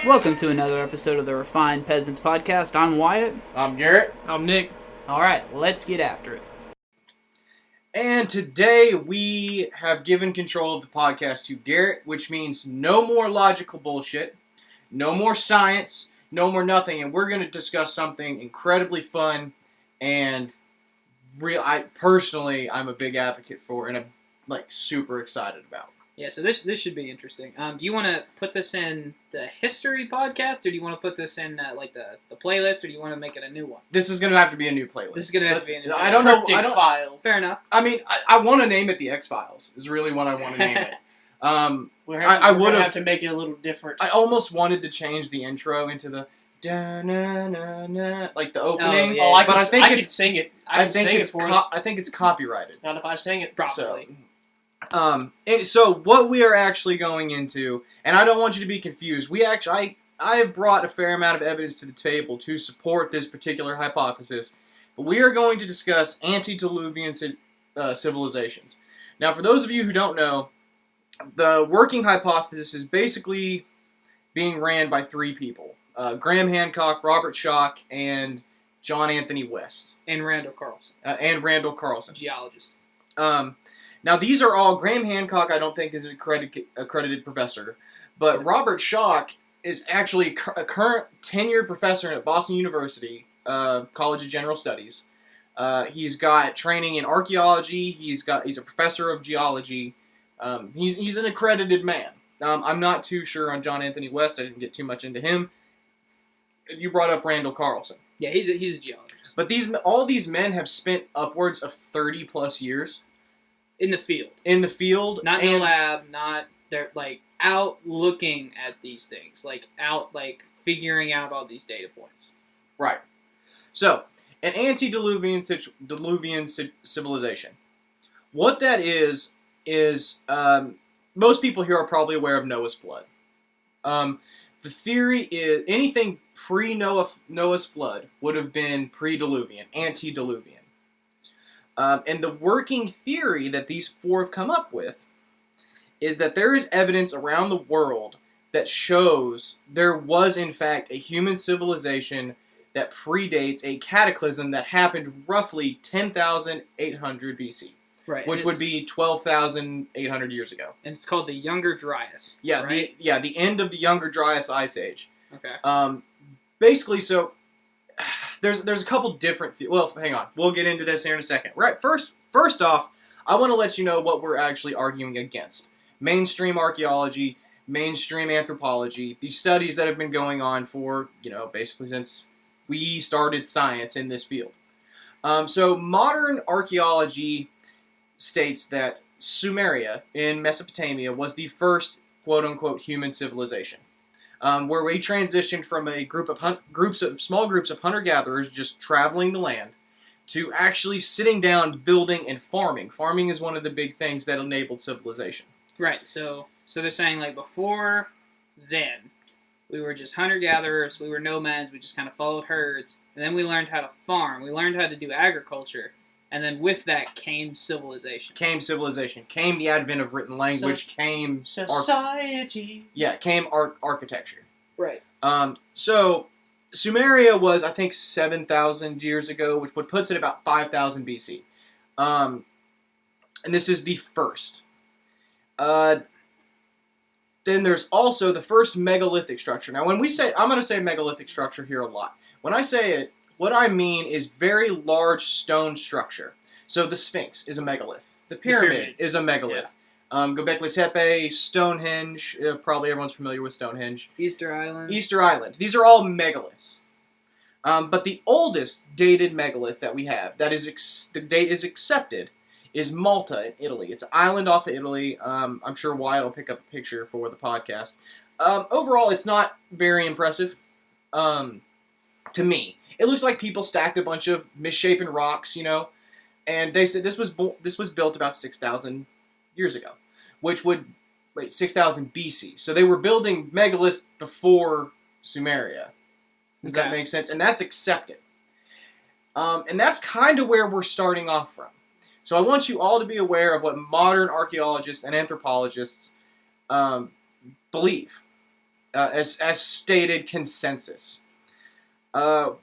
Welcome to another episode of the Refined Peasants podcast. I'm Wyatt. I'm Garrett. I'm Nick. All right, let's get after it. And today we have given control of the podcast to Garrett, which means no more logical bullshit, no more science, no more nothing. And we're going to discuss something incredibly fun and I'm a big advocate for and I'm super excited about. Yeah, so this should be interesting. Do you want to put this in the history podcast, or do you want to put this in the playlist, or do you want to make it a new one? This is going to have to be a new playlist. This is going to have to be a new I don't know. file. Fair enough. I mean, I want to name it the X-Files is really what I want to name it. I would have to make it a little different. I almost wanted to change the intro into the da-na-na-na, like the opening. Oh, yeah. But I think I could sing it. I think it's copyrighted. Not if I sing it properly. So what we are actually going into, and I don't want you to be confused. I have brought a fair amount of evidence to the table to support this particular hypothesis. But we are going to discuss antediluvian civilizations. Now, for those of you who don't know, the working hypothesis is basically being ran by three people: Graham Hancock, Robert Schoch, and John Anthony West. And Randall Carlson. Geologist. Now, these are all... Graham Hancock, I don't think, is an accredited professor. But Robert Schoch is actually a current tenured professor at Boston University, College of General Studies. He's got training in archaeology. He's a professor of geology. He's an accredited man. I'm not too sure on John Anthony West. I didn't get too much into him. You brought up Randall Carlson. Yeah, he's a geologist. But all these men have spent upwards of 30-plus years... In the field. Not in the lab, they're out looking at these things. Out figuring out all these data points. Right. So, an antediluvian civilization. What that is most people here are probably aware of Noah's flood. The theory is anything pre-Noah's flood would have been pre-Diluvian, antediluvian. And the working theory that these four have come up with is that there is evidence around the world that shows there was, in fact, a human civilization that predates a cataclysm that happened roughly 10,800 BC. Right. Which would be 12,800 years ago. And it's called the Younger Dryas. Yeah, right? The end of the Younger Dryas Ice Age. Okay. Basically, so... There's a couple different... Well, hang on. We'll get into this here in a second. Right, first off, I want to let you know what we're actually arguing against. Mainstream archaeology, mainstream anthropology, these studies that have been going on for, basically since we started science in this field. So modern archaeology states that Sumeria in Mesopotamia was the first quote-unquote human civilization. Where we transitioned from a small groups of hunter-gatherers just traveling the land to actually sitting down, building, and farming. Farming is one of the big things that enabled civilization. Right. So they're saying before then, we were just hunter-gatherers, we were nomads, we just kind of followed herds, and then we learned how to farm, we learned how to do agriculture, and then with that came civilization. Came the advent of written language, came... Society. Came architecture. Right. So, Sumeria was, I think, 7,000 years ago, which puts it about 5,000 BC. And this is the first. Then there's also the first megalithic structure. Now, when we say... I'm going to say megalithic structure here a lot. When I say it, what I mean is very large stone structure. So the Sphinx is a megalith. The pyramid is a megalith. Yeah. Göbekli Tepe, Stonehenge. Probably everyone's familiar with Stonehenge. Easter Island. These are all megaliths. But the oldest dated megalith that we have, the date is accepted, is Malta in Italy. It's an island off of Italy. I'm sure Wyatt will pick up a picture for the podcast. Overall, it's not very impressive to me. It looks like people stacked a bunch of misshapen rocks, and they said this was built about 6,000 years ago, which would 6,000 BC. So they were building megaliths before Sumeria. Does that make sense? And that's accepted. And that's kind of where we're starting off from. So I want you all to be aware of what modern archaeologists and anthropologists believe. as stated consensus.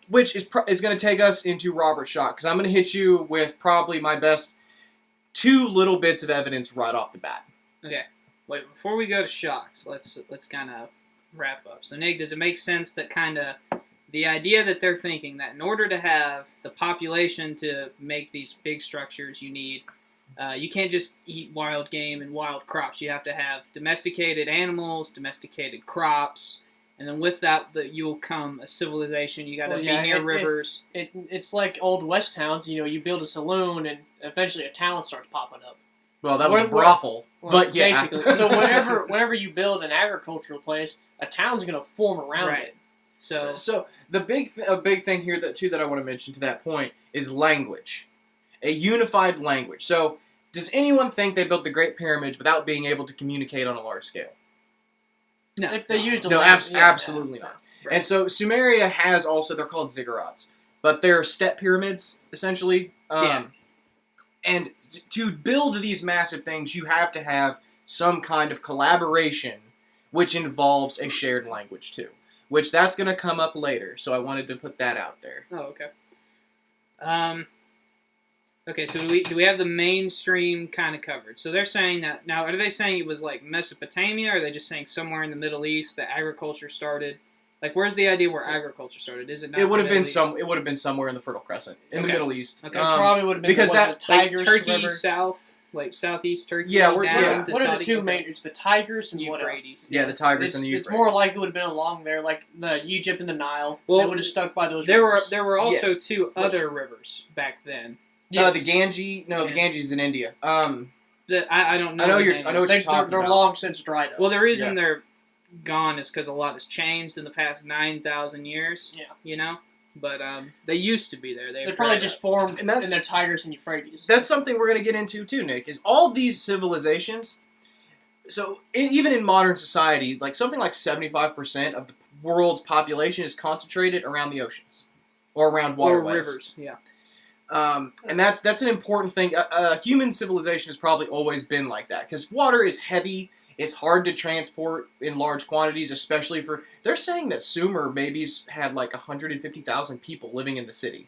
Which is going to take us into Robert Schoch, because I'm going to hit you with probably my best 2 little bits of evidence right off the bat. Okay. Wait, before we go to shocks, let's kind of wrap up. So, Nick, does it make sense that kind of the idea that they're thinking that in order to have the population to make these big structures, you can't just eat wild game and wild crops. You have to have domesticated animals, domesticated crops, and then with that, you'll come a civilization. You got to be near rivers. It's like old West towns. You build a saloon, and eventually a town starts popping up. Well, that was a brothel, but yeah. Basically. So whenever you build an agricultural place, a town's going to form around it. So a big thing here that I want to mention to that point is language, a unified language. So does anyone think they built the Great Pyramids without being able to communicate on a large scale? No, they used absolutely not. Right. And so Sumeria has also, they're called ziggurats, but they're step pyramids essentially. And to build these massive things, you have to have some kind of collaboration, which involves a shared language too. Which that's going to come up later, so I wanted to put that out there. Oh, okay. Okay, so do we have the mainstream kind of covered? So they're saying that now. Are they saying it was like Mesopotamia, or are they just saying somewhere in the Middle East that agriculture started? Like, where's the idea where agriculture started? Is it not? It would have been It would have been somewhere in the Fertile Crescent, in the Middle East. Okay, it probably would have been because the Tigris Turkey River. South, like southeast Turkey. Yeah, down to What are Saudi the two main? It's the Tigris and Euphrates. Yeah, the Tigris and the Euphrates. It's more like it would have been along there, like the Egypt and the Nile. Well, they would have stuck by those. There rivers. were also 2 other rivers back then. The Ganges. No, the Ganges is in India. I don't know. I know what you're talking about. They're long since dried up. Well, the reason they're gone is because a lot has changed in the past 9,000 years. Yeah. But they used to be there. They probably just formed and in the Tigris and Euphrates. That's something we're going to get into too, Nick. Is all these civilizations. So even in modern society, like something like 75% of the world's population is concentrated around the oceans or around waterways. Or rivers. Yeah. And that's an important thing. Human civilization has probably always been like that because water is heavy. It's hard to transport in large quantities, especially for. They're saying that Sumer maybe had like 150,000 people living in the city.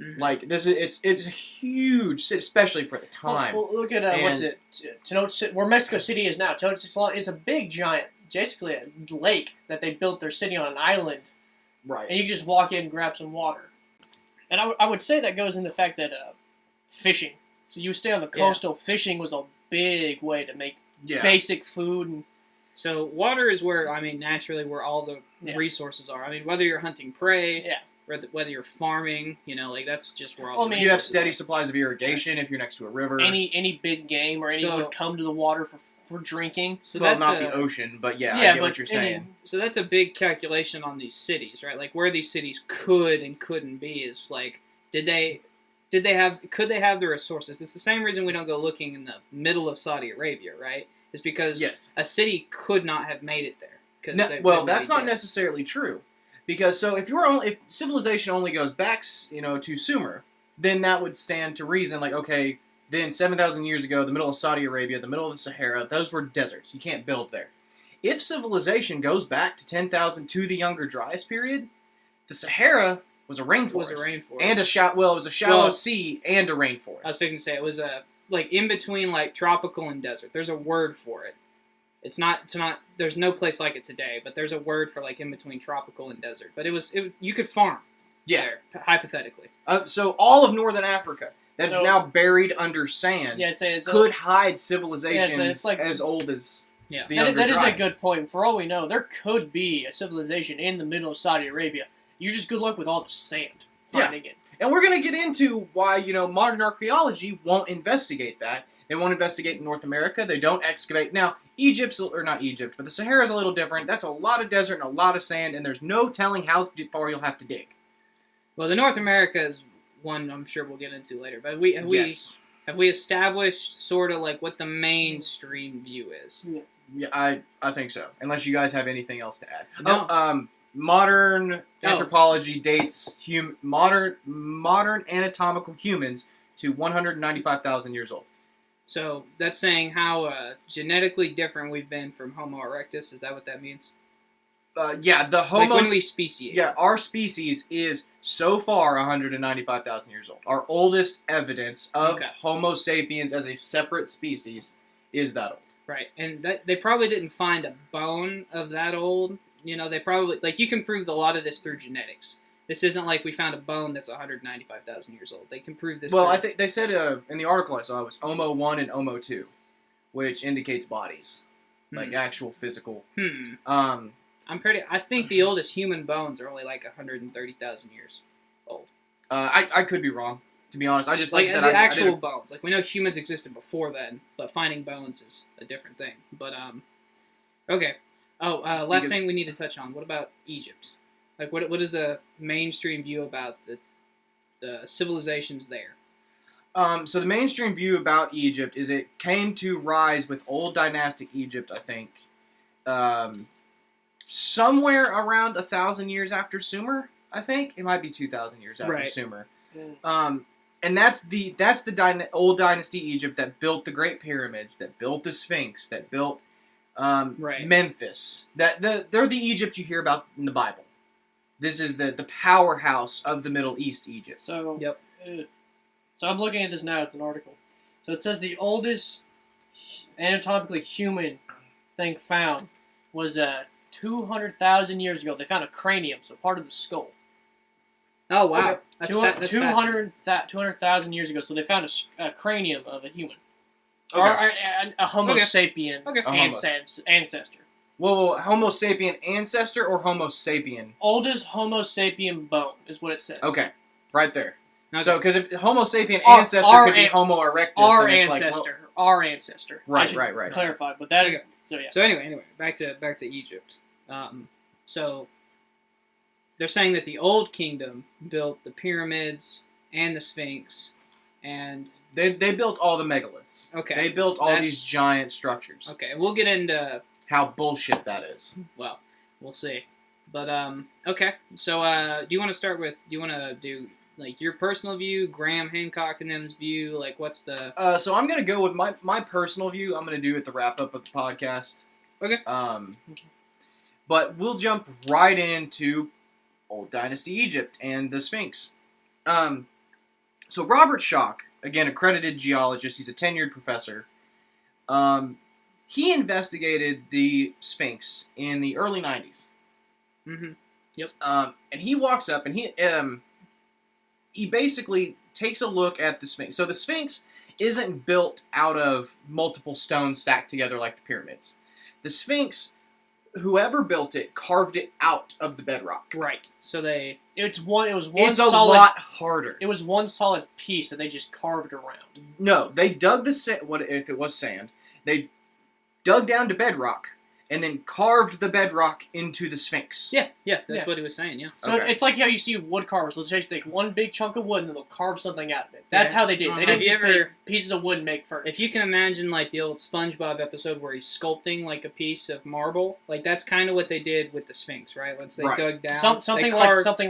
Mm-hmm. Like it's a huge city, especially for the time. Well look at what's it? Where Mexico City is now. Tenochtitlan. It's a big giant, basically a lake that they built their city on an island. Right. And you just walk in and grab some water. And I would say that goes in the fact that fishing. So you stay on the coast, so fishing was a big way to make basic food. And so water is where, naturally where all the resources are. Whether you're hunting prey, whether you're farming, that's just where all the resources you have steady supplies of irrigation if you're next to a river. Any big game or anything would come to the water for drinking. So that's not the ocean, but I get what you're saying. So that's a big calculation on these cities, right? Like where these cities could and couldn't be is like, could they have the resources? It's the same reason we don't go looking in the middle of Saudi Arabia, right? It's because a city could not have made it there. That's not necessarily true. Because if civilization only goes back, to Sumer, then that would stand to reason. Like, okay, then 7,000 years ago, the middle of Saudi Arabia, the middle of the Sahara, those were deserts. You can't build there. If civilization goes back to 10,000 to the Younger Dryas period, the Sahara was a rainforest. And it was a shallow sea and a rainforest. I was thinking to say it was in between tropical and desert. There's a word for it. It's not there's no place like it today, but there's a word for in between tropical and desert. But you could farm there, hypothetically. So all of northern Africa that is now buried under sand could hide civilizations as old as the Younger That is Dryas. a good point. For all we know, there could be a civilization in the middle of Saudi Arabia. You just good luck with all the sand finding it. And we're going to get into why, modern archaeology won't investigate that. They won't investigate in North America. They don't excavate. Now, not Egypt, but the Sahara is a little different. That's a lot of desert and a lot of sand, and there's no telling how far you'll have to dig. Well, the North America is one I'm sure we'll get into later. But have we established sort of what the mainstream view is? Yeah, I think so. Unless you guys have anything else to add. No. Modern anthropology dates modern anatomical humans to 195,000 years old. So that's saying how genetically different we've been from Homo erectus. Is that what that means? the Homo. Like when we speciate. Yeah, our species is so far 195,000 years old. Our oldest evidence of Homo sapiens as a separate species is that old. Right, and they probably didn't find a bone of that old. You know, they probably, like, you can prove a lot of this through genetics. This isn't like we found a bone that's 195,000 years old. They can prove this. Well, I think they said in the article I saw it was Homo 1 and Homo 2, which indicates bodies, like actual physical. I think the oldest human bones are only like 130,000 years old. I could be wrong, to be honest. I just like I said, the actual bones. Like we know humans existed before then, but finding bones is a different thing. But okay. Last thing we need to touch on. What about Egypt? Like what is the mainstream view about the civilizations there? So the mainstream view about Egypt is it came to rise with Old Dynastic Egypt, I think. Somewhere around 1,000 years after Sumer, I think it might be 2,000 years after Sumer. And that's the Old Dynasty Egypt that built the Great Pyramids, that built the Sphinx, that built Memphis. They're the Egypt you hear about in the Bible. This is the powerhouse of the Middle East Egypt. So so I'm looking at this now. It's an article. So it says the oldest anatomically human thing found was 200,000 years ago. They found a cranium, so part of the skull. Oh, wow. Okay. That's 200,000 years ago, so they found a cranium of a human. Okay. Or a Homo sapien ancestor. Well, Homo sapien ancestor or Homo sapien? Oldest Homo sapien bone is what it says. Okay, right there. Okay. So, because if Homo sapien ancestor could be Homo erectus, our and it's ancestor, like, well, our ancestor. Right. Clarify, but that is so yeah. So anyway, back to Egypt. So they're saying that the Old Kingdom built the pyramids and the Sphinx, and they built all the megaliths. Okay, they built all these giant structures. Okay, we'll get into how bullshit that is. Well, we'll see. But okay. So do you want to start with? Do you want to do like your personal view, Graham Hancock and them's view? Like, what's the? So I'm gonna go with my personal view. I'm gonna do at the wrap up of the podcast. Okay. But we'll jump right into Old Dynasty Egypt and the Sphinx. So Robert Schoch, again, accredited geologist, he's a tenured professor. He investigated the Sphinx in the early 90s. Mm-hmm. Yep. And he walks up and he basically takes a look at the Sphinx. So the Sphinx isn't built out of multiple stones stacked together like the pyramids. The Sphinx, whoever built it, carved it out of the bedrock. Right. So it was one It's solid, a lot harder. It was one solid piece that they just carved around. No, they dug what if it was sand? They dug down to bedrock and then carved the bedrock into the Sphinx. Yeah, that's what he was saying, yeah. So it's like how you see wood carvers. They'll just take one big chunk of wood and they'll carve something out of it. That's how they did. They didn't just take pieces of wood and make furniture. If you can imagine like the old SpongeBob episode where he's sculpting like a piece of marble, like that's kind of what they did with the Sphinx, right? Once they dug down, something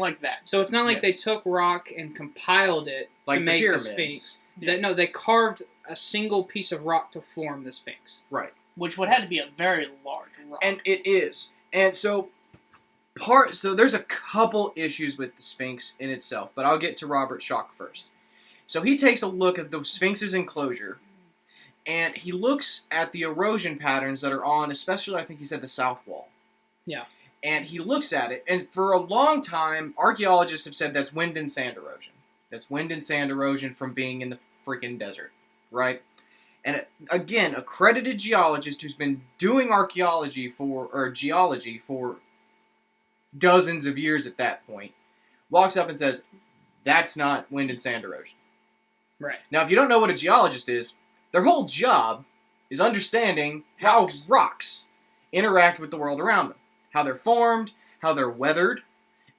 like that. So it's not like they took rock and compiled it like to make the Sphinx. No, they carved a single piece of rock to form the Sphinx. Right. Which would have to be a very large rock. And it is. And so there's a couple issues with the Sphinx in itself, but I'll get to Robert Schoch first. So he takes a look at the Sphinx's enclosure, and he looks at the erosion patterns that are on, especially I think he said the south wall. Yeah. And he looks at it, and for a long time, archaeologists have said that's wind and sand erosion. That's wind and sand erosion from being in the freaking desert, right? And again, accredited geologist who's been doing geology for dozens of years at that point, walks up and says, that's not wind and sand erosion. Right. Now, if you don't know what a geologist is, their whole job is understanding how rocks interact with the world around them. How they're formed, how they're weathered,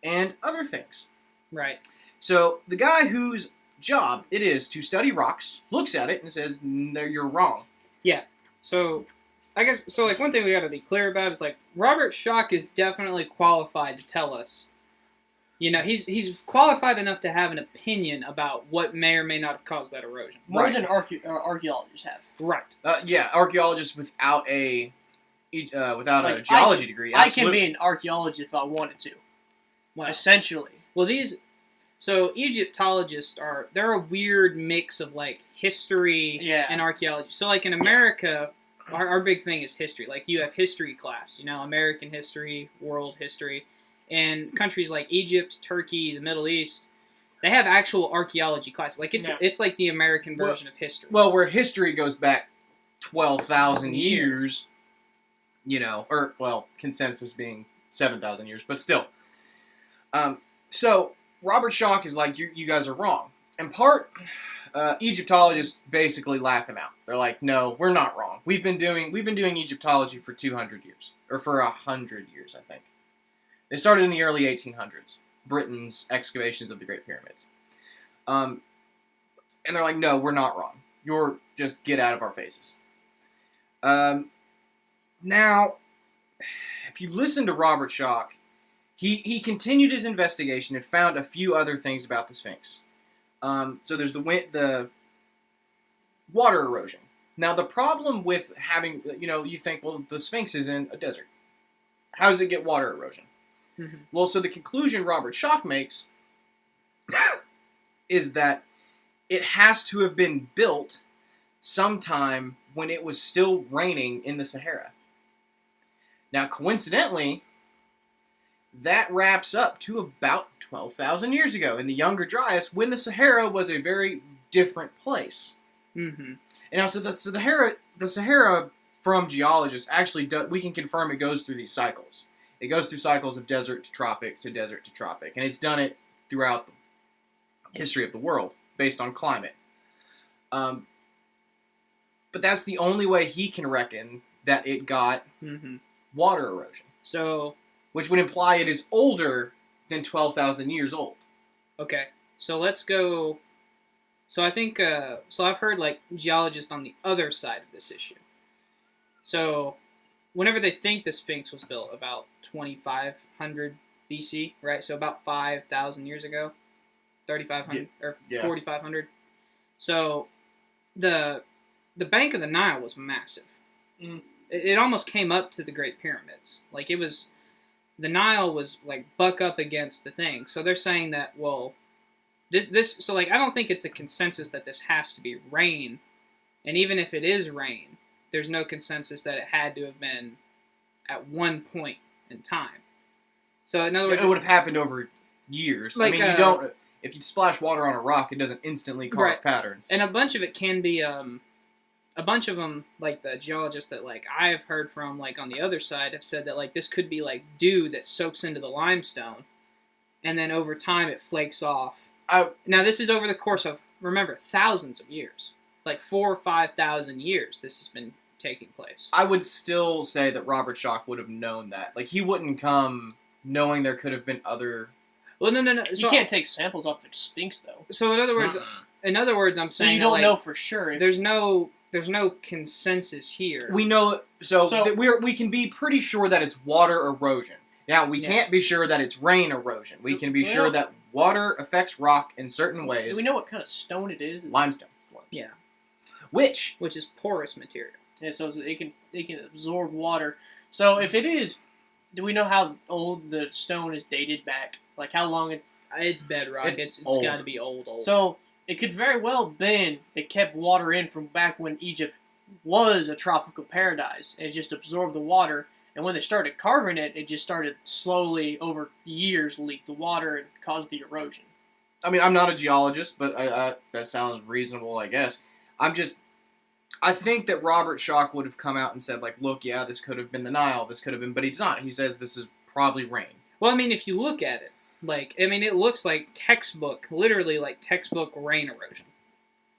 and other things. Right. So, the guy whose job it is to study rocks looks at it and says, no, you're wrong. Yeah. So I guess like one thing we got to be clear about is like Robert Schoch is definitely qualified to tell us, you know, he's qualified enough to have an opinion about what may or may not have caused that erosion. More than archaeologists have. Right. Archaeologists without without a Like, geology degree. I can Absolutely. be an archaeologist if I wanted to. Wow. Essentially. Well, so Egyptologists they're a weird mix of like history Yeah. and archaeology. So like in America, our big thing is history. Like you have history class, American history, world history, and countries like Egypt, Turkey, the Middle East, they have actual archaeology class. Like it's like the American version of history. Well, where history goes back 12,000 years, consensus being 7,000 years, but still. So Robert Schoch is like, you guys are wrong. And Egyptologists basically laugh him out. They're like, no, we're not wrong. We've been doing Egyptology for 200 years, or for 100 years, I think. They started in the early 1800s, Britain's excavations of the Great Pyramids. And they're like, no, we're not wrong. You're just get out of our faces. Now, if you listen to Robert Schoch, he continued his investigation and found a few other things about the Sphinx. So there's the water erosion. Now, the problem with having, you think, well, the Sphinx is in a desert. How does it get water erosion? Mm-hmm. Well, so the conclusion Robert Schoch makes is that it has to have been built sometime when it was still raining in the Sahara. Now, coincidentally, that wraps up to about 12,000 years ago in the Younger Dryas, when the Sahara was a very different place. Mm-hmm. And now, so the Sahara, from geologists, actually we can confirm it goes through these cycles. It goes through cycles of desert to tropic to desert to tropic, and it's done it throughout the history of the world based on climate. But that's the only way he can reckon that it got water erosion. So, which would imply it is older than 12,000 years old. Okay, so let's go. So I think, so I've heard like geologists on the other side of this issue. So, whenever they think the Sphinx was built, about 2,500 BC, right? So about 5,000 years ago, 3,500 or 4,500. So, the bank of the Nile was massive. It almost came up to the Great Pyramids. Like the Nile was like buck up against the thing. So they're saying that, well, so like I don't think it's a consensus that this has to be rain. And even if it is rain, there's no consensus that it had to have been at one point in time. So in other words, it would have happened over years. Like, I mean, if you splash water on a rock, it doesn't instantly carve patterns. And a bunch of it can be, a bunch of them, like the geologists that like I've heard from, like on the other side, have said that like this could be like dew that soaks into the limestone, and then over time it flakes off. Now this is over the course of, remember, thousands of years, like 4,000 or 5,000 years. This has been taking place. I would still say that Robert Schoch would have known that. Like, he wouldn't come knowing there could have been other. Well, no. You can't take samples off the Sphinx though. So in other words, I'm saying you don't know for sure. There's no consensus here. We know, we can be pretty sure that it's water erosion. Now, we can't be sure that it's rain erosion. We can be sure that water affects rock in certain ways. Do we know what kind of stone it is? Limestone. Yeah. Which is porous material. Yeah, so it can absorb water. So if it is, do we know how old the stone is dated back? Like how long it's bedrock. It's got to be old. So it could very well have been it kept water in from back when Egypt was a tropical paradise, and it just absorbed the water. And when they started carving it, it just started slowly over years leak the water and cause the erosion. I mean, I'm not a geologist, but that sounds reasonable, I guess. I think that Robert Schoch would have come out and said, like, look, yeah, this could have been the Nile, this could have been, but he's not. He says this is probably rain. Well, I mean, if you look at it, like, I mean, it looks like literally like textbook rain erosion.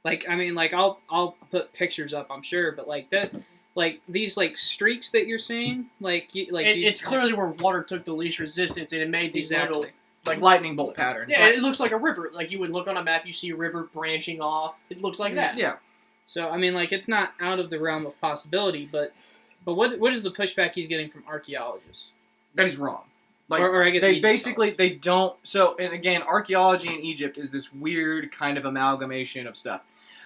Like, I mean, like, I'll put pictures up, I'm sure, but like that, like these like streaks that you're seeing, it's clearly where water took the least resistance, and it made these little like lightning bolt patterns. Yeah, it looks like a river. Like you would look on a map, you see a river branching off. It looks like that. Yeah. So I mean, like, it's not out of the realm of possibility, but what is the pushback he's getting from archaeologists? That he's wrong. Like, or I guess they don't. So, and again, archaeology in Egypt is this weird kind of amalgamation of stuff.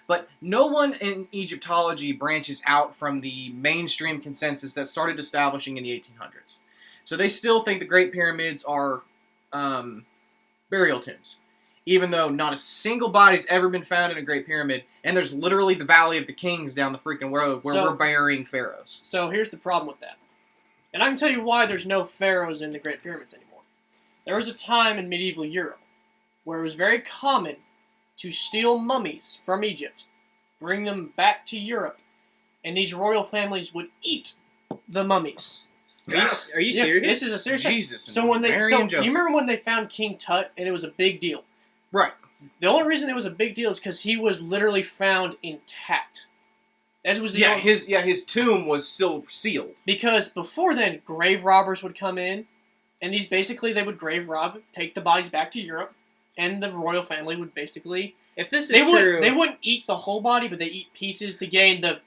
But no one in Egyptology branches out from the mainstream consensus that started establishing in the 1800s. So they still think the Great Pyramids are burial tombs, even though not a single body's ever been found in a Great Pyramid, and there's literally the Valley of the Kings down the freaking road where we're burying pharaohs. So here's the problem with that. And I can tell you why there's no pharaohs in the Great Pyramids anymore. There was a time in medieval Europe where it was very common to steal mummies from Egypt, bring them back to Europe, and these royal families would eat the mummies. Are you serious? This is a serious thing. Jesus. So when you remember when they found King Tut and it was a big deal? Right. The only reason it was a big deal is because he was literally found intact. That was his tomb was still sealed. Because before then, grave robbers would come in, and they would grave rob, take the bodies back to Europe, and the royal family would basically... If this is true... They wouldn't eat the whole body, but they eat pieces to gain the...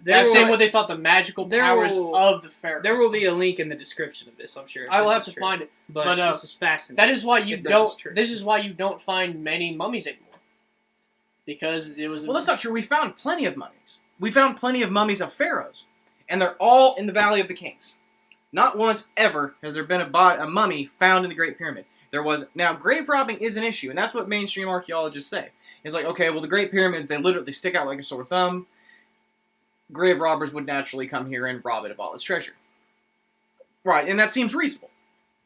That's what they thought the magical powers of the pharaohs. There will be a link in the description of this, I'm sure. I will have to find it. But this is fascinating. That is why this is why you don't find many mummies anymore. Because it was... Well, that's not true. We found plenty of mummies. We found plenty of mummies of pharaohs. And they're all in the Valley of the Kings. Not once ever has there been a mummy found in the Great Pyramid. There was... Now, grave robbing is an issue, and that's what mainstream archaeologists say. It's like, okay, well, the Great Pyramids, they literally stick out like a sore thumb. Grave robbers would naturally come here and rob it of all its treasure. Right, and that seems reasonable.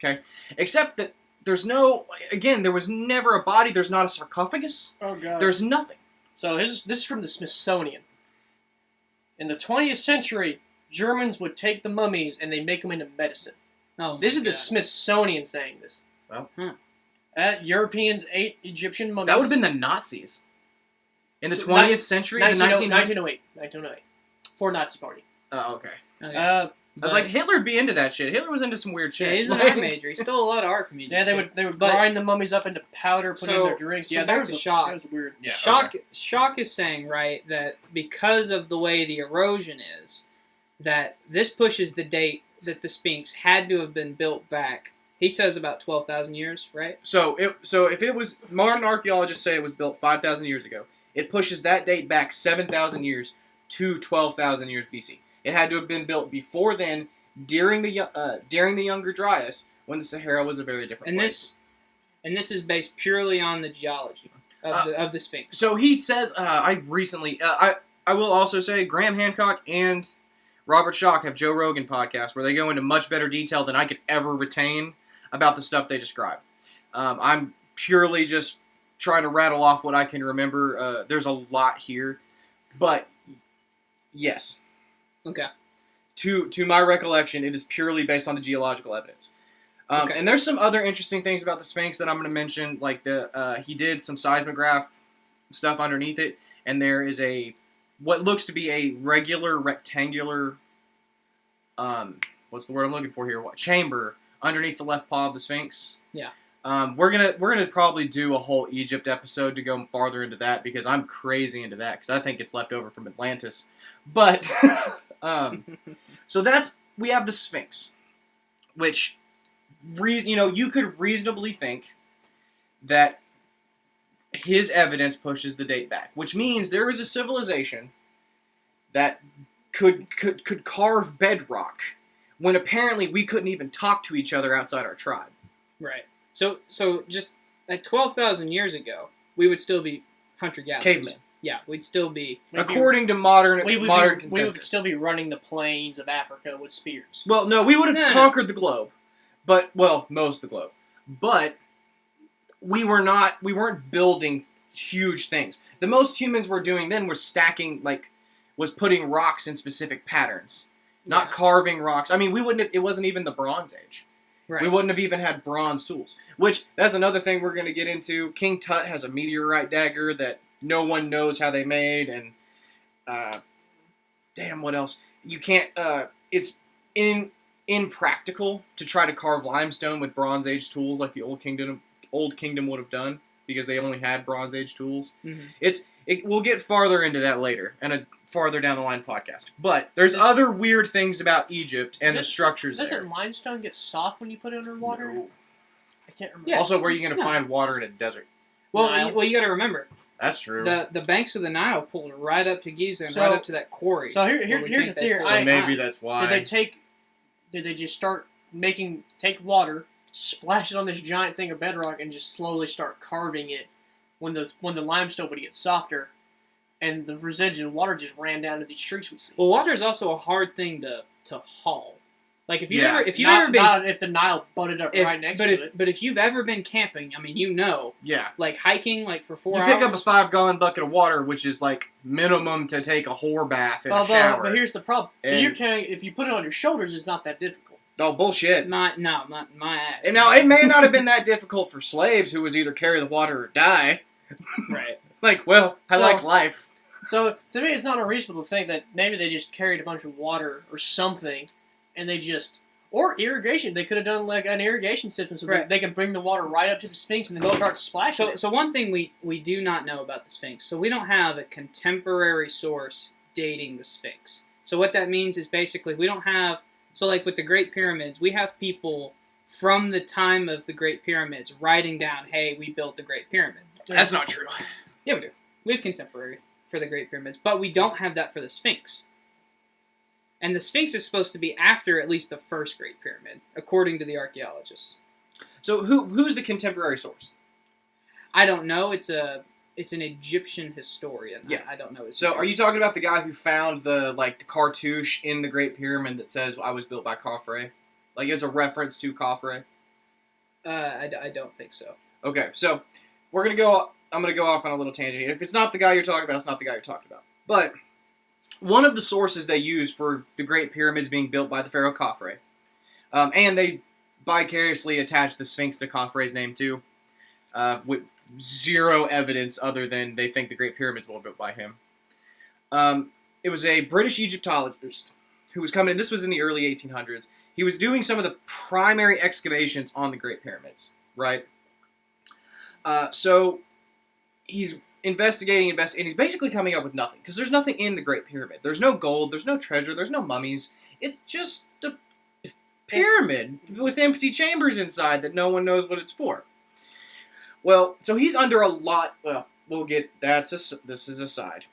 Okay? Except that there's no... Again, there was never a body. There's not a sarcophagus. Oh, God. There's nothing. So this is from the Smithsonian. In the 20th century, Germans would take the mummies and they make them into medicine. Oh, this is the Smithsonian saying this. Well, Europeans ate Egyptian mummies. That would have been the Nazis. In the 20th century? 1908. For Nazi Party. Oh, okay. Okay. I was like, Hitler'd be into that shit. Hitler was into some weird shit. Yeah, he's an art major. He stole a lot of art from Egypt. Yeah, they would grind the mummies up into powder, put in their drinks. So Yeah, that was weird. Yeah, Shock is saying, right, that because of the way the erosion is, that this pushes the date that the Sphinx had to have been built back. He says about 12,000 years, right? So if it was, modern archaeologists say it was built 5,000 years ago, it pushes that date back 7,000 years to 12,000 years BC. It had to have been built before then, during the Younger Dryas, when the Sahara was a very different place. This is based purely on the geology of the Sphinx. So he says, I will also say Graham Hancock and Robert Schoch have Joe Rogan podcasts where they go into much better detail than I could ever retain about the stuff they describe. I'm purely just trying to rattle off what I can remember. There's a lot here, but yes. Okay. To my recollection, it is purely based on the geological evidence. Okay. And there's some other interesting things about the Sphinx that I'm going to mention, like he did some seismograph stuff underneath it, and there is what looks to be a regular rectangular, what's the word I'm looking for here? Chamber underneath the left paw of the Sphinx. Yeah. We're gonna probably do a whole Egypt episode to go farther into that because I'm crazy into that because I think it's left over from Atlantis. But so we have the Sphinx, which you could reasonably think that his evidence pushes the date back, which means there is a civilization that could carve bedrock when apparently we couldn't even talk to each other outside our tribe. Right. So just at 12,000 years ago, we would still be hunter-gatherers. Cavemen. Yeah, we'd still be... According to modern consensus. We would still be running the plains of Africa with spears. Well, no, we would have conquered the globe. Most of the globe. But we weren't building huge things. The most humans were doing then was was putting rocks in specific patterns. Not carving rocks. I mean, it wasn't even the Bronze Age. Right. We wouldn't have even had bronze tools. Which, that's another thing we're going to get into. King Tut has a meteorite dagger that no one knows how they made, and what else? You can't, it's impractical to try to carve limestone with Bronze Age tools like the Old Kingdom would have done, because they only had Bronze Age tools. Mm-hmm. We'll get farther into that later, and a farther down the line podcast. But there's other weird things about Egypt and the structures there. Doesn't limestone get soft when you put it underwater? No. I can't remember. Yeah. Also, where are you going to find water in a desert? Well, Nile. you got to remember That's true. the banks of the Nile pulled right up to Giza and So- right up to that quarry. So where we here's think the they theory. pulled so it. maybe that's why. Did they just start take water, splash it on this giant thing of bedrock, and just slowly start carving it when the limestone would get softer, and the residual water just ran down to these streaks we see. Well, water is also a hard thing to haul. Like if Yeah. you've Not- ever been, not if the Nile butted up right next to it. But if you've ever been camping, I mean, you know, Yeah. like hiking, like for 4 You hours. pick up a 5-gallon bucket of water, which is like minimum to take a whore bath and a shower. But here's the problem. So And- you're carrying, if you put it on your shoulders, it's not that difficult. Oh, bullshit. not my ass. And now, it may not have been that difficult for slaves who was either carry the water or die. Right. Like, well, I So- like life. So to me, it's not unreasonable to think that maybe they just carried a bunch of water or something, and they just or irrigation. They could have done like an irrigation system so Right. they can bring the water right up to the Sphinx and then start splashing it. So one thing we do not know about the Sphinx. So we don't have a contemporary source dating the Sphinx. So what that means is basically we don't have. So like with the Great Pyramids, we have people from the time of the Great Pyramids writing down, "Hey, we built the Great Pyramid." That's not true. Yeah, we do. We have contemporary for the Great Pyramids, but we don't have that for the Sphinx. And the Sphinx is supposed to be after at least the first Great Pyramid, according to the archaeologists. So who's the contemporary source? I don't know. It's an Egyptian historian. Yeah. I don't know his So name. are you talking about the guy who found the cartouche in the Great Pyramid that says I was built by Khafre? Like it's a reference to Khafre? I don't think so. Okay, so I'm gonna go off on a little tangent. If it's not the guy you're talking about, it's not the guy you're talking about. But one of the sources they use for the Great Pyramids being built by the Pharaoh Khafre, and they vicariously attach the Sphinx to Khafre's name too, with zero evidence other than they think the Great Pyramids were built by him. It was a British Egyptologist who was coming in. This was in the early 1800s. He was doing some of the primary excavations on the Great Pyramids, right? So he's investigating, and he's basically coming up with nothing, because there's nothing in the Great Pyramid. There's no gold, there's no treasure, there's no mummies. It's just a pyramid with empty chambers inside that no one knows what it's for. Well, so he's under a lot. Well, this is a side.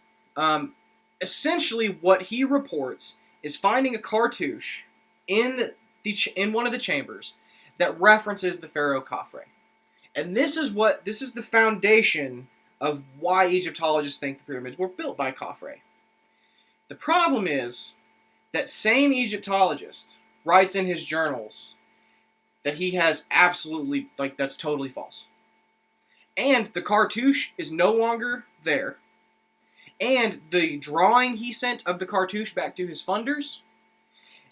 Essentially, what he reports is finding a cartouche in one of the chambers that references the Pharaoh Khafre. And this is the foundation of why Egyptologists think the pyramids were built by Khafre. The problem is that same Egyptologist writes in his journals that he has absolutely, that's totally false. And the cartouche is no longer there. And the drawing he sent of the cartouche back to his funders,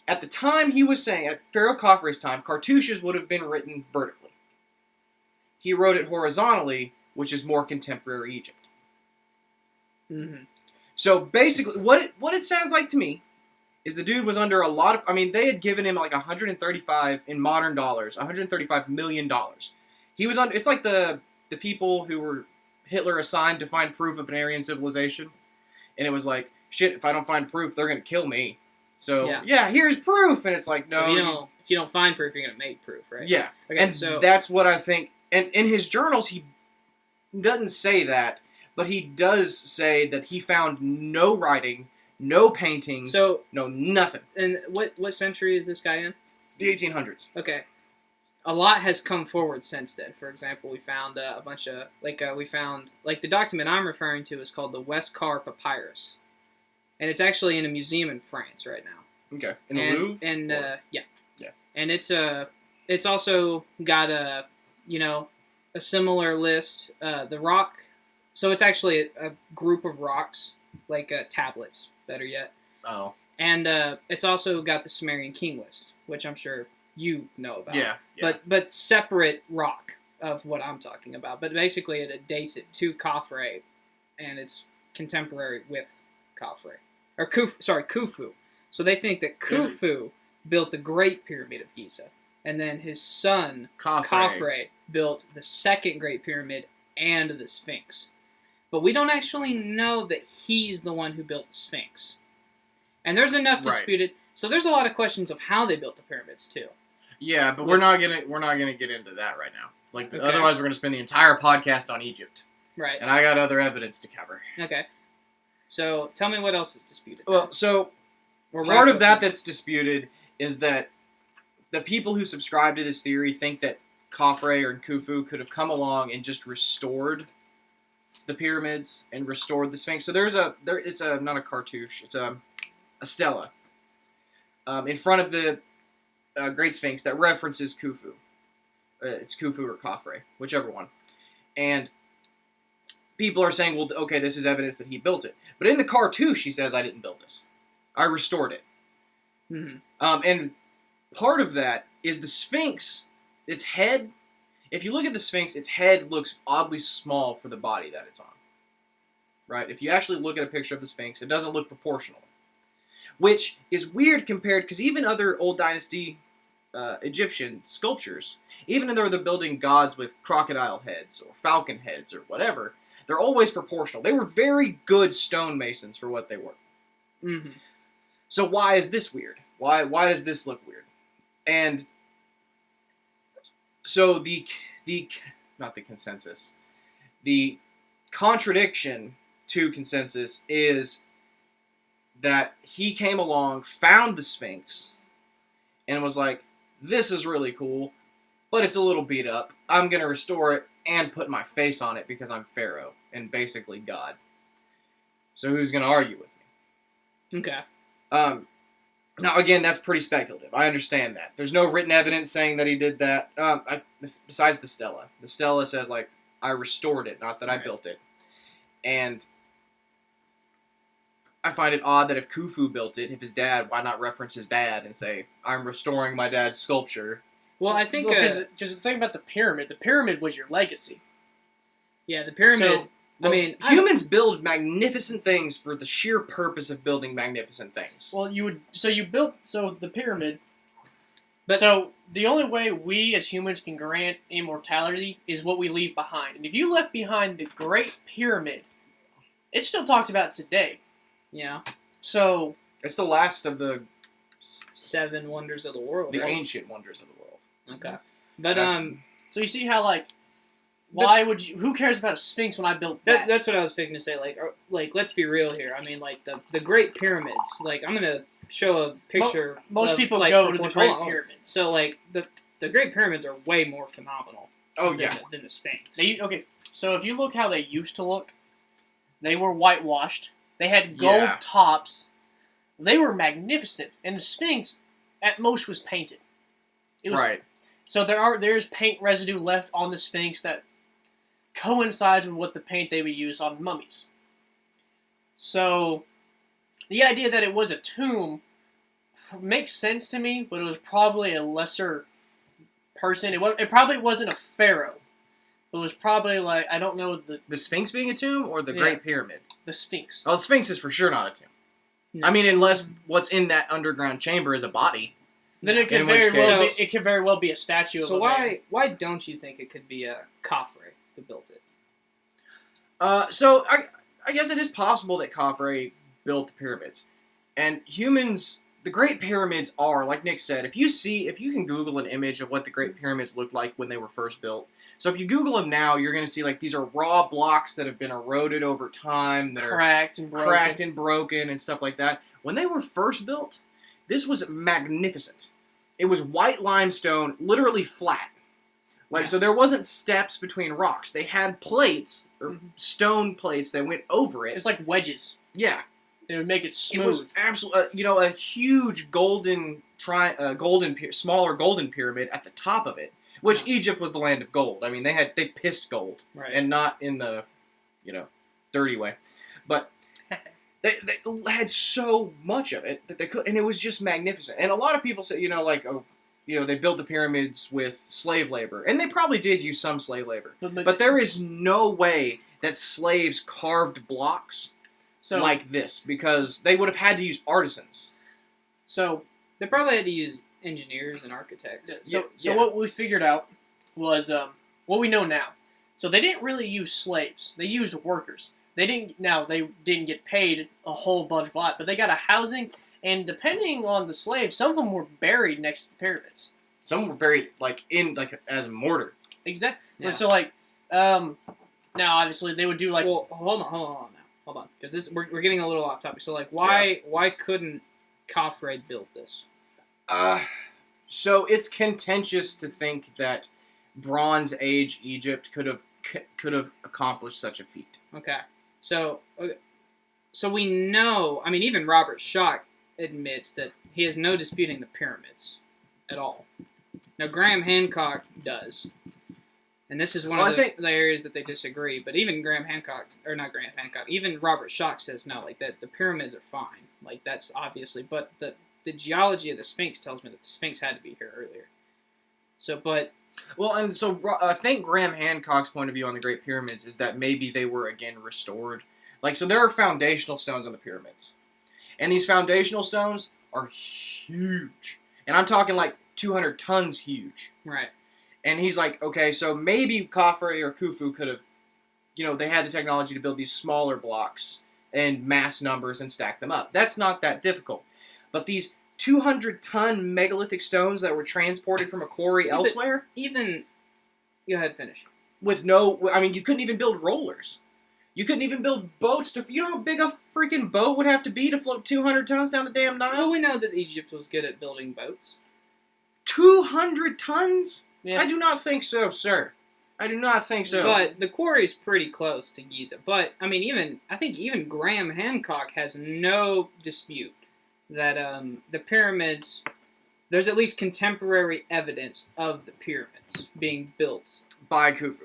at the time he was saying, at Pharaoh Khafre's time, cartouches would have been written vertically. He wrote it horizontally, which is more contemporary Egypt. Mm-hmm. So basically, what it sounds like to me is the dude was under a lot of. They had given him like 135 in modern dollars, $135 million. He was on. It's like the people who were Hitler assigned to find proof of an Aryan civilization, and it was like, shit, if I don't find proof, they're gonna kill me. So yeah here's proof, and it's like, no. So if you don't find proof, you're gonna make proof, right? Yeah, Okay, and so that's what I think. And in his journals, he doesn't say that, but he does say that he found no writing, no paintings, no nothing. And what century is this guy in? The 1800s. Okay. A lot has come forward since then. For example, we found a bunch of, the document I'm referring to is called the Westcar Papyrus. And it's actually in a museum in France right now. Okay. In the Louvre? And, yeah. Yeah. And it's also got a similar list. The rock, so it's actually a group of rocks, tablets, better yet. Oh. And it's also got the Sumerian king list, which I'm sure you know about. Yeah. But separate rock of what I'm talking about. But basically it dates it to Khafre, and it's contemporary with Khafre. Or Khufu. So they think that Khufu built the Great Pyramid of Giza. And then his son, Khafre, built the second Great Pyramid and the Sphinx. But we don't actually know that he's the one who built the Sphinx. And there's enough disputed. So there's a lot of questions of how they built the pyramids too. Yeah, but we're not gonna get into that right now. Like, Okay. otherwise we're going to spend the entire podcast on Egypt. Right. And I got other evidence to cover. Okay. So tell me what else is disputed. Well, so Or part wrap of that up that's disputed is that the people who subscribe to this theory think that Khafre or Khufu could have come along and just restored the pyramids and restored the Sphinx. So it's not a cartouche, it's a stela in front of the Great Sphinx that references Khufu. It's Khufu or Khafre, whichever one. And people are saying, well, okay, this is evidence that he built it. But in the cartouche, he says, I didn't build this. I restored it. Mhm. And part of that is the Sphinx, its head. If you look at the Sphinx, its head looks oddly small for the body that it's on. Right? If you actually look at a picture of the Sphinx, it doesn't look proportional. Which is weird compared, because even other Old Dynasty Egyptian sculptures, even though they're building gods with crocodile heads or falcon heads or whatever, they're always proportional. They were very good stonemasons for what they were. Mm-hmm. So why is this weird? Why does this look weird? And so the not the consensus, the contradiction to consensus is that he came along, found the Sphinx, and was like, this is really cool, but it's a little beat up. I'm going to restore it and put my face on it because I'm Pharaoh and basically God. So who's going to argue with me? Okay. Now, again, that's pretty speculative. I understand that. There's no written evidence saying that he did that, besides the stela. The stela says, like, I restored it, not that I Right. built it. And I find it odd that if Khufu built it, if his dad, why not reference his dad and say, I'm restoring my dad's sculpture? Well, I think because just think about the pyramid. The pyramid was your legacy. yeah, the pyramid. So, I mean, humans build magnificent things for the sheer purpose of building magnificent things. well, you built the pyramid. But- So the only way we as humans can grant immortality is what we leave behind. And if you left behind the Great Pyramid, it's still talked about today. yeah, So It's the last of the 7 wonders of the world. the right? ancient wonders of the world. Okay. But so you see how why would you? Who cares about a Sphinx when I built that? that's what I was thinking to say. Like, let's be real here. I mean, like the Great Pyramids. Like, I'm gonna show a picture. Most of, people like, go to the proportion- Great hold on. Pyramids. So like the Great Pyramids are way more phenomenal. Oh, than, yeah. than the Sphinx. Okay, so if you look how they used to look, they were whitewashed. They had gold Yeah. tops. They were magnificent, and the Sphinx, at most, was painted. It was Right. So there's paint residue left on the Sphinx that coincides with what the paint they would use on mummies. So the idea that it was a tomb makes sense to me, but it was probably a lesser person. It probably wasn't a pharaoh. It was probably like, I don't know, The Sphinx being a tomb or the Yeah. Great Pyramid? the Sphinx. Oh, the Sphinx is for sure not a tomb. No. I mean, unless what's in that underground chamber is a body. Then it could In which very well be a statue of So a man. why don't you think it could be a Khafre who built it? So I guess it is possible that Khafre built the pyramids. And humans, the Great Pyramids are, like Nick said, if you can Google an image of what the Great Pyramids looked like when they were first built. So if you Google them now, you're going to see like these are raw blocks that have been eroded over time, that Cracked and are broken. cracked and broken and stuff like that. When they were first built, this was magnificent. It was white limestone, literally flat. Yeah. So there wasn't steps between rocks. They had plates, or stone plates that went over it. It's like wedges. Yeah. They would make it It smooth. was absolutely, a huge smaller golden pyramid at the top of it, which Egypt was the land of gold. I mean, they pissed gold, Right. and not in the, dirty way, but they had so much of it that they could, and it was just magnificent. And a lot of people say, they built the pyramids with slave labor, and they probably did use some slave labor, but there is no way that slaves carved blocks like this, because they would have had to use artisans. So They probably had to use engineers and architects. So what we figured out was what we know now. So they didn't really use slaves. They used workers. They didn't get paid a whole bunch of lot, but they got a housing, and depending on the slaves, some of them were buried next to the pyramids. Some were buried as a mortar. Exactly. Yeah. So like, now obviously they would do like. Well, hold on, because this we're getting a little off topic. So like, why couldn't Khafre build this? So it's contentious to think that Bronze Age Egypt could have accomplished such a feat. Okay, so we know. I mean, even Robert Schoch admits that he has no disputing the pyramids at all. Now Graham Hancock does, and this is one of the areas that they disagree. But even even Robert Schoch says no, like that the pyramids are fine. Like that's obviously, but the geology of the Sphinx tells me that the Sphinx had to be here earlier. So, but well, and so I think Graham Hancock's point of view on the Great Pyramids is that maybe they were again restored. Like, so there are foundational stones on the pyramids, and these foundational stones are huge, and I'm talking like 200 tons huge. Right. And he's like, okay, so maybe Khafre or Khufu could have, they had the technology to build these smaller blocks and mass numbers and stack them up. That's not that difficult. But these 200-ton megalithic stones that were transported from a quarry elsewhere... Go ahead, finish. You couldn't even build rollers. You couldn't even build boats to... You know how big a freaking boat would have to be to float 200 tons down the damn Nile? Well, we know that Egypt was good at building boats. 200 tons? Yeah. I do not think so, sir. I do not think so. But the quarry is pretty close to Giza. But, I mean, I think even Graham Hancock has no dispute that the pyramids, there's at least contemporary evidence of the pyramids being built by Khufu.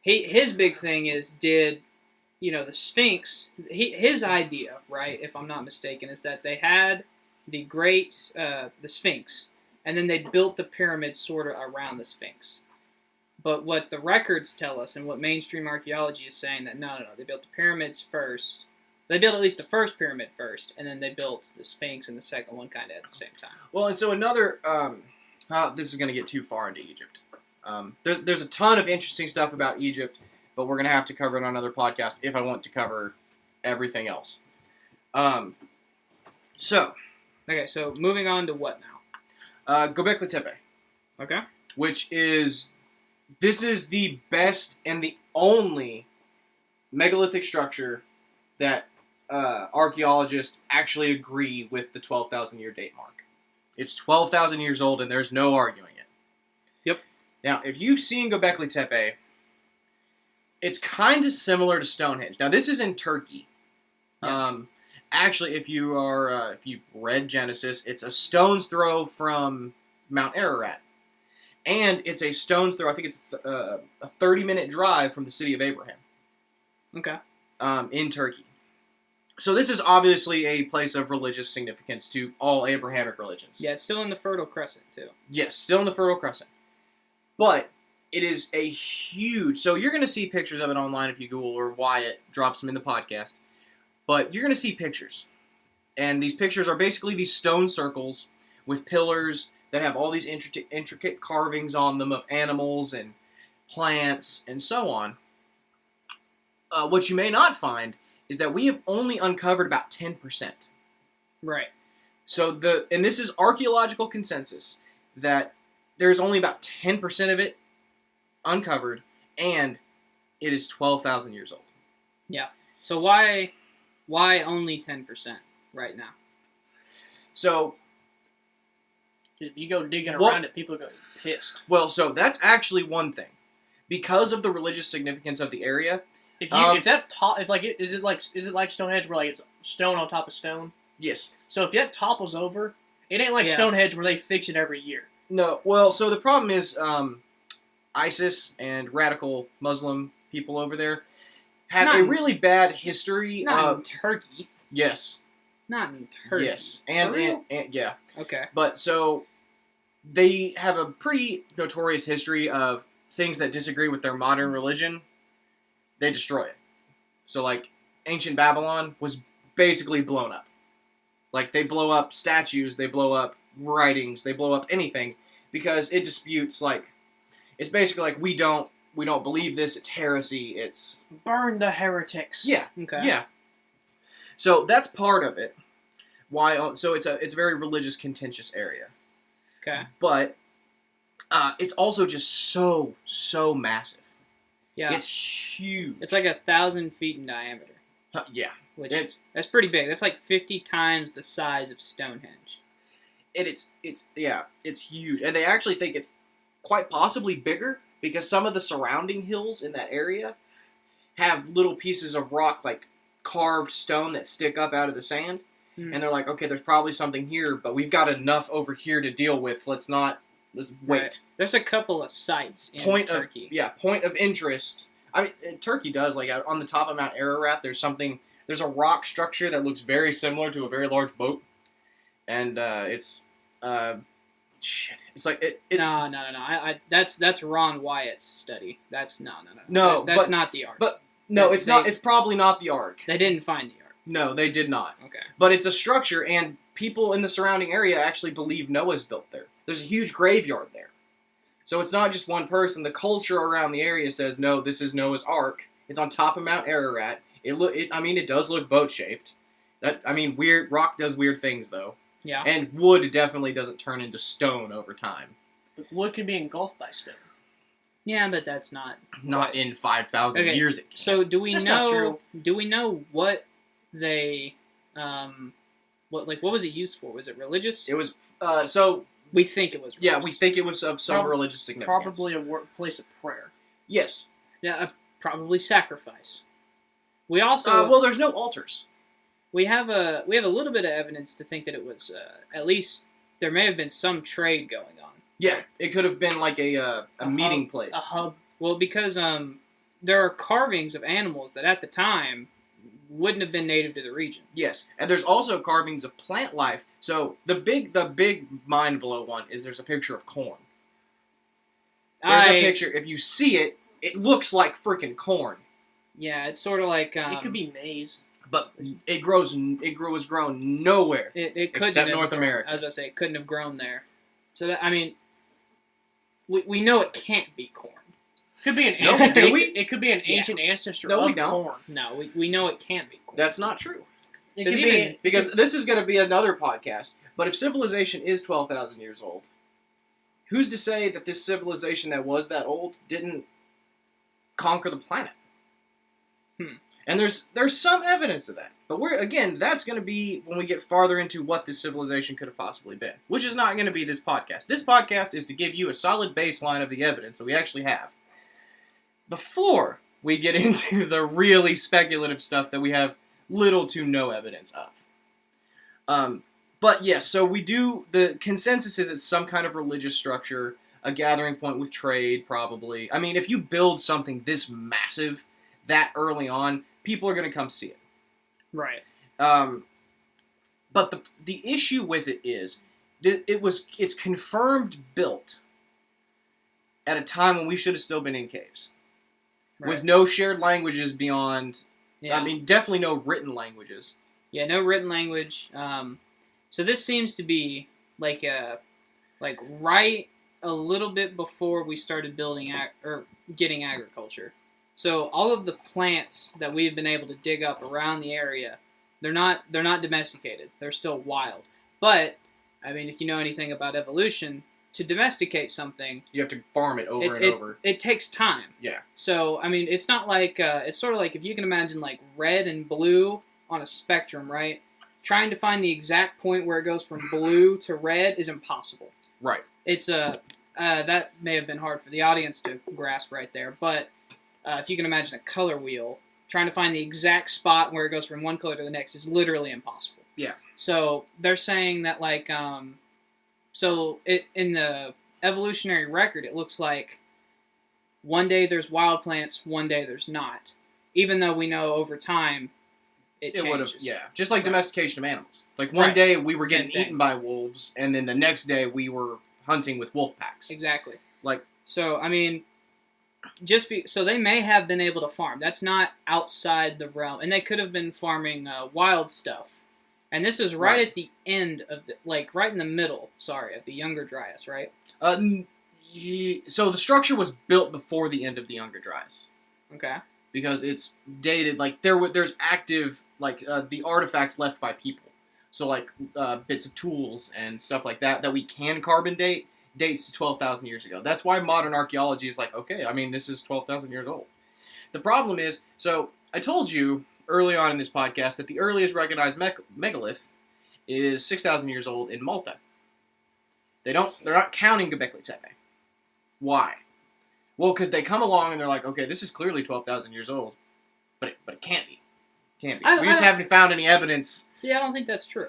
His big thing is, the Sphinx, his idea, right, if I'm not mistaken, is that they had the Sphinx, and then they built the pyramid sort of around the Sphinx. But what the records tell us, and what mainstream archaeology is saying, that no, they built the pyramids first. They built at least the first pyramid first, and then they built the Sphinx and the second one kind of at the same time. Well, and so another, this is going to get too far into Egypt. There's a ton of interesting stuff about Egypt, but we're going to have to cover it on another podcast if I want to cover everything else. So moving on to what now? Göbekli Tepe. Okay. This is the best and the only megalithic structure that archaeologists actually agree with the 12,000 year date mark. It's 12,000 years old and there's no arguing it. Yep. Now, if you've seen Göbekli Tepe, it's kind of similar to Stonehenge. Now, this is in Turkey. Yeah. Actually, if you've read Genesis, it's a stone's throw from Mount Ararat. And it's a stone's throw, I think it's a 30-minute drive from the city of Abraham. Okay. In Turkey. So this is obviously a place of religious significance to all Abrahamic religions. Yeah, it's still in the Fertile Crescent, too. Yes, still in the Fertile Crescent. But it is a huge... So you're going to see pictures of it online if you Google, or Wyatt drops them in the podcast. But you're going to see pictures. And these pictures are basically these stone circles with pillars that have all these intricate carvings on them of animals and plants and so on. What you may not find is that we have only uncovered about 10%. Right. So and this is archaeological consensus that there's only about 10% of it uncovered, and it is 12,000 years old. Yeah. So why only 10% right now? So if you go digging around it, people go pissed. Well, so that's actually one thing. Because of the religious significance of the area. Is it like Stonehenge where like it's stone on top of stone? Yes. So if that topples over, it ain't like Stonehenge where they fix it every year. No. Well, so the problem is ISIS and radical Muslim people over there have a really bad history. Not in Turkey. Yes. Not in Turkey. Yes. And yeah. Okay. But so they have a pretty notorious history of things that disagree with their modern religion. They destroy it. So, like, ancient Babylon was basically blown up. Like, they blow up statues, they blow up writings, they blow up anything, because it disputes, like, it's basically like, we don't believe this, it's heresy, it's... Burn the heretics. Yeah. Okay. Yeah. So, that's part of it. So it's a very religious, contentious area. Okay. But, It's also just so massive. Yeah. It's huge. It's like 1,000 feet in diameter. Yeah. Which It's that's pretty big. That's like 50 times the size of Stonehenge. it's huge, and they actually think it's quite possibly bigger because some of the surrounding hills in that area have little pieces of rock, like carved stone, that stick up out of the sand, and they're like, okay, there's probably something here, but we've got enough over here to deal with. Let's wait. Right. There's a couple of sites in Turkey. Point of interest. I mean, Turkey does, like, on the top of Mount Ararat, there's a rock structure that looks very similar to a very large boat, and it's like it's No. That's Ron Wyatt's study. That's no. No, That's not the Ark. But no, it's not. It's probably not the Ark. They didn't find the Ark. No, they did not. Okay. But it's a structure, and people in the surrounding area actually believe Noah's built there. There's a huge graveyard there. So it's not just one person. The culture around the area says, no, this is Noah's Ark. It's on top of Mount Ararat. It does look boat-shaped. Weird rock does weird things, though. Yeah. And wood definitely doesn't turn into stone over time. But wood can be engulfed by stone. Yeah, but that's not In 5,000 years it can. So do we That's not true. Do we know what they what was it used for? Was it religious? It was We think it was religious. Yeah, we think it was of some religious significance. Probably a place of prayer. Yes. Yeah, probably sacrifice. We also well, there's no altars. we have a little bit of evidence to think that it was at least there may have been some trade going on. Yeah, it could have been like a meeting place. A hub. Well, because there are carvings of animals that at the time wouldn't have been native to the region. Yes, and there's also carvings of plant life. So the big mind blow one is there's a picture of corn. There's a picture. If you see it, it looks like freaking corn. Yeah, it's sort of like It could be maize. But it was grown nowhere it couldn't except have North grown. America. I was going to say it couldn't have grown there. So that we know it can't be corn. Could be an No, ancient. do we? It could be an ancient ancestor No, of we don't. corn. No, we know it can't be corn. That's not true. It could be Because this is going to be another podcast. But if civilization is 12,000 years old, who's to say that this civilization that was that old didn't conquer the planet? And there's some evidence of that. But that's going to be when we get farther into what this civilization could have possibly been, which is not going to be this podcast. This podcast is to give you a solid baseline of the evidence that we actually have before we get into the really speculative stuff that we have little to no evidence of. But yes, so the consensus is it's some kind of religious structure, a gathering point with trade, probably. I mean, if you build something this massive that early on, people are going to come see it. Right. But the issue with it is it's confirmed built at a time when we should have still been in caves. Right. With no shared languages beyond, Yeah. I mean, definitely no written languages. Yeah, no written language. So this seems to be like right a little bit before we started building or getting agriculture. So all of the plants that we've been able to dig up around the area, they're not domesticated. They're still wild. But I mean, if you know anything about evolution, to domesticate something, You have to farm it over and over. it takes time. Yeah. So I mean, it's not like it's sort of like if you can imagine like red and blue on a spectrum, right? Trying to find the exact point where it goes from blue to red is impossible. Right. It's that may have been hard for the audience to grasp right there, but if you can imagine a color wheel, trying to find the exact spot where it goes from one color to the next is literally impossible. Yeah. So they're saying that like in the evolutionary record, it looks like one day there's wild plants, one day there's not. Even though we know over time it would have, changes. yeah. Just like Right. domestication of animals. Like one Right. day we were Same getting thing. eaten by wolves, and then the next day we were hunting with wolf packs. Exactly. Like, So I mean, so they may have been able to farm. That's not outside the realm, and they could have been farming wild stuff. And this is right at the end of right in the middle. Sorry, of the Younger Dryas, right? so the structure was built before the end of the Younger Dryas. Okay. Because it's dated, like, there's active, like, the artifacts left by people. So, like, bits of tools and stuff like that we can carbon date dates to 12,000 years ago. That's why modern archaeology is like, okay, I mean, this is 12,000 years old. The problem is, so I told you early on in this podcast that the earliest recognized megalith is 6,000 years old in Malta. They're not counting Göbekli Tepe. Why? Well, because they come along and they're like, okay, this is clearly 12,000 years old, but it can't be. Can't be. We just haven't found any evidence. See, I don't think that's true.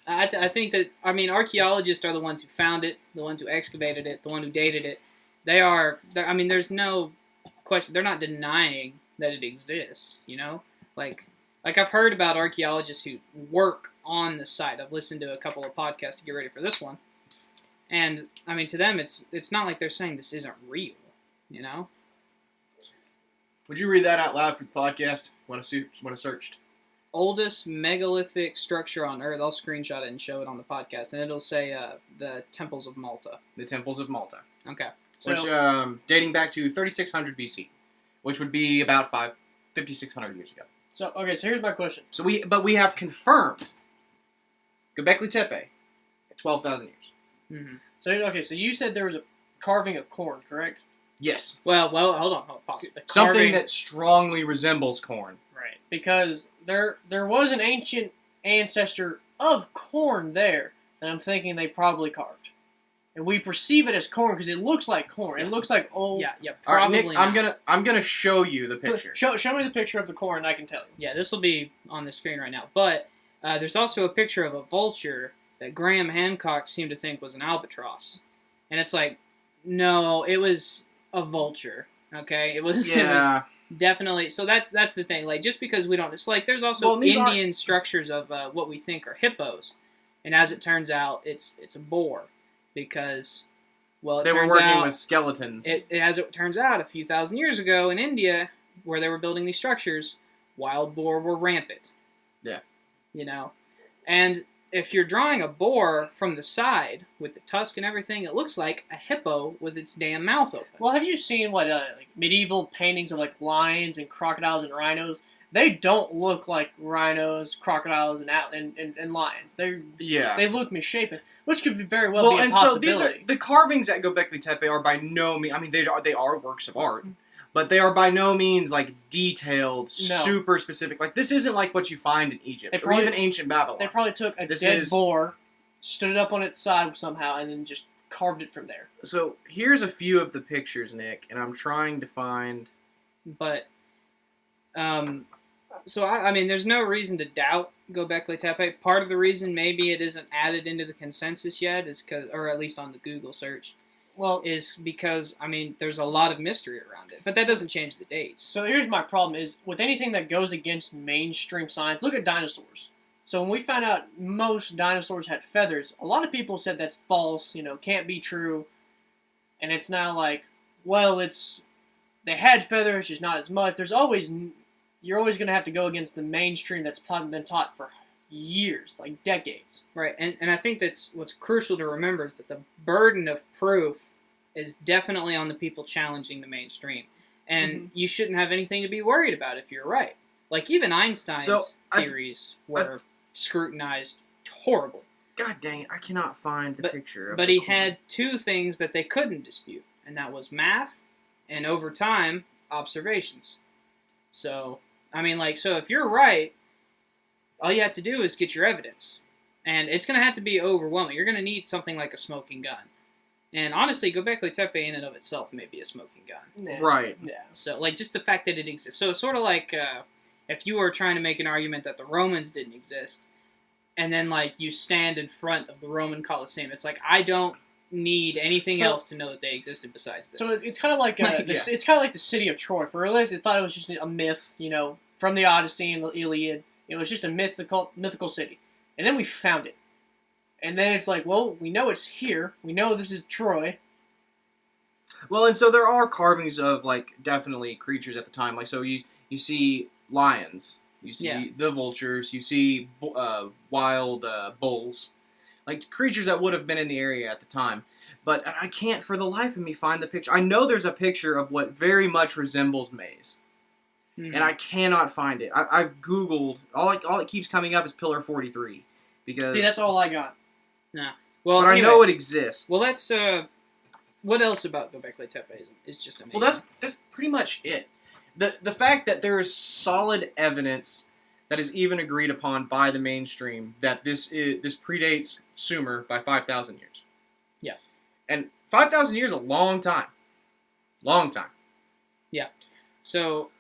I think that, I mean, archaeologists are the ones who found it, the ones who excavated it, the one who dated it. I mean, there's no question. They're not denying that it exists, you know? Like I've heard about archaeologists who work on the site. I've listened to a couple of podcasts to get ready for this one. And, I mean, to them, it's not like they're saying this isn't real, you know? Would you read that out loud for the podcast when I searched? Oldest megalithic structure on Earth. I'll screenshot it and show it on the podcast, and it'll say the Temples of Malta. The Temples of Malta. Okay. Which, dating back to 3600 BC, which would be about 5,600 years ago. So here's my question. So we have confirmed Göbekli Tepe at 12,000 years. Mm-hmm. So you said there was a carving of corn, correct? Yes. Well, hold on. Pause. Something that strongly resembles corn. Right. Because there was an ancient ancestor of corn there, and I'm thinking they probably carved. And we perceive it as corn because it looks like corn. It looks like old. Yeah, All right, probably. Nick, I'm gonna show you the picture. Show me the picture of the corn, and I can tell you. Yeah, this will be on the screen right now. But there's also a picture of a vulture that Graham Hancock seemed to think was an albatross, and it's like, no, it was a vulture. Okay, it was. Yeah. It was definitely. So that's the thing. Like, just because we don't, it's like there's also Indian structures of what we think are hippos, and as it turns out, it's a boar. Because, well, they were working with skeletons. As it turns out, a few thousand years ago in India, where they were building these structures, wild boar were rampant. Yeah. You know? And if you're drawing a boar from the side, with the tusk and everything, it looks like a hippo with its damn mouth open. Well, have you seen like medieval paintings of like lions and crocodiles and rhinos? They don't look like rhinos, crocodiles, and lions. They look misshapen, which could very well be a possibility. So the carvings at Göbekli Tepe are by no means. I mean, they are works of art, but they are by no means like detailed, super specific. Like this isn't like what you find in Egypt or even ancient Babylon. They probably took a dead boar, stood it up on its side somehow, and then just carved it from there. So here's a few of the pictures, Nick, and I'm trying to find. But, so I mean, there's no reason to doubt Göbekli Tepe. Part of the reason maybe it isn't added into the consensus yet is because, or at least on the Google search, is because, I mean, there's a lot of mystery around it. But that doesn't change the dates. So here's my problem is, with anything that goes against mainstream science, look at dinosaurs. So when we found out most dinosaurs had feathers, a lot of people said that's false, can't be true. And it's now like, well, they had feathers, just not as much. You're always going to have to go against the mainstream that's been taught for years, like decades. Right, and I think that's what's crucial to remember is that the burden of proof is definitely on the people challenging the mainstream. And you shouldn't have anything to be worried about if you're right. Like, even Einstein's theories were scrutinized horribly. God dang it, I cannot find the picture. But he had two things that they couldn't dispute, and that was math and, over time, observations. So, I mean, so if you're right, all you have to do is get your evidence. And it's going to have to be overwhelming. You're going to need something like a smoking gun. And honestly, Göbekli Tepe in and of itself may be a smoking gun. Yeah. Right. Yeah. So, just the fact that it exists. So, it's sort of like if you were trying to make an argument that the Romans didn't exist, and then, you stand in front of the Roman Colosseum. It's like, I don't need anything else to know that they existed besides this. So it's kind of like it's kind of like the city of Troy. For realists, they thought it was just a myth, from the Odyssey and the Iliad. It was just a mythical city, and then we found it, and then it's like, well, we know it's here. We know this is Troy. Well, and so there are carvings of definitely creatures at the time. So you see lions, you see the vultures, you see wild bulls. Creatures that would have been in the area at the time. But I can't for the life of me find the picture. I know there's a picture of what very much resembles maize. Mm-hmm. And I cannot find it. I've Googled. All it keeps coming up is Pillar 43. See, that's all I got. Nah. Well, but anyway, I know it exists. Well, that's what else about Göbekli Tepe is just amazing. Well, that's pretty much it. The fact that there is solid evidence that is even agreed upon by the mainstream that this predates Sumer by 5,000 years. Yeah. And 5,000 years is a long time. Long time. Yeah. So,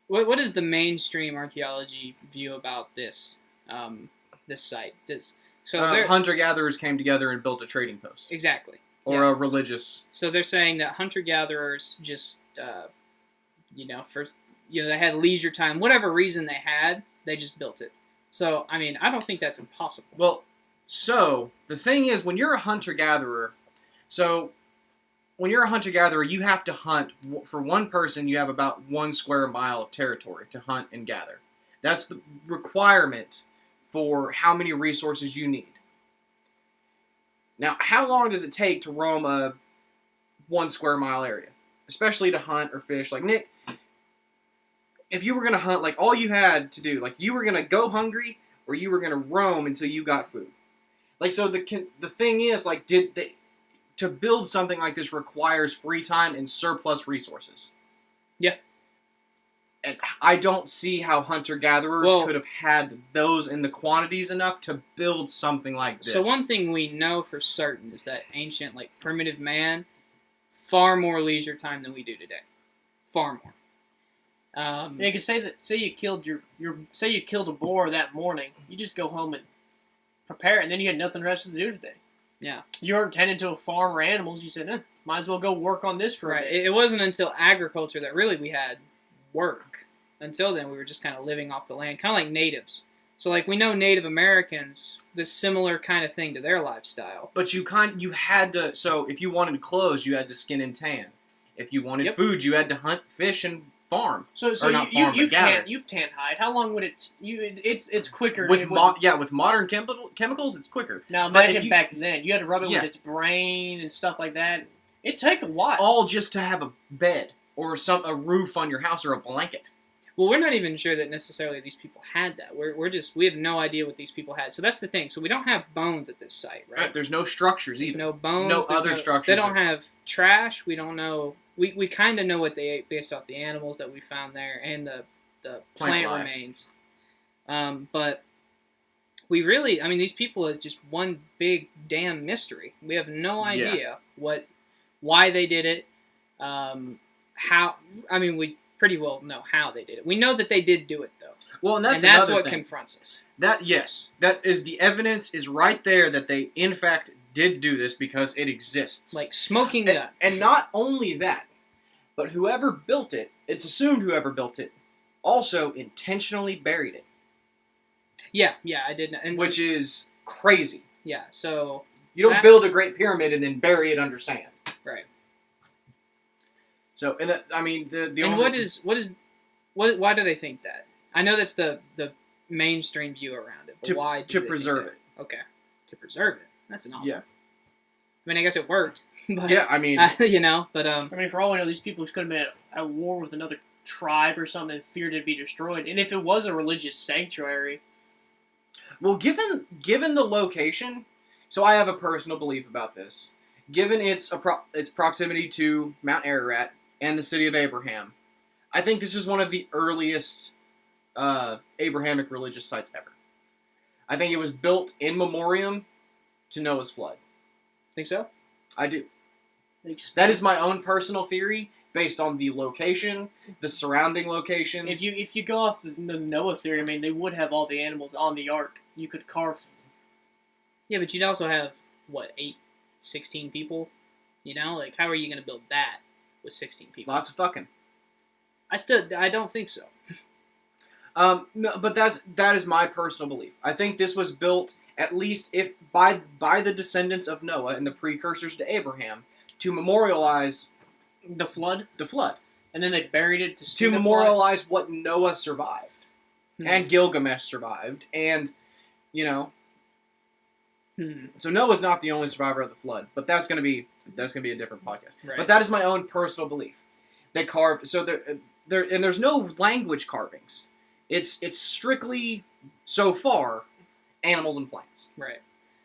what is the mainstream archaeology view about this this site? Hunter-gatherers came together and built a trading post. Exactly. Or a religious. So they're saying that hunter-gatherers just, they had leisure time, whatever reason they had, they just built it. So, I mean, I don't think that's impossible. Well, so the thing is, when you're a hunter-gatherer, you have to hunt. For one person, you have about 1 square mile of territory to hunt and gather. That's the requirement for how many resources you need. Now, how long does it take to roam a 1 square mile area? Especially to hunt or fish. Like, Nick, if you were going to hunt, like, all you had to do, like, you were going to go hungry or you were going to roam until you got food. Like, so the thing is, like, to build something like this requires free time and surplus resources. Yeah. And I don't see how hunter-gatherers could have had those in the quantities enough to build something like this. So one thing we know for certain is that ancient, like, primitive man, far more leisure time than we do today. Far more. You can say you killed you killed a boar that morning. You just go home and prepare it, and then you had nothing else to do today. Yeah. You weren't tending to a farm or animals. You said, might as well go work on this for a right. bit. It wasn't until agriculture that really we had work. Until then, we were just kind of living off the land, kind of like natives. So, like, we know Native Americans, this similar kind of thing to their lifestyle. But you had to. So, if you wanted clothes, you had to skin and tan. If you wanted food, you had to hunt, fish, and farm. So you've tan hide. How long would it? It's quicker. With modern chemicals, it's quicker. Now imagine back then, you had to rub it with its brain and stuff like that. It'd take a while. All just to have a bed or a roof on your house or a blanket. Well, we're not even sure that necessarily these people had that. We have no idea what these people had. So that's the thing. So we don't have bones at this site, right? There's no structures either. There's no bones. No other structures. They don't have trash. We don't know. We kind of know what they ate based off the animals that we found there and the plant remains. But we really, I mean, these people is just one big damn mystery. We have no idea why they did it, we pretty well know how they did it. We know that they did do it, though. Well, and that's what confronts us. That is the evidence is right there that they, in fact, did do this because it exists. Like smoking gun. And not only that, but whoever built it, it's assumed whoever built it, also intentionally buried it. Yeah, I did. Which is crazy. Yeah, so... You don't build a Great Pyramid and then bury it under sand. Right. So, why do they think that? I know that's the mainstream view around it, but why do they preserve it? Okay, to preserve it. That's an awful. Yeah. I mean, I guess it worked. But, yeah, I mean, for all we know, these people could have been at war with another tribe or something, and feared it'd be destroyed. And if it was a religious sanctuary, well, given the location, so I have a personal belief about this. Given its proximity to Mount Ararat and the city of Abraham, I think this is one of the earliest Abrahamic religious sites ever. I think it was built in memoriam to Noah's flood. Think so? I do. That is my own personal theory, based on the location, the surrounding locations. If you go off the Noah theory, I mean, they would have all the animals on the ark. You could carve. Yeah, but you'd also have, 16 people? You know, like, how are you going to build that with 16 people? Lots of fucking. I don't think so. No, but that is my personal belief. I think this was built at least by the descendants of Noah and the precursors to Abraham to memorialize the flood. And then they buried it to memorialize what Noah survived, and Gilgamesh survived, and So Noah's not the only survivor of the flood, but that's gonna be a different podcast. Right. But that is my own personal belief. They carved and there's no language carvings. It's strictly so far animals and plants. Right.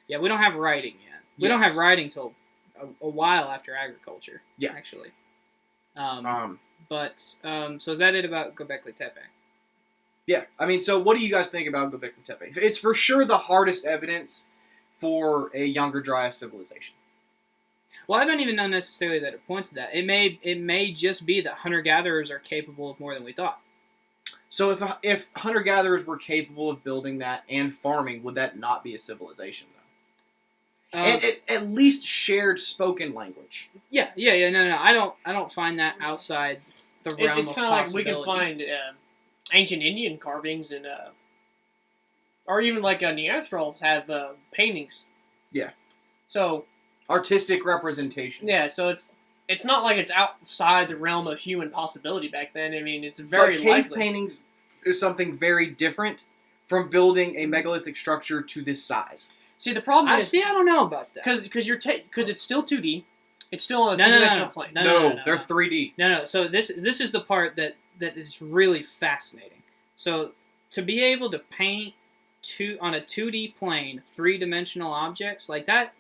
Yeah, we don't have writing yet. We don't Yes. have writing till a while after agriculture. Yeah. Actually. So is that it about Göbekli Tepe? Yeah, I mean, so what do you guys think about Göbekli Tepe? It's for sure the hardest evidence for a Younger Dryas civilization. Well, I don't even know necessarily that it points to that. It may just be that hunter-gatherers are capable of more than we thought. So if hunter-gatherers were capable of building that and farming, would that not be a civilization, though? And at least shared spoken language. Yeah. No. I don't find that outside the realm It's of kind of like we possibility. can find ancient Indian carvings and, or even like Neanderthals have paintings. Yeah. So Artistic representation. yeah, so it's not like it's outside the realm of human possibility back then. I mean, it's very But cave likely. paintings is something very different from building a megalithic structure to this size. See, the problem is I don't know about that. because it's still 2D. It's still on a No, no, no, two-dimensional no. plane. No. They're 3D. No. So this is the part that is really fascinating. So to be able to paint on a 2D plane 3-dimensional objects like that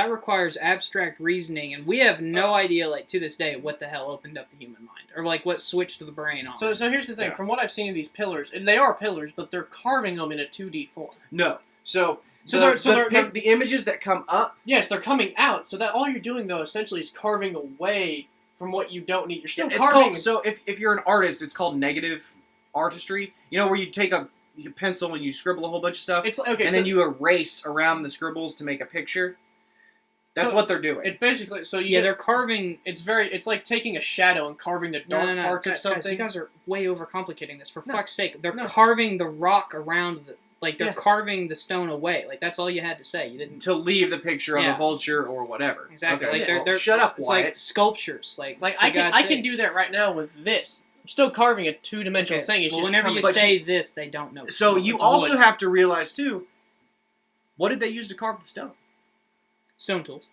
requires abstract reasoning, and we have no idea, like, to this day, what the hell opened up the human mind or like what switched the brain on. So here's the thing. Yeah. From what I've seen of these pillars, and they are pillars, but they're carving them in a 2D form. No. So they're- the images that come up. Yes, they're coming out. So that all you're doing though essentially is carving away from what you don't need. You're still It's carving. called, so if you're an artist, it's called negative artistry. You know, where you take a pencil and you scribble a whole bunch of stuff, It's okay. and then you erase around the scribbles to make a picture. That's So what they're doing. It's basically so. they're carving. It's like taking a shadow and carving the dark parts of Guys, something. you guys are way overcomplicating this. For No. fuck's sake, they're No. carving the rock around they're Yeah. carving the stone away. Like, that's all you had to say. You didn't. to leave the picture of Yeah. a vulture or whatever. Exactly. Okay, Like well, they're shut up, It's Wyatt. like sculptures. Like Like for I can God's do sakes. that right now with this. I'm still carving a 2-dimensional Okay, thing. It's well, just whenever coming. you say this, they don't know. So you It's also wood. have to realize too, what did they use to carve the stone? Stone tools.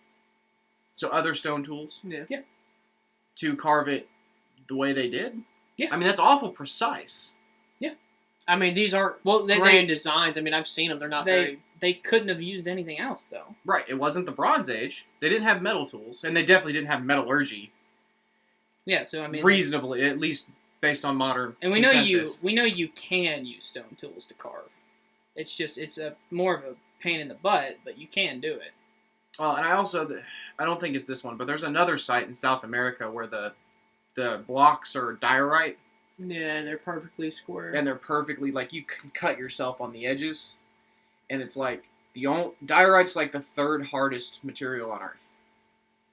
So other stone tools Yeah. to carve it the way they did? Yeah. I mean, that's awful precise. I mean, these aren't Well, grand designs. I mean, I've seen them. They're not very. they couldn't have used anything else though. Right, it wasn't the Bronze Age. They didn't have metal tools, and they definitely didn't have metallurgy. Yeah. So I mean, Reasonably, at least based on modern and we consensus. know you can use stone tools to carve. It's a more of a pain in the butt, but you can do it. And I don't think it's this one, but there's another site in South America where the blocks are diorite, Yeah, they're perfectly square. and they're perfectly, like, you can cut yourself on the edges, and it's like diorite's like the third hardest material on Earth.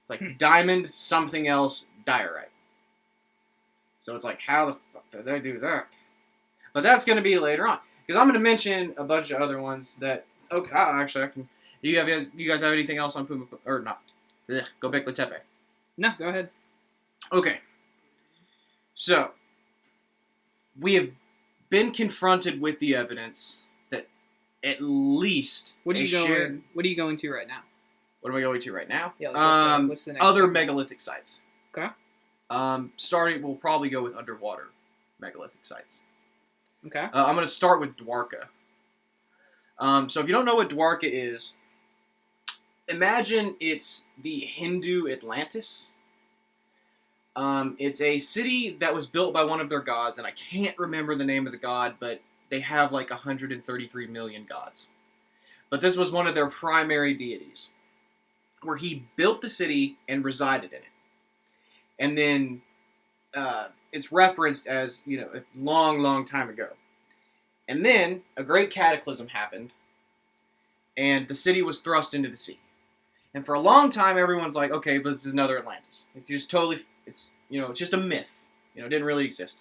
It's like diamond, something else, diorite. So it's like, how the fuck did they do that? But that's going to be later on, because I'm going to mention a bunch of other ones that. Okay, actually, I can. You guys have anything else on Puma or not? Göbekli Tepe. No, go ahead. Okay. So, we have been confronted with the evidence that at least What are you shared. going? What are you going to right now? What am I going to right now? Yeah. Like, what's the next? Other segment? megalithic sites. Okay. Starting, we'll probably go with underwater megalithic sites. Okay. I'm going to start with Dwarka. So if you don't know what Dwarka is, imagine it's the Hindu Atlantis. It's a city that was built by one of their gods, and I can't remember the name of the god, but they have like 133 million gods. But this was one of their primary deities, where he built the city and resided in it. And then it's referenced as, a long, long time ago. And then a great cataclysm happened, and the city was thrust into the sea. And for a long time, everyone's like, okay, but this is another Atlantis. It's just totally, it's just a myth. It didn't really exist.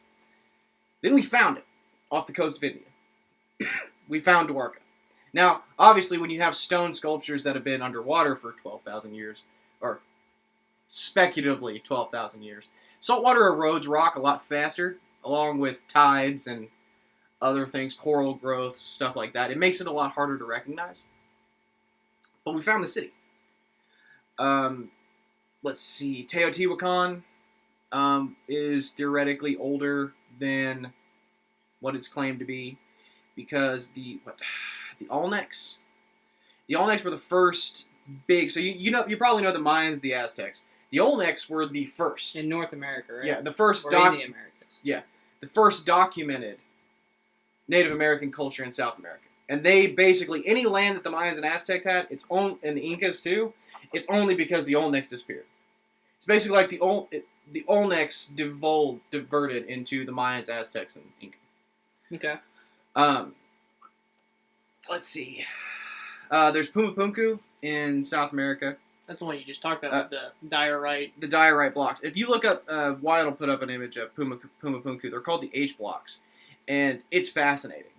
Then we found it off the coast of India. We found Dwarka. Now, obviously, when you have stone sculptures that have been underwater for 12,000 years, or speculatively 12,000 years, saltwater erodes rock a lot faster, along with tides and other things, coral growth, stuff like that. It makes it a lot harder to recognize. But we found the city. Let's see. Teotihuacan is theoretically older than what it's claimed to be, because the Olmecs were the first big. So you probably know the Mayans, the Aztecs. The Olmecs were the first. In North America, right? Yeah, the first or in the Americas. Yeah, the first documented Native American culture in South America. And they basically, any land that the Mayans and Aztecs had, and the Incas too, it's only because the Olmecs disappeared. It's basically like the Olmecs diverted into the Mayans, Aztecs, and Incas. Okay. Let's see. There's Pumapunku in South America. That's the one you just talked about, the diorite. The diorite blocks. If you look up, Wyatt will put up an image of Pumapunku. They're called the H blocks. And it's fascinating.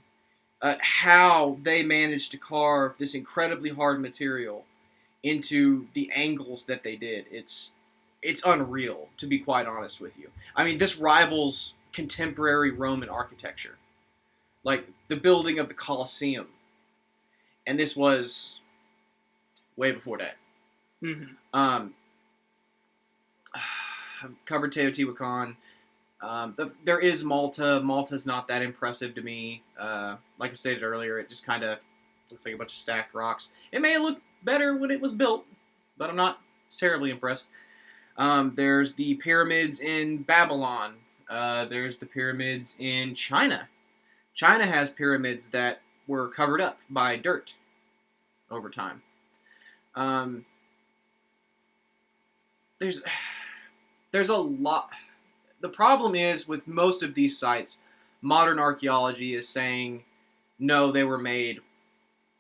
How they managed to carve this incredibly hard material into the angles that they did. It's unreal, to be quite honest with you. I mean, this rivals contemporary Roman architecture. Like the building of the Colosseum. And this was way before that. Mm-hmm. I've covered Teotihuacan. There is Malta. Malta's not that impressive to me. Like I stated earlier, it just kind of looks like a bunch of stacked rocks. It may look better when it was built, but I'm not terribly impressed. There's the pyramids in Babylon. There's the pyramids in China. China has pyramids that were covered up by dirt over time. There's a lot. The problem is with most of these sites, modern archaeology is saying no, they were made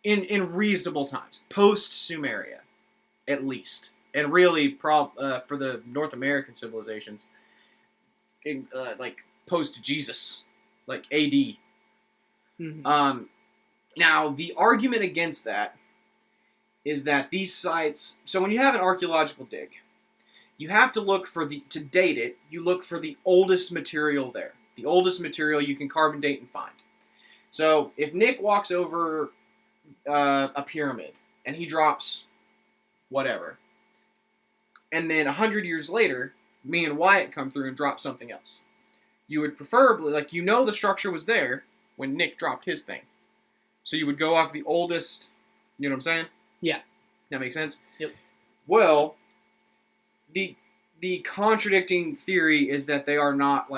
in reasonable times, post-Sumeria, at least, and really for the North American civilizations, like post-Jesus, like AD. Mm-hmm. Now the argument against that is that these sites. So when you have an archaeological dig, you have to look to date it, you look for the oldest material there. The oldest material you can carbon date and find. So if Nick walks over a pyramid and he drops whatever, and then 100 years later, me and Wyatt come through and drop something else. You would preferably, the structure was there when Nick dropped his thing. So you would go off the oldest, you know what I'm saying? Yeah. That makes sense? Yep. Well, the contradicting theory is that they are not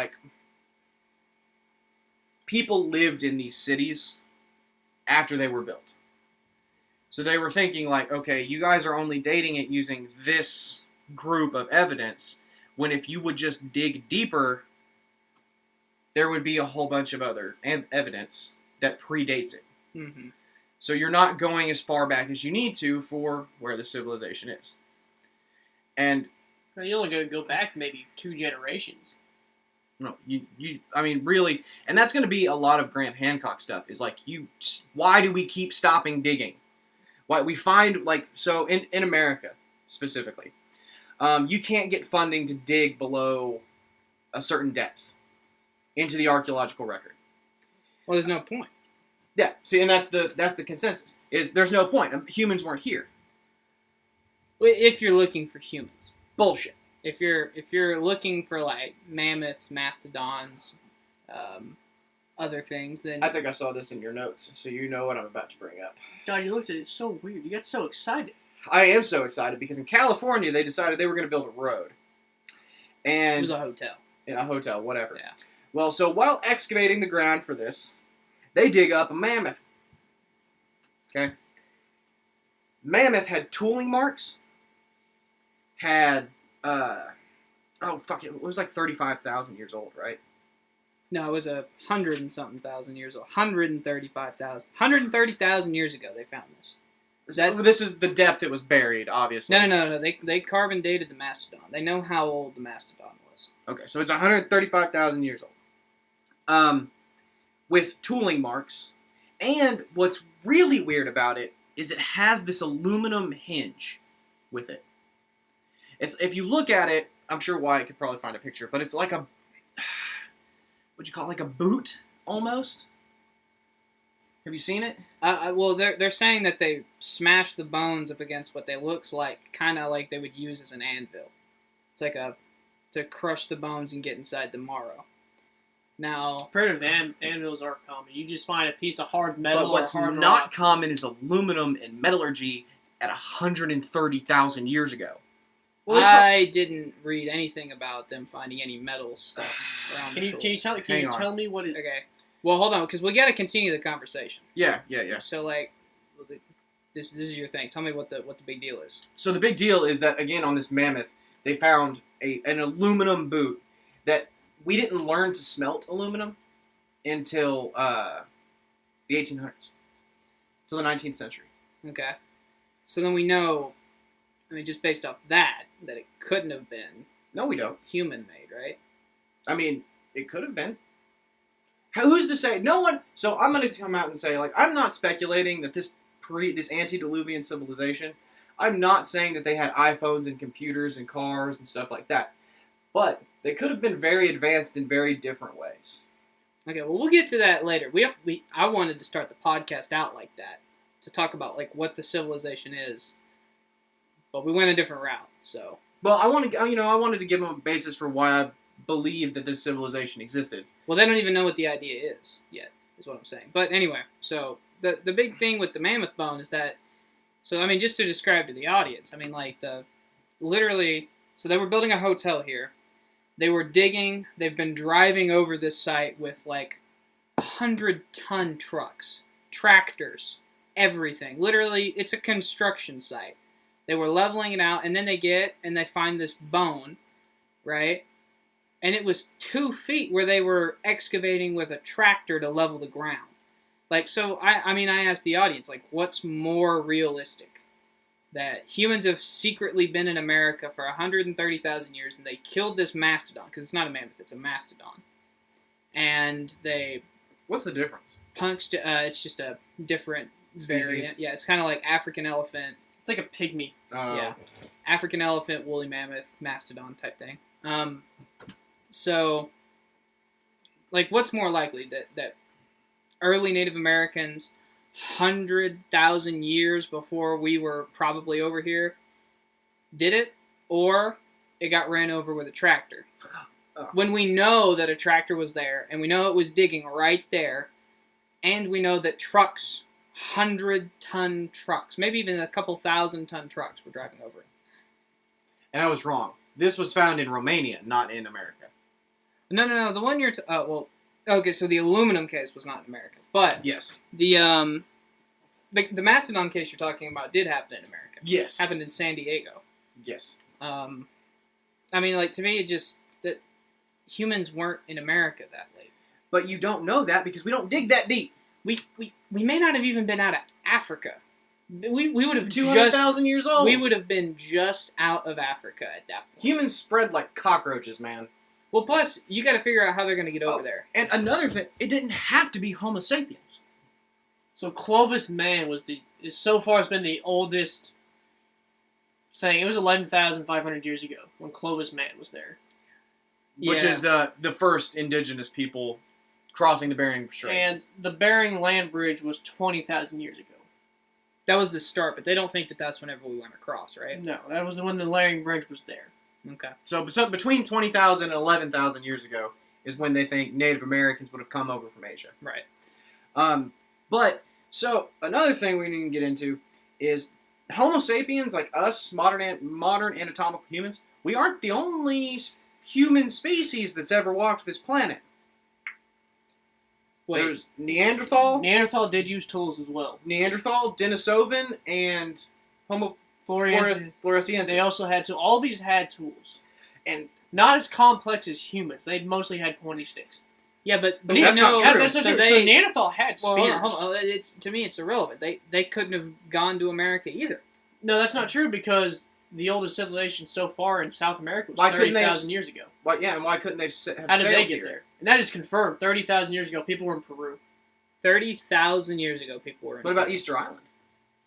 people lived in these cities after they were built. So they were thinking okay, you guys are only dating it using this group of evidence, when if you would just dig deeper, there would be a whole bunch of other evidence that predates it. Mm-hmm. So you're not going as far back as you need to for where the civilization is. And Well, you only go back maybe 2 generations. no, I mean, really, and that's going to be a lot of Graham Hancock stuff. Is why do we keep stopping digging? Why we find so in America specifically, you can't get funding to dig below a certain depth into the archaeological record. Well, there's no point. Yeah, see, and that's the consensus. Is there's no point. Humans weren't here. Well, if you're looking for humans. Bullshit. If you're looking for mammoths, mastodons, other things, then I think I saw this in your notes, so you know what I'm about to bring up. God, you looked at it so weird. You got so excited. I am so excited because in California they decided they were going to build a road. And it was a hotel. In a hotel, whatever. Yeah. Well, so while excavating the ground for this, they dig up a mammoth. Okay? Mammoth had tooling marks. Had, it was 35,000 years old, right? No, it was 100 and something thousand years old. 135,000. 130,000 years ago they found this. So this is the depth it was buried, obviously. No. They carbon dated the mastodon. They know how old the mastodon was. Okay, so it's 135,000 years old. With tooling marks. And what's really weird about it is it has this aluminum hinge with it. If you look at it, I'm sure Wyatt could probably find a picture, but it's like a, what'd you call it, like a boot, almost? Have you seen it? Well, they're saying that they smash the bones up against what they looks like, kind of like they would use as an anvil. It's to crush the bones and get inside the marrow. Now, Primitive anvils aren't common. You just find a piece of hard metal But what's or hard not rock. common is aluminum in metallurgy at 130,000 years ago. Well, I didn't read anything about them finding any metal stuff around Can the you tools. can you tell me what it? Okay. Well, hold on, because we got to continue the conversation. Yeah. So, like, this is your thing. Tell me what the big deal is. So the big deal is that, again, on this mammoth, they found an aluminum boot that we didn't learn to smelt aluminum until the 1800s, till the 19th century. Okay. So then we know, I mean, just based off that it couldn't have been No, we don't. human-made, right? I mean, it could have been. Who's to say? No one. So I'm going to come out and say, like, I'm not speculating that this antediluvian civilization, I'm not saying that they had iPhones and computers and cars and stuff like that. But they could have been very advanced in very different ways. Okay, well, we'll get to that later. I wanted to start the podcast out like that, to talk about, like, what the civilization is. But we went a different route, so. Well, I wanted to give them a basis for why I believe that this civilization existed. Well, they don't even know what the idea is yet, is what I'm saying. But anyway, so the big thing with the mammoth bone is that, so, I mean, just to describe to the audience, I mean, like, literally, so they were building a hotel here. They were digging, they've been driving over this site with, like, 100-ton trucks, tractors, everything. Literally, it's a construction site. They were leveling it out, and then they find this bone, right? And it was 2 feet where they were excavating with a tractor to level the ground. Like, so, I mean, I asked the audience, like, what's more realistic? That humans have secretly been in America for 130,000 years, and they killed this mastodon, because it's not a mammoth, it's a mastodon. And they... What's the difference? It's just a different variant. Yeah, it's kind of like African elephant. It's like a pygmy. Yeah. African elephant, woolly mammoth, mastodon type thing. So, like, what's more likely? That early Native Americans, 100,000 years before we were probably over here, did it, or it got ran over with a tractor? When we know that a tractor was there, and we know it was digging right there, and we know that trucks, 100-ton trucks, maybe even a couple 1,000-ton trucks were driving over it. And I was wrong. This was found in Romania, not in America. No. The one you're... okay, so the aluminum case was not in America. But yes, the mastodon case you're talking about did happen in America. Yes. Happened in San Diego. Yes. I mean, like, to me, it just... that humans weren't in America that late. But you don't know that because we don't dig that deep. We may not have even been out of Africa. We would have 200,000 years old. We would have been just out of Africa at that point. Humans spread like cockroaches, man. Well, plus, you got to figure out how they're going to get over there. And another thing, it didn't have to be Homo sapiens. So Clovis man so far has been the oldest thing. It was 11,500 years ago when Clovis man was there. Which is the first indigenous people crossing the Bering Strait. And the Bering Land Bridge was 20,000 years ago. That was the start, but they don't think that that's whenever we went across, right? No, that was when the Bering Bridge was there. Okay. So between 20,000 and 11,000 years ago is when they think Native Americans would have come over from Asia. Right. But, so, another thing we need to get into is Homo sapiens, like us, modern anatomical humans, we aren't the only human species that's ever walked this planet. Wait. There's Neanderthal. Neanderthal did use tools as well. Neanderthal, Denisovan, and Homo floresiensis. They also had tools. All these had tools. And not as complex as humans. They mostly had pointy sticks. Yeah, but that's not true. That's not true. So Neanderthal had spears. Well, hold on. To me, it's irrelevant. They couldn't have gone to America either. No, that's not true because the oldest civilization so far in South America was 30,000 years ago. And why couldn't they have sailed How did they get here? there? And that is confirmed. 30,000 years ago, people were in Peru. 30,000 years ago, people were in What about Easter Island?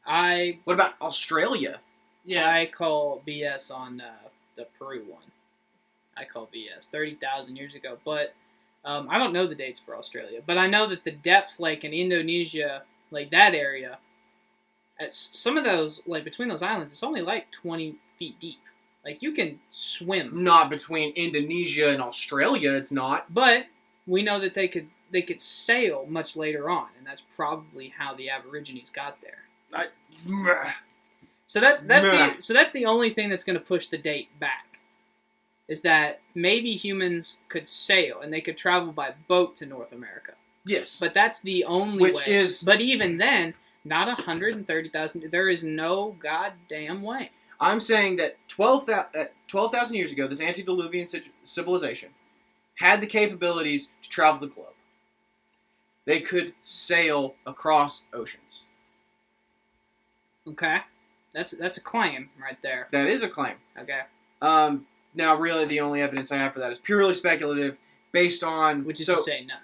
I What about Australia? Yeah. I call BS on the Peru one. I call BS. 30,000 years ago. But I don't know the dates for Australia. But I know that the depth, like in Indonesia, like that area, at some of those, like between those islands, it's only like 20 feet deep. Like you can swim. Not between Indonesia and Australia, it's not. But we know that they could sail much later on, and that's probably how the Aborigines got there. So that's Nah. the only thing that's going to push the date back. Is that maybe humans could sail and they could travel by boat to North America. Yes. But that's the only Which way. is... But even then, not 130,000. There is no goddamn way. I'm saying that 12,000 years ago, this antediluvian civilization had the capabilities to travel the globe. They could sail across oceans. Okay, that's a claim right there. That is a claim. Okay, Now, really, the only evidence I have for that is purely speculative, based on... which is to say none.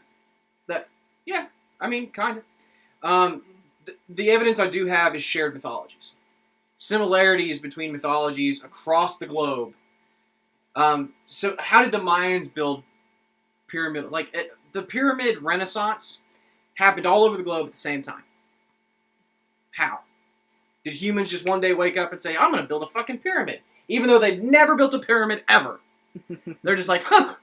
I mean, kind of. The evidence I do have is shared mythologies. Similarities between mythologies across the globe. So how did the Mayans build pyramid? The pyramid renaissance happened all over the globe at the same time. How? Did humans just one day wake up and say, I'm going to build a fucking pyramid? Even though they'd never built a pyramid ever. They're just like, huh,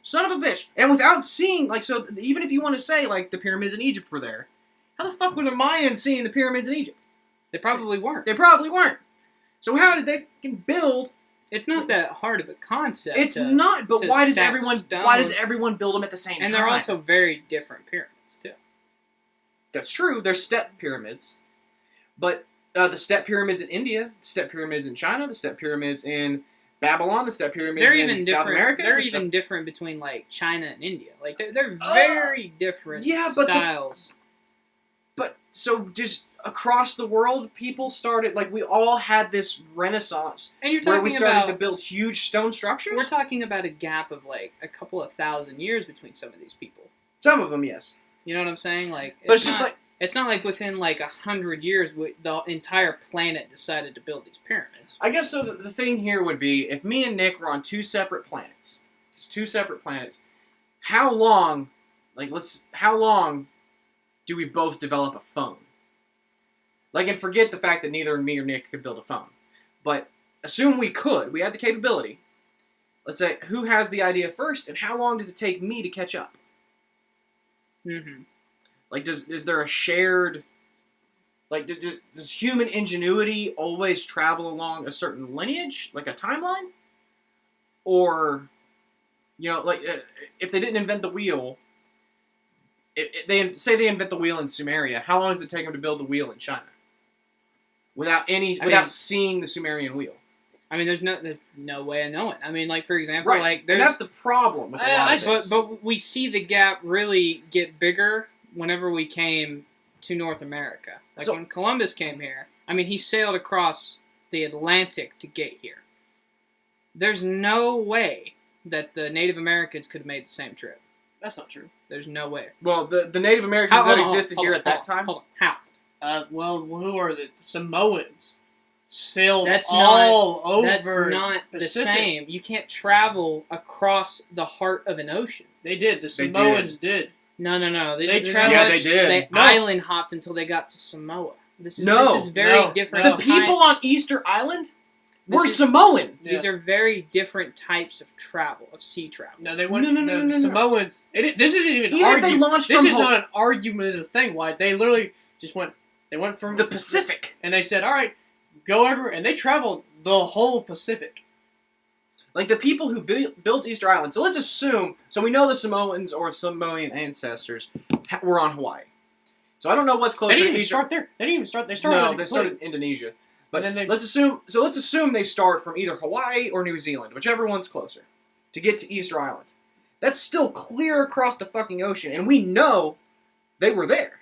son of a bitch. And without seeing, so even if you want to say, the pyramids in Egypt were there, how the fuck were the Mayans seeing the pyramids in Egypt? They probably weren't. They probably weren't. So how did they fucking build? It's not that hard of a concept. It's not, but why does stone. everyone build them at the same time? And they're also very different pyramids, too. That's true. They're step pyramids. But the step pyramids in India, the step pyramids in China, the step pyramids in Babylon, the step pyramids in South America. They're even different between, China and India. They're very different styles. So just across the world, people started, we all had this renaissance and you're where talking we started about, to build huge stone structures. We're talking about a gap of, a couple of thousand years between some of these people. Some of them, yes. You know what I'm saying? But it's just it's not like within 100 years the entire planet decided to build these pyramids. I guess so. The thing here would be if me and Nick were on two separate planets, how long do we both develop a phone? And forget the fact that neither me or Nick could build a phone, but assume we could. We had the capability. Let's say who has the idea first, and how long does it take me to catch up? Mm-hmm. Is there a shared... does human ingenuity always travel along a certain lineage, a timeline? Or, if they didn't invent the wheel... They invent the wheel in Sumeria, how long does it take them to build the wheel in China? Without seeing the Sumerian wheel. I mean, there's no way of knowing. For example, and that's the problem with a lot of this. But we see the gap really get bigger whenever we came to North America. When Columbus came here, he sailed across the Atlantic to get here. There's no way that the Native Americans could have made the same trip. That's not true. There's no way. Well, the Native Americans that existed here at that time... Hold on. How? Who are the Samoans? Sailed That's over That's not the Pacific. same. You can't travel across the heart of an ocean. They did. The Samoans did. No. They traveled. Yeah, they did. They island hopped until they got to Samoa. This is very different. The people on Easter Island were Samoan. These are very different types of travel, of sea travel. No, they went. No. The Samoans. This isn't even Even if they launched This from is not an argumentative thing. Why they literally just went. They went from the Pacific, and they said, "All right, go everywhere," and they traveled the whole Pacific. The people who built Easter Island. So let's assume. So we know the Samoans or Samoan ancestors were on Hawaii. So I don't know what's closer. They didn't even start there. They didn't even start. They started. No, they started in Indonesia. But then let's assume they start from either Hawaii or New Zealand, whichever one's closer, to get to Easter Island. That's still clear across the fucking ocean, and we know they were there.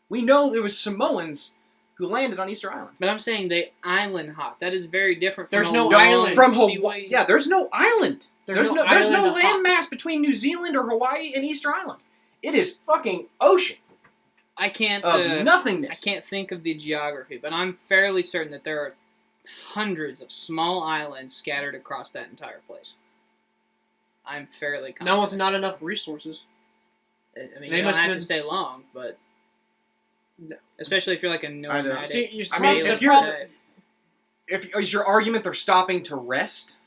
We know there was Samoans who landed on Easter Island. But I'm saying they island hop. That is very different from There's no island. From Hawaii. Yeah, there's no island. There's no island landmass between New Zealand or Hawaii and Easter Island. It is fucking ocean. I can't nothingness. I can't think of the geography, but I'm fairly certain that there are hundreds of small islands scattered across that entire place. I'm fairly confident. No, with not enough resources. You don't have to stay long, but especially if you're a nomadic. Is your argument they're stopping to rest?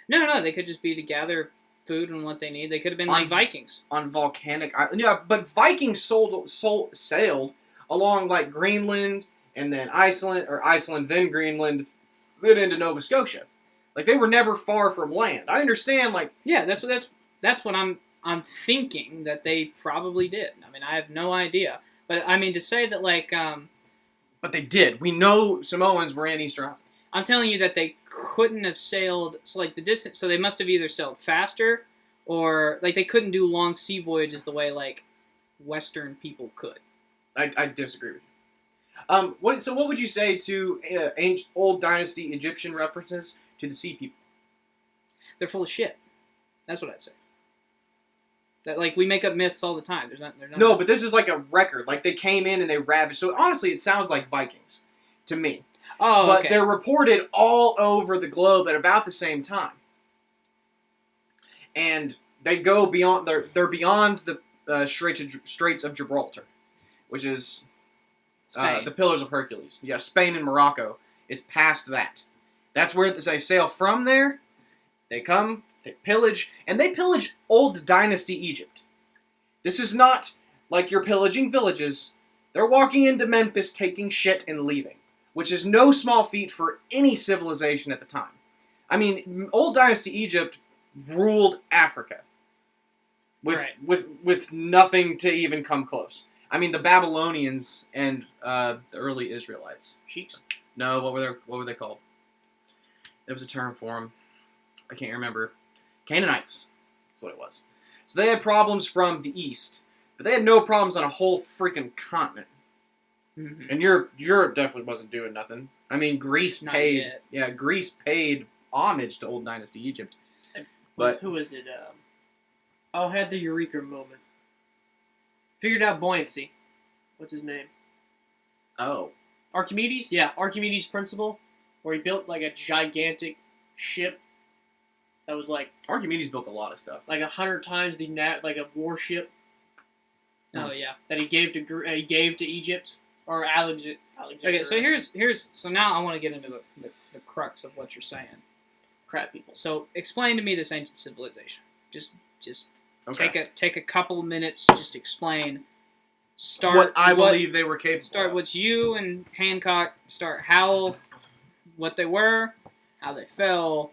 No, they could just be to gather food and what they need. They could have been Vikings on volcanic island. Yeah, but Vikings sailed along Greenland and then Iceland, then Greenland, then into Nova Scotia. Like, they were never far from land. I understand, like... Yeah, that's what I'm thinking that they probably did. I mean, I have no idea. But, I mean, to say that, like... But they did. We know Samoans were in Easter Island. I'm telling you that they couldn't have sailed... So, like, the distance... So they must have either sailed faster, or... Like, they couldn't do long sea voyages the way, like, Western people could. I disagree with you. So what would you say to ancient, old dynasty Egyptian references to the sea people? They're full of shit. That's what I'd say. That, like, we make up myths all the time. There's not. No, but this is like a record. Like, they came in and they ravaged. So honestly, it sounds like Vikings to me. Oh, but okay. they're reported all over the globe at about the same time, and they go beyond. They're beyond the Straits of Gibraltar, which is the Pillars of Hercules. Yeah, Spain and Morocco. It's past that. That's where they sail from there. They come, they pillage, and they pillage old dynasty Egypt. This is not like you're pillaging villages. They're walking into Memphis, taking shit, and leaving, which is no small feat for any civilization at the time. I mean, old dynasty Egypt ruled Africa with nothing to even come close. I mean, the Babylonians and the early Israelites. Sheiks? No, what were they called? There was a term for them. I can't remember. Canaanites. That's what it was. So they had problems from the east, but they had no problems on a whole freaking continent. Mm-hmm. And Europe definitely wasn't doing nothing. I mean, Greece paid homage to old dynasty Egypt. But who was it? Had the Eureka moment. Figured out buoyancy. What's his name? Oh, Archimedes? Yeah, Archimedes' principle, where he built like a gigantic ship that was like Archimedes built a lot of stuff. like 100 times like a warship. Oh yeah. That he gave to Egypt or Alexander. Okay, so here's so now I want to get into the crux of what you're saying. Crab people. So explain to me this ancient civilization. Just Okay. take a couple minutes. Just explain. Start what I believe they were capable. Start of. what you and Hancock start. What they were, how they fell,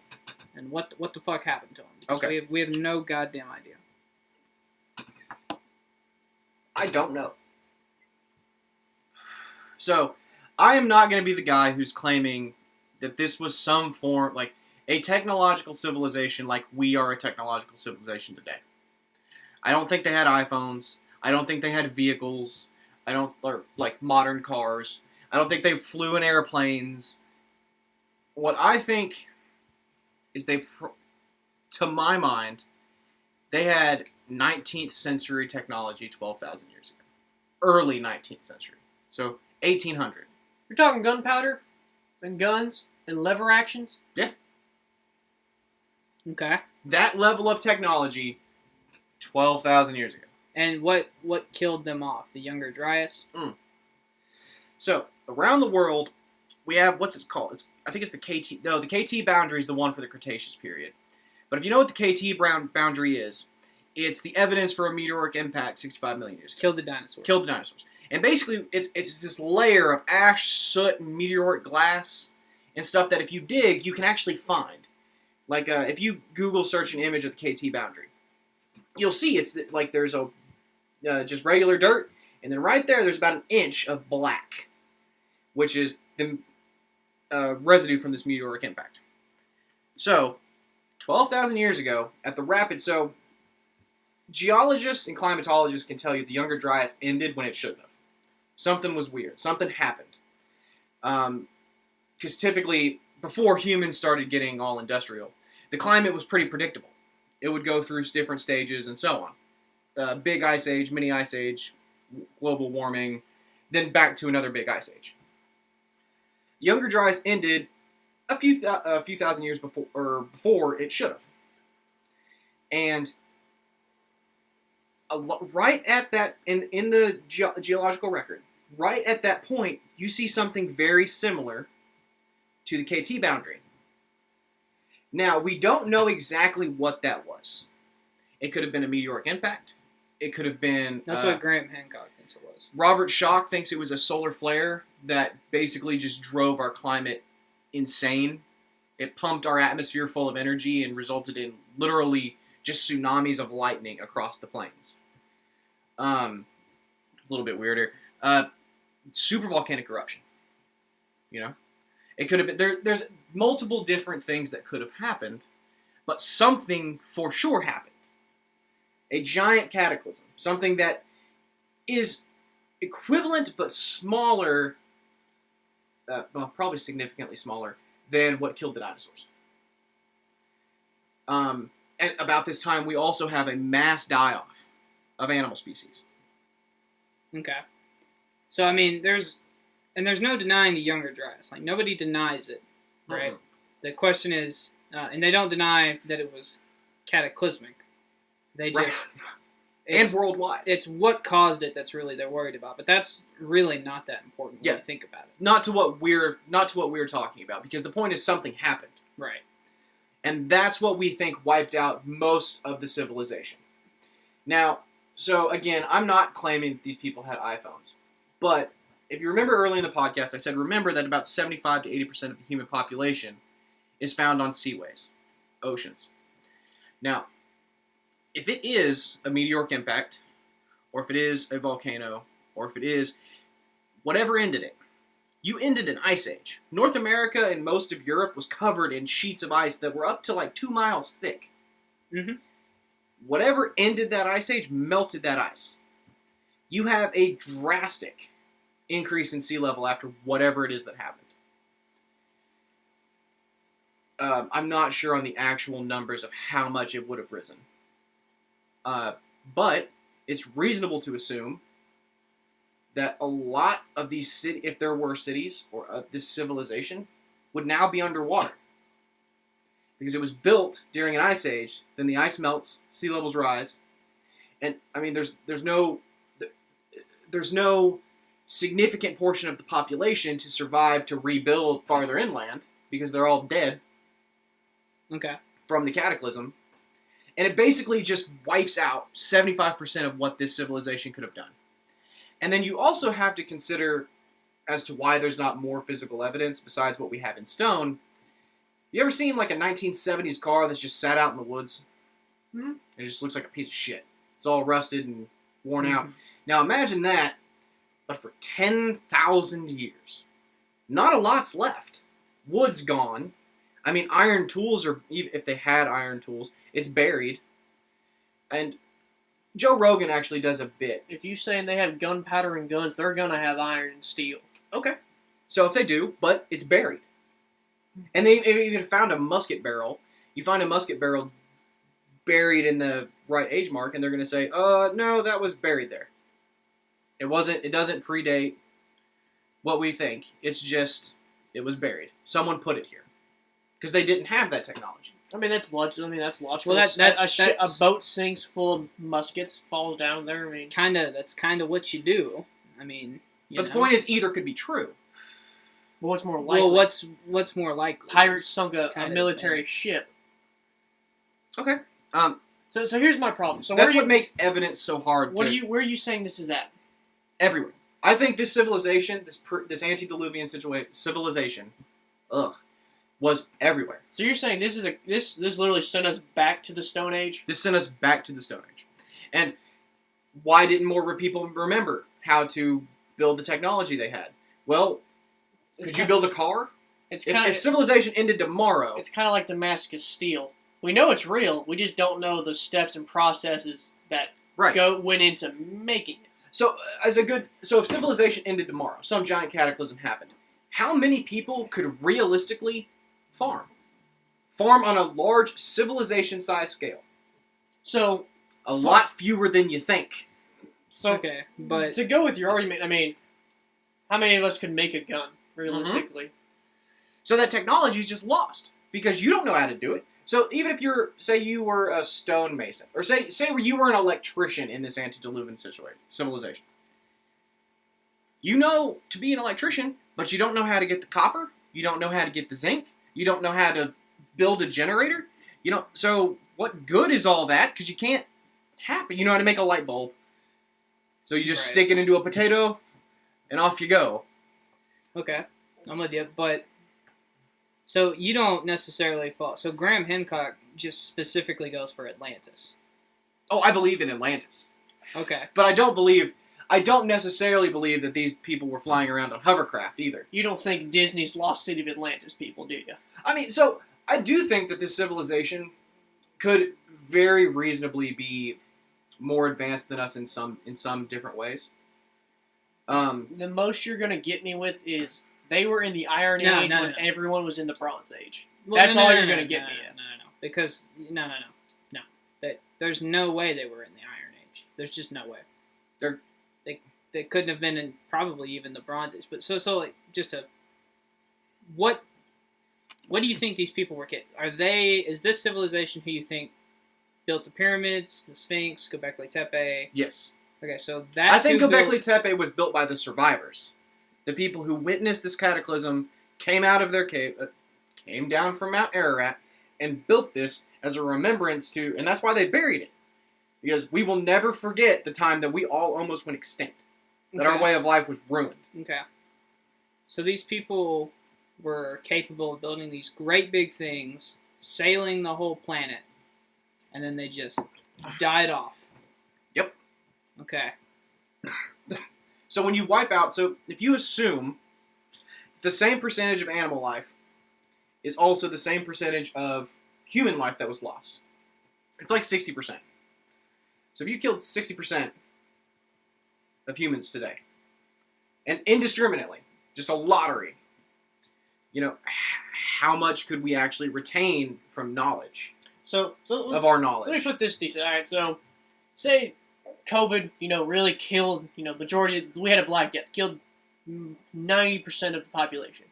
and what the fuck happened to them. Because Okay. We have no goddamn idea. I don't know. So, I am not going to be the guy who's claiming that this was some form, like, a technological civilization like we are a technological civilization today. I don't think they had iPhones. I don't think they had vehicles. Or like modern cars. I don't think they flew in airplanes. What I think is to my mind, they had 19th century technology 12,000 years ago. Early 19th century. So, 1800. You're talking gunpowder and guns and lever actions? Yeah. Okay. That level of technology 12,000 years ago. And what killed them off? The Younger Dryas? So, around the world, we have, what's it called? I think it's the KT, no, the KT boundary is the one for the Cretaceous period. But if you know what the KT boundary is, it's the evidence for a meteoric impact 65 million years ago. Killed the dinosaurs. Killed the dinosaurs. And basically, it's this layer of ash, soot, and meteoric glass and stuff that if you dig, you can actually find. Like, if you Google search an image of the KT boundary, you'll see it's like there's a just regular dirt, and then right there's about an inch of black, which is the residue from this meteoric impact. So, 12,000 years ago, at the rapid, so geologists and climatologists can tell you the Younger Dryas ended when it shouldn't have. Something was weird. Something happened. Because typically, before humans started getting all industrial, the climate was pretty predictable. It would go through different stages and so on. Big ice age, mini ice age, global warming, then back to another big ice age. Younger Dryas ended a few thousand years before it should have. And right at that, in the geological record, right at that point, you see something very similar to the KT boundary. Now, we don't know exactly what that was. It could have been a meteoric impact. It could have been... That's what Graham Hancock thinks it was. Robert Schoch thinks it was a solar flare that basically just drove our climate insane. It pumped our atmosphere full of energy and resulted in literally just tsunamis of lightning across the plains. A little bit weirder. Super volcanic eruption. You know? It could have been... There's multiple different things that could have happened, but something for sure happened. A giant cataclysm. Something that is equivalent but smaller, well, probably significantly smaller, than what killed the dinosaurs. And about this time, we also have a mass die-off of animal species. Okay. So, I mean, there's no denying the Younger Dryas. Like, nobody denies it, right? Mm-hmm. The question is, and they don't deny that it was cataclysmic. They just... Right. And worldwide. It's what caused it that's really they're worried about. But that's really not that important when you think about it. Not to what we're talking about, because the point is something happened. Right. And that's what we think wiped out most of the civilization. Now, so again, I'm not claiming these people had iPhones. But if you remember early in the podcast, I said remember that about 75 to 80% of the human population is found on seaways, oceans. Now, if it is a meteoric impact, or if it is a volcano, or if it is whatever ended it, you ended an ice age. North America and most of Europe was covered in sheets of ice that were up to like 2 miles thick. Mm-hmm. Whatever ended that ice age melted that ice. You have a drastic increase in sea level after whatever it is that happened. I'm not sure on the actual numbers of how much it would have risen. But it's reasonable to assume that a lot of these cities, if there were cities or this civilization, would now be underwater. Because it was built during an ice age, then the ice melts, sea levels rise, and I mean there's no significant portion of the population to survive to rebuild farther inland because they're all dead. Okay. From the cataclysm. And it basically just wipes out 75% of what this civilization could have done. And then you also have to consider as to why there's not more physical evidence besides what we have in stone. You ever seen like a 1970s car that's just sat out in the woods? Mm-hmm. It just looks like a piece of shit. It's all rusted and worn out. Now imagine that, but for 10,000 years. Not a lot's left. Wood's gone. I mean, iron tools, or even if they had iron tools, it's buried. And Joe Rogan actually does a bit. If you're saying they have gunpowder and guns, they're going to have iron and steel. Okay. So if they do, but it's buried. And they even found a musket barrel. You find a musket barrel buried in the right age mark, and they're going to say, no, that was buried there. It doesn't predate what we think. It's just, it was buried. Someone put it here. Because they didn't have that technology. I mean, that's logical. Well, a boat sinks full of muskets, falls down there. I mean, that's kind of what you do. I mean, but the point is, either could be true. Well, what's more likely? Well, what's more likely? Pirates sunk a military ship. Okay. So here's my problem. So that's what makes evidence so hard. Where are you saying this is at? Everywhere. I think this civilization, this antediluvian civilization, was everywhere. So you're saying this literally sent us back to the Stone Age? This sent us back to the Stone Age. And why didn't more people remember how to build the technology they had? Well, could you build a car? If civilization ended tomorrow... It's kind of like Damascus Steel. We know it's real, we just don't know the steps and processes that went into making it. So if civilization ended tomorrow, some giant cataclysm happened, how many people could realistically farm on a large civilization-sized scale? So a lot fewer than you think. So okay, but to go with your argument, I mean, how many of us could make a gun realistically? Mm-hmm. So that technology is just lost because you don't know how to do it. So even if say you were a stonemason, or say you were an electrician in this antediluvian civilization, you know to be an electrician, but you don't know how to get the copper, you don't know how to get the zinc, you don't know how to build a generator. So what good is all that? Because you can't happen. You know how to make a light bulb. So you just Right. stick it into a potato, and off you go. Okay, I'm with you, but so you don't necessarily fall. So Graham Hancock just specifically goes for Atlantis. Oh, I believe in Atlantis. Okay. But I don't necessarily believe that these people were flying around on hovercraft either. You don't think Disney's Lost City of Atlantis people, do you? I mean, so I do think that this civilization could very reasonably be more advanced than us in some different ways. The most you're gonna get me with is they were in the Iron Age when everyone was in the Bronze Age. That's all you're gonna get me at. No. Because no. There's no way they were in the Iron Age. There's just no way. They couldn't have been in probably even the Bronze Age. But so like just a what do you think these people were getting? Is this civilization who you think built the pyramids, the Sphinx, Göbekli Tepe? Yes. Okay, so that's I think who Göbekli built- Tepe was built by the survivors. The people who witnessed this cataclysm came out of their cave, came down from Mount Ararat, and built this as a remembrance to, and that's why they buried it. Because we will never forget the time that we all almost went extinct. That our Okay. way of life was ruined. Okay. So these people were capable of building these great big things, sailing the whole planet, and then they just died off. Yep. Okay. So when you wipe out, so if you assume the same percentage of animal life is also the same percentage of human life that was lost. It's like 60%. So if you killed 60% of humans today, and indiscriminately, just a lottery, how much could we actually retain from knowledge, So of our let me knowledge? put this thesis. All right, so say COVID, really killed, majority. We had a Black Death, killed 90% of the population.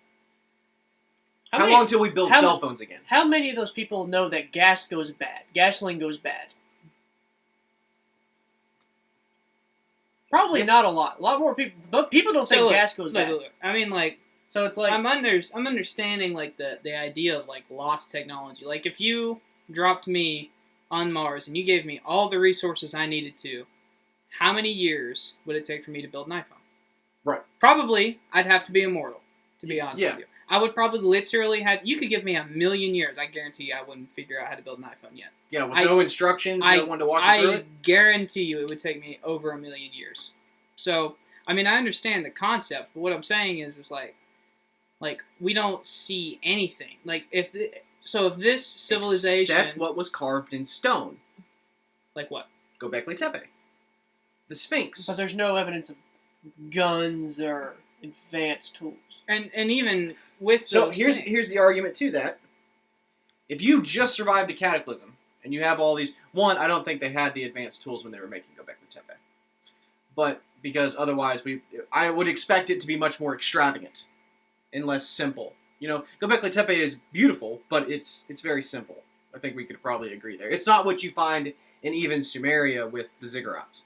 How long till we build cell phones again? How many of those people know that gasoline goes bad? Probably not a lot. A lot more people, but people don't think gas goes bad. Look. I mean, like, So it's like I'm understanding like the idea of like lost technology. Like if you dropped me on Mars and you gave me all the resources I needed to, how many years would it take for me to build an iPhone? Right. Probably I'd have to be immortal, to be honest Yeah. with you. I would probably literally you could give me 1,000,000 years. I guarantee you I wouldn't figure out how to build an iPhone yet. Yeah, with no instructions, no one to walk you through I it. guarantee you it would take me over 1,000,000 years. So, I mean, I understand the concept, but what I'm saying is like we don't see anything. Like if this civilization, Except what was carved in stone. like what? Göbekli Tepe. The Sphinx. but there's no evidence of guns or advanced tools. And even with So those here's the argument to that. If you just survived a cataclysm and you have all these, one, I don't think they had the advanced tools when they were making Göbekli Tepe, but because otherwise I would expect it to be much more extravagant and less simple. Göbekli Tepe is beautiful, but it's very simple. I think we could probably agree there. It's not what you find in even Sumeria with the ziggurats.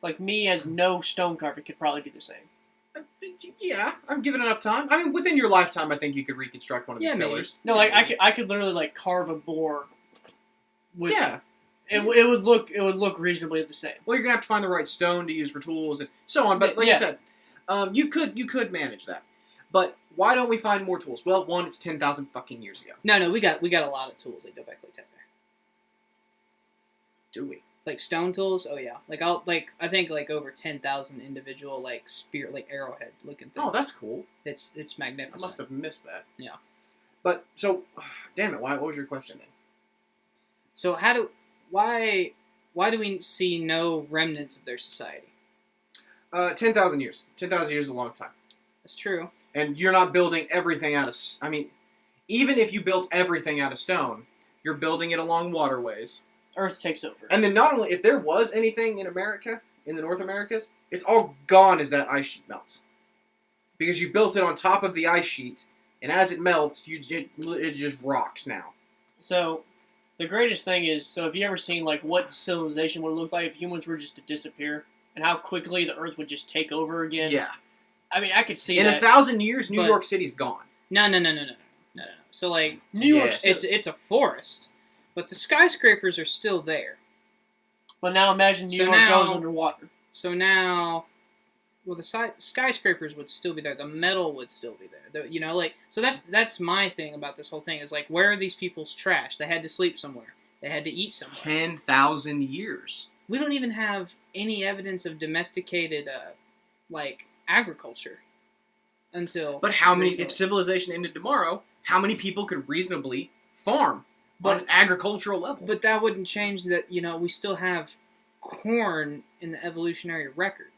Like me as no stone carving could probably do the same. Yeah, I'm giving enough time. I mean, within your lifetime, I think you could reconstruct one of these Yeah, maybe. pillars. No, like I could literally like carve a boar. With, Yeah. It would look reasonably the same. Well, you're gonna have to find the right stone to use for tools and so on. But like Yeah. I said, you could manage that. But why don't we find more tools? Well, one, it's 10,000 fucking years ago. No, we got a lot of tools at Göbekli Tepe. Do we? Like stone tools? Oh yeah. I think like over 10,000 individual like spear like arrowhead looking things. Oh, that's cool. It's I magnificent. must have missed that. Yeah. But so, damn it. What was your question then? So why do we see no remnants of their society? 10,000 years. 10,000 years is a long time. That's true. And you're not building everything out of. I mean, even if you built everything out of stone, you're building it along waterways. Earth takes over. And then not only, if there was anything in America, in the North Americas, it's all gone as that ice sheet melts. Because you built it on top of the ice sheet, and as it melts, it just rocks now. So, the greatest thing is, so have you ever seen like what civilization would look like if humans were just to disappear, and how quickly the Earth would just take over again? Yeah. I mean, I could see In that. 1,000 years, New But- York City's gone. No. So like New York. Yes. it's a forest, but the skyscrapers are still there. But now imagine New So York now- goes underwater. So now, well, the skyscrapers would still be there. The metal would still be there. So that's my thing about this whole thing is like, where are these people's trash? They had to sleep somewhere. They had to eat somewhere. 10,000 years. We don't even have any evidence of domesticated, agriculture until. But how many? recently. If civilization ended tomorrow, how many people could reasonably farm But- on an agricultural level? But that wouldn't change that. We still have corn in the evolutionary record,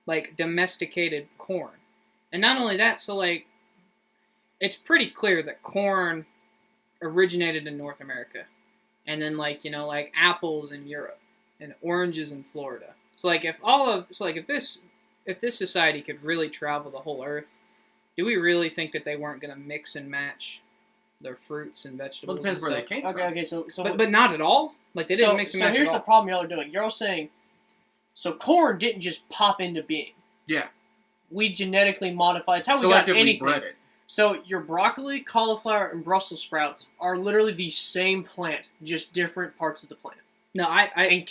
like domesticated corn, and not only that. So like, it's pretty clear that corn originated in North America, and then like apples in Europe and oranges in Florida. So like if this society could really travel the whole earth, do we really think that they weren't going to mix and match their fruits and vegetables? Well, it depends and where they stuff? came from. Okay, so But not at all. Like they didn't mix and match. So here's at the all. problem y'all are doing. You're all saying, so corn didn't just pop into being. Yeah. We genetically modified. It's how we got Selectively anything. bred it. So your broccoli, cauliflower, and Brussels sprouts are literally the same plant, just different parts of the plant. No, I And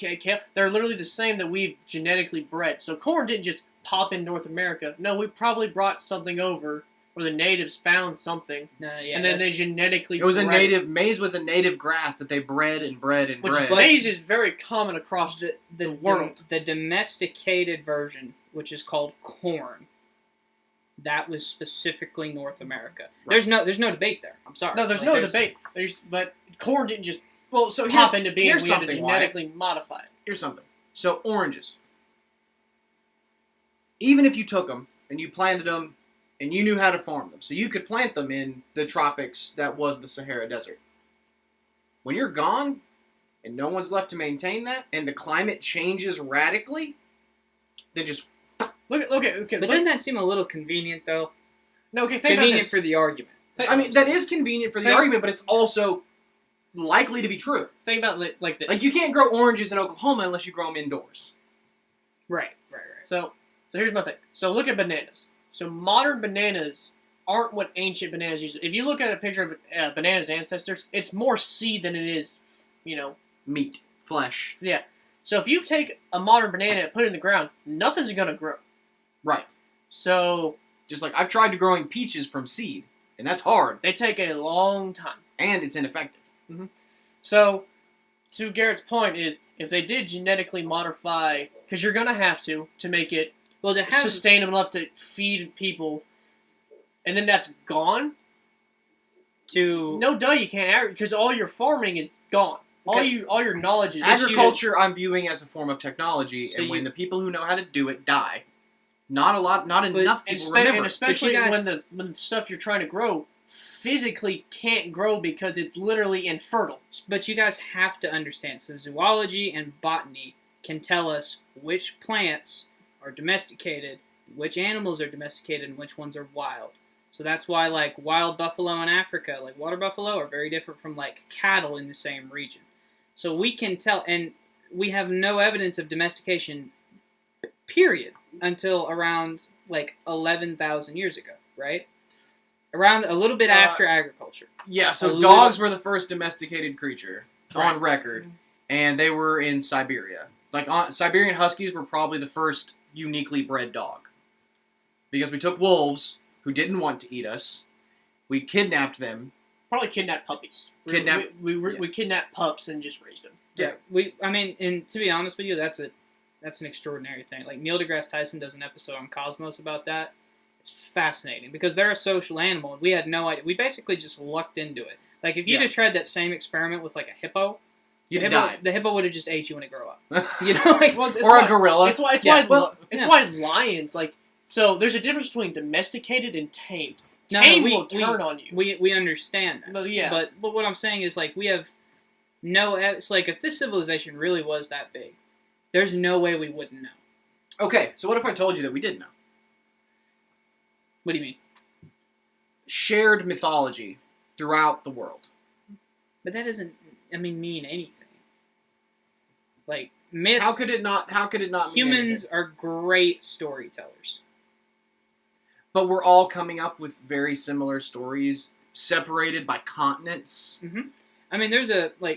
they're literally the same that we've genetically bred. So corn didn't just pop in North America. No, we probably brought something over, or the natives found something, yeah, and then they that's- genetically. It was a bred native. Maize was a native grass that they bred and bred and Which bred. maize is very common across the world. The domesticated version, which is called corn, that was specifically North America. There's no debate there. I'm sorry. No, there's Like, no debate. But corn didn't just So pop into being. here's We had to something, genetically modify it. Here's something. So oranges. Even if you took them and you planted them and you knew how to farm them, so you could plant them in the tropics that was the Sahara Desert. When you're gone and no one's left to maintain that and the climate changes radically, then just But doesn't that seem a little convenient though? No, okay, think about Convenient this. for the argument. I mean that is convenient for the Think- argument, but it's also likely to be true. Think about it like this. Like you can't grow oranges in Oklahoma unless you grow them indoors. Right. So here's my thing. So look at bananas. So modern bananas aren't what ancient bananas used. If you look at a picture of bananas' ancestors, it's more seed than it is, Meat, flesh. Yeah. So if you take a modern banana and put it in the ground, nothing's gonna grow. Right. So Just like I've tried to growing peaches from seed, and that's hard, they take a long time. and it's ineffective. So, to Garrett's point is, if they did genetically modify, because you're gonna have to make it Well, to have sustainable enough to feed people, and then that's gone. to No, duh, you can't because all your farming is gone. Okay. All your knowledge is Agriculture, I'm viewing as a form of technology, So and when you- the people who know how to do it die, not enough and, people remember. and especially But you guys- when the stuff you're trying to grow physically can't grow because it's literally infertile. But you guys have to understand. So zoology and botany can tell us which plants are domesticated, which animals are domesticated, and which ones are wild. So that's why, like, wild buffalo in Africa, like water buffalo, are very different from, like, cattle in the same region. So we can tell, and we have no evidence of domestication, period, until around, like, 11,000 years ago, right? Around a little bit after agriculture. Yeah, a so little- dogs were the first domesticated creature Right. on record, and they were in Siberia. Like, Siberian Huskies were probably the first uniquely bred dog. Because we took wolves, who didn't want to eat us, we kidnapped them. Probably kidnapped puppies. We kidnapped pups and just raised them. Yeah. And to be honest with you, that's an extraordinary thing. Like, Neil deGrasse Tyson does an episode on Cosmos about that. It's fascinating because they're a social animal, and we had no idea. We basically just lucked into it. Like, if you'd have tried that same experiment with, like, a hippo, You'd the die. hippo would have just ate you when it grew up. You know, like, Well, it's Or why- a gorilla. It's why. Yeah, well, yeah. why lions like. So there's a difference between domesticated and tamed. No, Tame we- will turn on you. we understand that. But yeah. But what I'm saying is, like, we have no. It's like, if this civilization really was that big, there's no way we wouldn't know. Okay, so what if I told you that we did know? What do you mean? Shared mythology throughout the world. But that doesn't, mean anything. Like, myths. How could it not mean Humans anything? are great storytellers. But we're all coming up with very similar stories, separated by continents. There's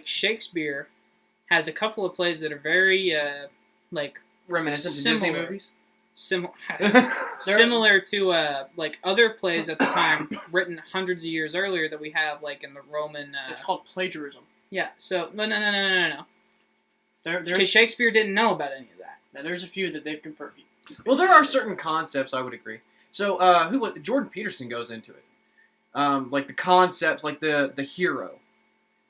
Shakespeare has a couple of plays that are very like Reminiscent to Disney Similar. movies. Similar to like other plays at the time written hundreds of years earlier that we have like in the Roman. It's called plagiarism. Yeah. So no. There's Because Shakespeare didn't know about any of that. now there's a few that they've confirmed. Well, there are certain concepts I would agree. So who was Jordan Peterson goes into it, like the concepts, like the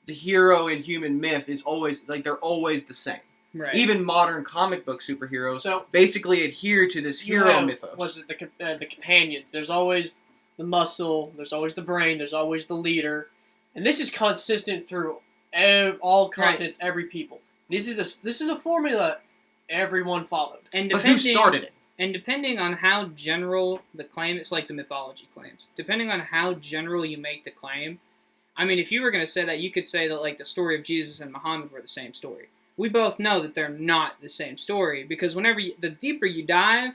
hero in human myth is always like they're always the same. Right. Even modern comic book superheroes So basically adhere to this you hero have, mythos. Was it the companions? There's always the muscle. There's always the brain. There's always the leader, and this is consistent through all continents, every people. This is a formula everyone followed. And But who started it? And depending on how general the claim, it's like the mythology claims. Depending on how general you make the claim, I mean, if you were going to say that, you could say that like the story of Jesus and Muhammad were the same story. We both know that they're not the same story because the deeper you dive,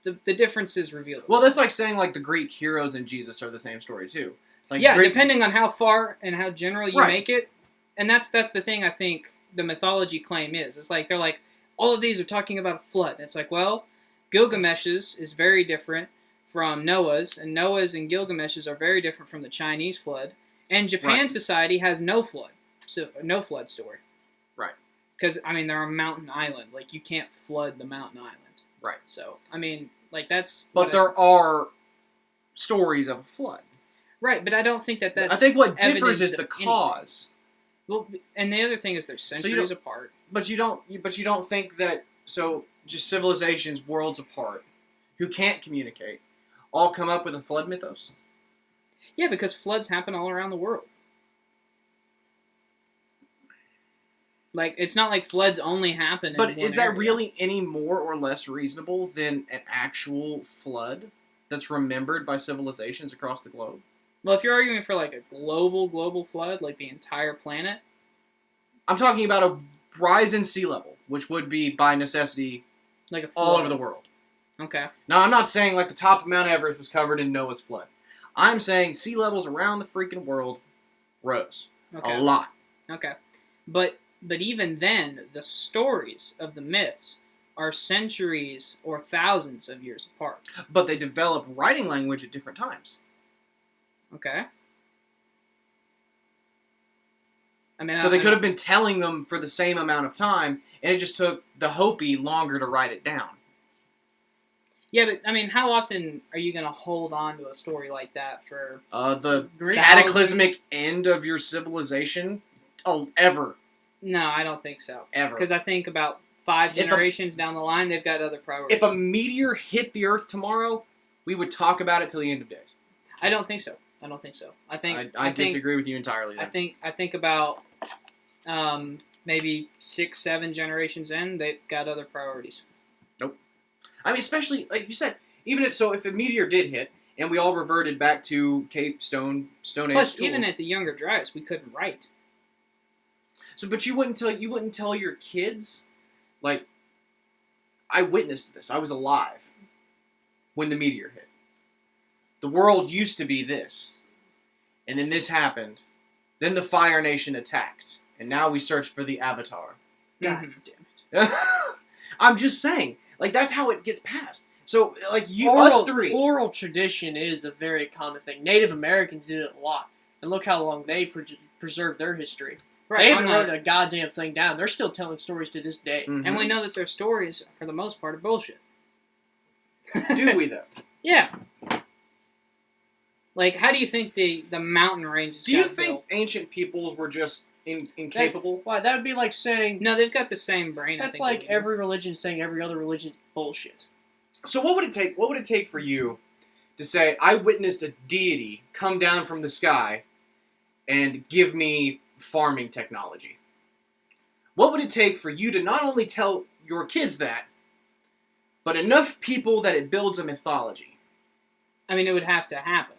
the differences reveal themselves. Well, that's like saying like the Greek heroes and Jesus are the same story too. Like yeah, Greek- depending on how far and how general you Right. make it, and that's the thing I think the mythology claim is. It's like they're like all of these are talking about a flood. And it's like, well, Gilgamesh's is very different from Noah's, and Noah's and Gilgamesh's are very different from the Chinese flood. And Japan Right. society has no flood, so no flood story. Right. Because I mean they're a mountain island. Like you can't flood the mountain island. Right. So I mean, like that's. But there are stories of a flood. Right, but I don't think that's. I think what differs evidence is of the anything. cause. Well, and the other thing is they're centuries apart. But you don't think that just civilizations worlds apart who can't communicate all come up with a flood mythos? Yeah, because floods happen all around the world. Like it's not like floods only happen. But in is one that area. really any more or less reasonable than an actual flood that's remembered by civilizations across the globe? Well, if you're arguing for like a global flood, like the entire planet, I'm talking about a rise in sea level, which would be by necessity like a all flood. over the world. Okay. Now, I'm not saying like the top of Mount Everest was covered in Noah's flood. I'm saying sea levels around the freaking world rose Okay. a lot. Okay. But even then, the stories of the myths are centuries or thousands of years apart. But they develop writing language at different times. Okay. I mean, So they could have been telling them for the same amount of time, and it just took the Hopi longer to write it down. Yeah, but I mean, how often are you going to hold on to a story like that for? The Greek cataclysmic end of your civilization, ever. No, I don't think so. Ever. Because I think about 5 If a- generations down the line, they've got other priorities. If a meteor hit the Earth tomorrow, we would talk about it till the end of days. I don't think so. I think I disagree with you entirely. I Then. think about maybe 6-7 generations in, they've got other priorities. I mean, especially like you said, if a meteor did hit and we all reverted back to Cape Stone Age. Plus, tools, even at the younger Dryas, we couldn't write. but you wouldn't tell your kids, like, I witnessed this. I was alive when the meteor hit. The world used to be this, and then this happened. Then the Fire Nation attacked, and now we search for the Avatar. God Mhm. damn it. I'm just saying, like, that's how it gets passed. So, like, Oral, us three. oral tradition is a very common thing. Native Americans did it a lot, and look how long they preserved their history. Right. They I'm haven't not- wrote a goddamn thing down. They're still telling stories to this day. Mhm. And we know that their stories, for the most part, are bullshit. Do we, though? Yeah. Like, how do you think the mountain ranges Do you got think built? ancient peoples were just incapable? Why? That would be like saying No, they've got the same brain. I that's think like they do. every religion saying every other religion bullshit. So what would it take? What would it take for you to say, I witnessed a deity come down from the sky and give me farming technology? What would it take for you to not only tell your kids that, but enough people that it builds a mythology? I mean, it would have to happen.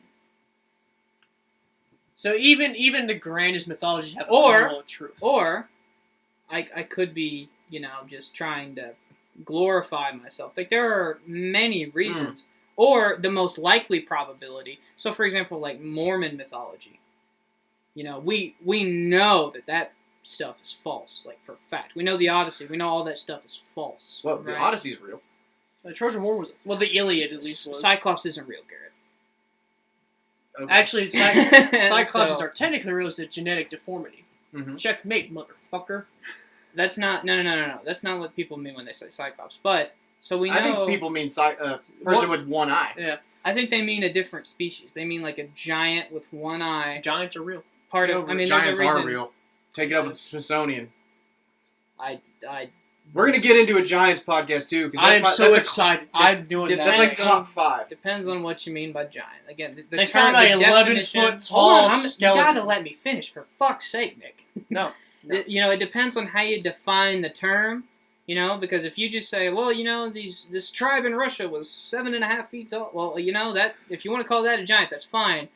So even the grandest mythologies have Or- a kernel of truth. Or, I could be, just trying to glorify myself. Like, there are many reasons. Or the most likely probability. So, for example, like Mormon mythology. We know that stuff is false, like for fact. We know the Odyssey. We know all that stuff is false. Well, the right? Odyssey is real. The Trojan War was, well, the Iliad at least was. Cyclops isn't real, Garrett. Okay. Actually, Cyclops So- are technically real as a genetic deformity. Mhm. Checkmate, motherfucker. That's not. No. That's not what people mean when they say Cyclops. But so we know. I think people mean person What- with one eye. Yeah, I think they mean a different species. They mean like a giant with one eye. giants are real. Part of. I mean, Giants there's a reason. are real. Take it up with the Smithsonian. I. We're gonna get into a Giants podcast too. 'Cause I am that's so excited. I'm doing Depends That's that. like top 5. Depends on what you mean by giant. Again, the They term, found a the 11-foot definition- tall Hold on, You skeleton. gotta let me finish, for fuck's sake, Nick. No. It depends on how you define the term. Because if you just say, well, this tribe in Russia was 7.5 feet tall. Well, that if you want to call that a giant, that's fine.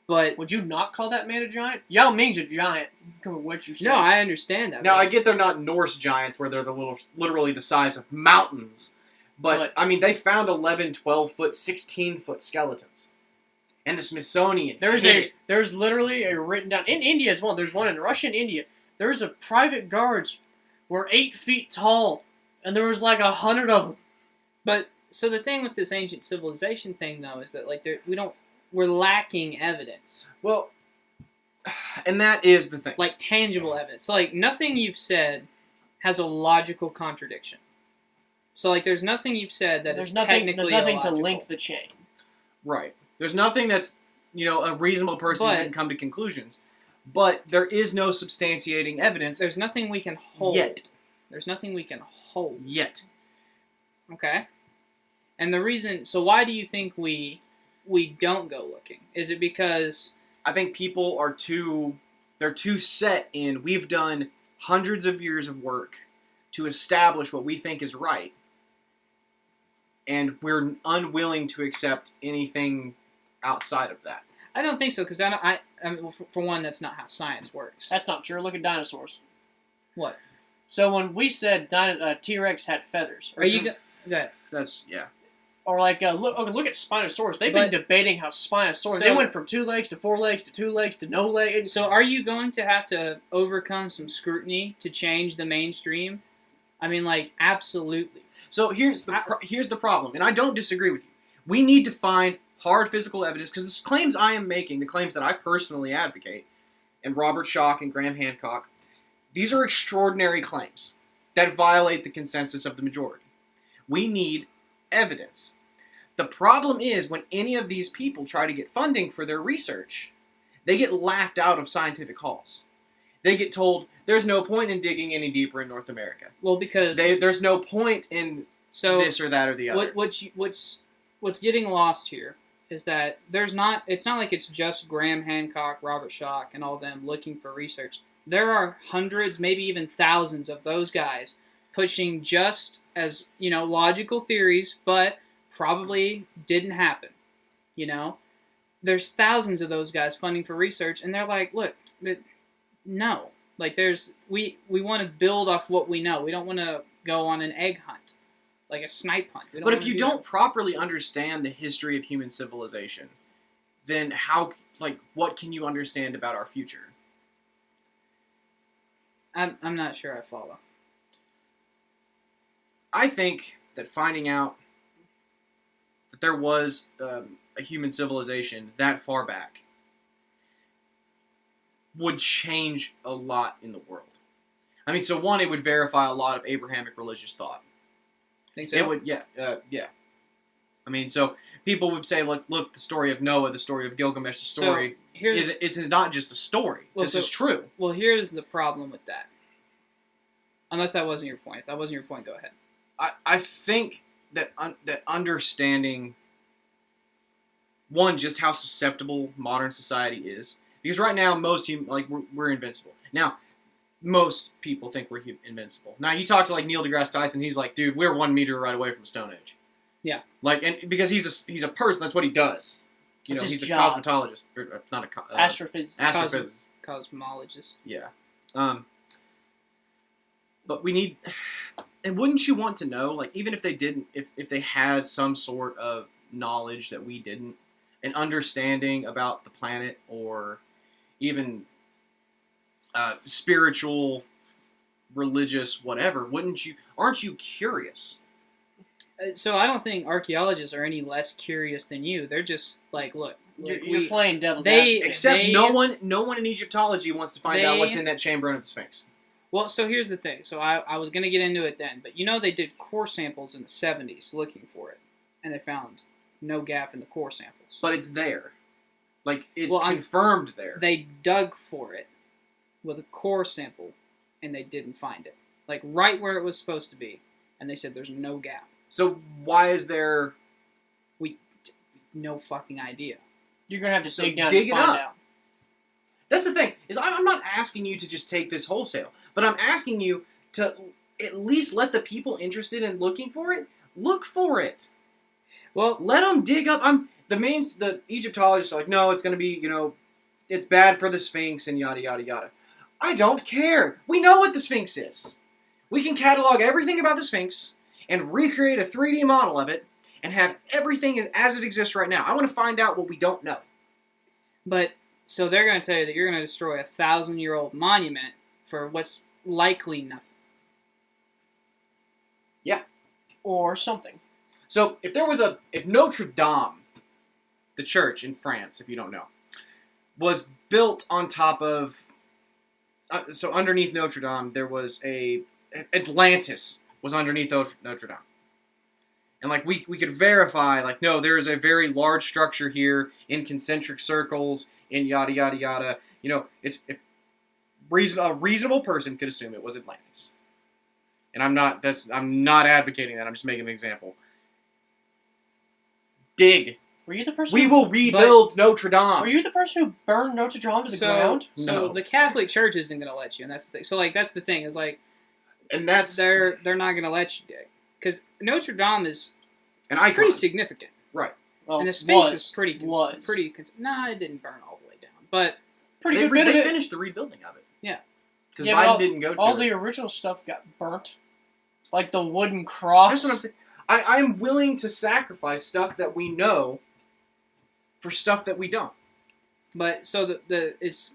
But Would you not call that man a giant? Yao Ming's a giant. Come on, what you say? no, I understand that. Now but I get they're not Norse giants where they're literally the size of mountains, but I mean they found 11, 12-foot, 16-foot skeletons, and the Smithsonian. There's literally a written down in India as well. There's one in Russia and India. There's a private guards were 8 feet tall, and there was like 100 of them. But so the thing with this ancient civilization thing, though, is that we're lacking evidence, Well, and that is the thing. like tangible evidence. So like nothing you've said has a logical contradiction. So like there's nothing you've said that is technically There's nothing to illogical. link the chain. Right. There's nothing that's a reasonable person can come to conclusions, but there is no substantiating evidence There's nothing we can hold. yet. There's nothing we can hold. Yet. Okay. And the reason, so why do you think we don't go looking? Is it because I think people are they're too set in we've done hundreds of years of work to establish what we think is right, and we're unwilling to accept anything outside of that. I don't think so? Because I mean, well, for one, that's not how science works. That's not true. Look at dinosaurs. What? So when we said T-Rex had feathers, Are you that? That's or like look at Spinosaurus. They've been debating how Spinosaurus. They went from 2 legs to 4 legs to 2 legs to no legs. So are you going to have to overcome some scrutiny to change the mainstream? I mean, like, absolutely. So here's the problem, and I don't disagree with you. We need to find hard physical evidence, because the claims I am making, the claims that I personally advocate, and Robert Schoch and Graham Hancock, these are extraordinary claims that violate the consensus of the majority. We need evidence. The problem is when any of these people try to get funding for their research, they get laughed out of scientific halls. They get told, there's no point in digging any deeper in North America. Well, because There's no point in this or that or the other. What's getting lost here is that it's not like it's just Graham Hancock, Robert Schoch, and all them looking for research. There are hundreds, maybe even thousands of those guys pushing just as, logical theories, but probably didn't happen. There's thousands of those guys funding for research, and they're like, look, no. Like, we want to build off what we know. We don't want to go on an egg hunt, like a snipe hunt. But if you don't properly understand the history of human civilization, then what can you understand about our future? I'm not sure I follow. I think that finding out that there was a human civilization that far back would change a lot in the world. I mean, so one, it would verify a lot of Abrahamic religious thought. Think so? It would, yeah. I mean, so people would say, look, the story of Noah, the story of Gilgamesh, the story it's not just a story. This is true. Well, here's the problem with that. Unless that wasn't your point. If that wasn't your point, go ahead. I think that that understanding, one, just how susceptible modern society is, because right now we're invincible. Now, most people think we're invincible. Now, you talk to Neil deGrasse Tyson, he's like, dude, we're 1 meter right away from Stone Age. Yeah. And because he's a person, that's what he does. That's his he's job. a cosmetologist, or not a Astrophysicist. Cosmologist. Yeah. But we need, and wouldn't you want to know, even if they didn't, if they had some sort of knowledge that we didn't, an understanding about the planet, or even spiritual, religious, whatever. Aren't you curious? So I don't think archaeologists are any less curious than you. They're just like, look, You're playing devil's they- advocate. Except no one in Egyptology wants to find out what's in that chamber under the Sphinx. Well, so here's the thing. So I was going to get into it then, but they did core samples in the 70s looking for it, and they found no gap in the core samples. But it's there. Like, it's Well, confirmed there. They dug for it with a core sample, and they didn't find it. Like, right where it was supposed to be, and they said there's no gap. So why is there... No fucking idea. You're going to have to So dig down dig and it find up. out. That's the thing, is I'm not asking you to just take this wholesale, but I'm asking you to at least let the people interested in looking for it, look for it. Well, Let them dig up. The Egyptologists are like, no, it's going to be, it's bad for the Sphinx and yada, yada, yada. I don't care. We know what the Sphinx is. We can catalog everything about the Sphinx and recreate a 3D model of it and have everything as it exists right now. I want to find out what we don't know. but so they're going to tell you that you're going to destroy a 1,000-year-old monument for what's likely nothing. Or something. So if Notre Dame, the church in France, if you don't know, was built on top of, so underneath Notre Dame, there was Atlantis was underneath Notre Dame. And like we could verify, like, no, there is a very large structure here in concentric circles, in yada yada yada. A reasonable person could assume it was Atlantis. And I'm not advocating that. I'm just making an example. Dig. Were you the person? We will rebuild Notre Dame. Were you the person who burned Notre Dame to the ground? So No. the Catholic Church isn't going to let you, and that's the thing. So like that's the thing is like And that's they're not going to let you dig because Notre Dame is an icon. pretty significant, Right. Well, and the Sphinx was. is pretty. Nah, it didn't burn all the way down, but Pretty They good bit of it. finished the rebuilding of it. Yeah. Because Yeah, Biden but didn't go to All it. the original stuff got burnt. Like the wooden cross. That's what I'm saying. I'm willing to sacrifice stuff that we know for stuff that we don't. But so it's,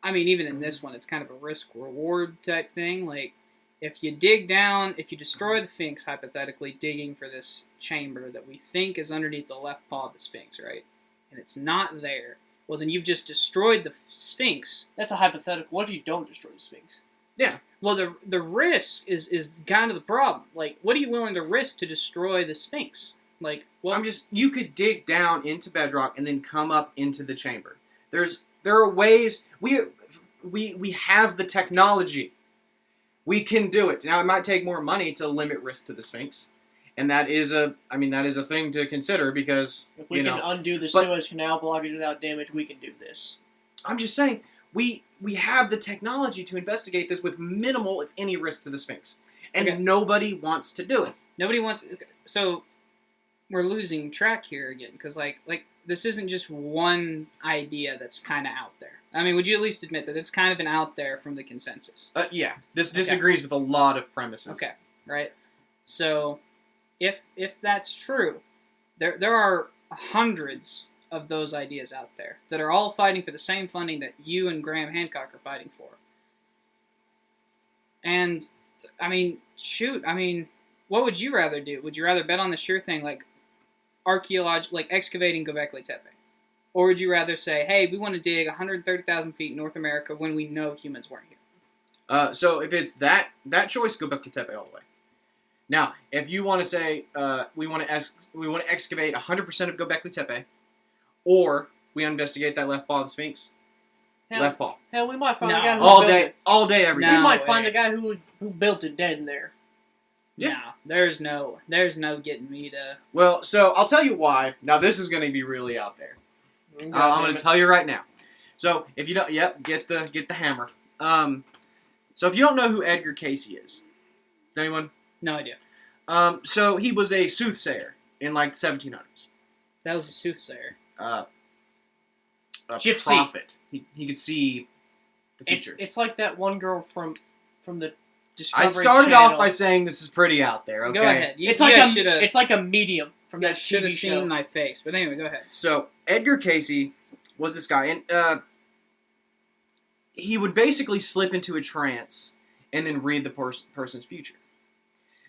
I mean, even in this one, it's kind of a risk reward type thing. Like, if you dig down, if you destroy the Sphinx, hypothetically digging for this chamber that we think is underneath the left paw of the Sphinx, right? And it's not there. Well, then you've just destroyed the Sphinx. That's a hypothetical. What if you don't destroy the Sphinx? Yeah. Well, the risk is kind of the problem. Like, what are you willing to risk to destroy the Sphinx? Like, well, You could dig down into bedrock and then come up into the chamber. There are ways we have the technology. We can do it. Now it might take more money to limit risk to the Sphinx, and that is a thing to consider because If we can undo the but- Suez Canal blockage without damage, we can do this. I'm just saying we have the technology to investigate this with minimal, if any, risk to the Sphinx, and Okay. nobody wants to do it. nobody wants. So we're losing track here again because like this isn't just one idea that's kind of out there. I mean, would you at least admit that it's kind of an out there from the consensus? Yeah, this Okay. disagrees with a lot of premises. Okay, right. So if that's true, there are hundreds of those ideas out there that are all fighting for the same funding that you and Graham Hancock are fighting for. And I mean, shoot, what would you rather do? Would you rather bet on the sure thing like archaeology, like excavating Göbekli Tepe? Or would you rather say, hey, we want to dig 130,000 feet in North America when we know humans weren't here? So if it's that choice, go back to Tepe all the way. Now, if you want to say we want to excavate 100% of Göbekli Tepe, or we investigate that left paw of the Sphinx, left paw Hell, we might find No. the guy who all built day, it. all day, every day. No. We might way. find the guy who built it dead in there. Yeah. No, there's no getting me to. Well, so I'll tell you why. Now this is going to be really out there. I'm going to tell you right now. So if you don't, get the hammer. So if you don't know who Edgar Casey is, anyone? No idea. So he was a soothsayer in like the 1700s. That was a soothsayer. A Gypsy. prophet. He could see the future. It's like that one girl from the I Discovery started Channel. off by saying this is pretty out there. Okay. Go ahead. It's you like guys shoulda- it's like a medium from you that guys should TV have show. seen my face. But anyway, go ahead. So Edgar Casey was this guy, and he would basically slip into a trance and then read the person's future.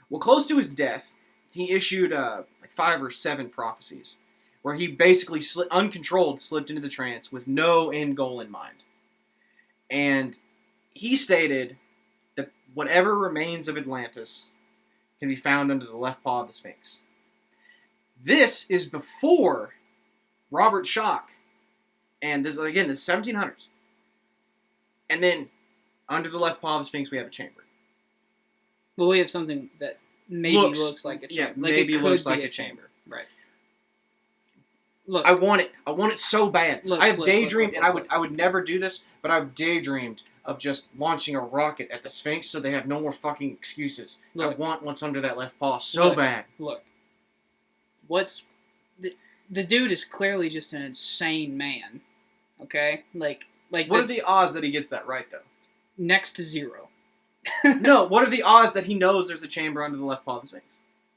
Well, close to his death, he issued like 5 or 7 prophecies where he basically uncontrolled slipped into the trance with no end goal in mind. And he stated that whatever remains of Atlantis can be found under the left paw of the Sphinx. This is before Robert Schoch, and this again, the 1700s. And then, under the left paw of the Sphinx, we have a chamber. Well, we have something that maybe looks like a chamber. Yeah, like maybe it could looks be like a a chamber. Right. Look, I want it. I want it so bad. I have daydreamed, and look. I would never do this, but I've daydreamed of just launching a rocket at the Sphinx so they have no more fucking excuses. I want what's under that left paw so bad. Look. What's... The dude is clearly just an insane man. Okay? Like What are the odds that he gets that right, though? Next to 0. No, what are the odds that he knows there's a chamber under the left paw of the Sphinx?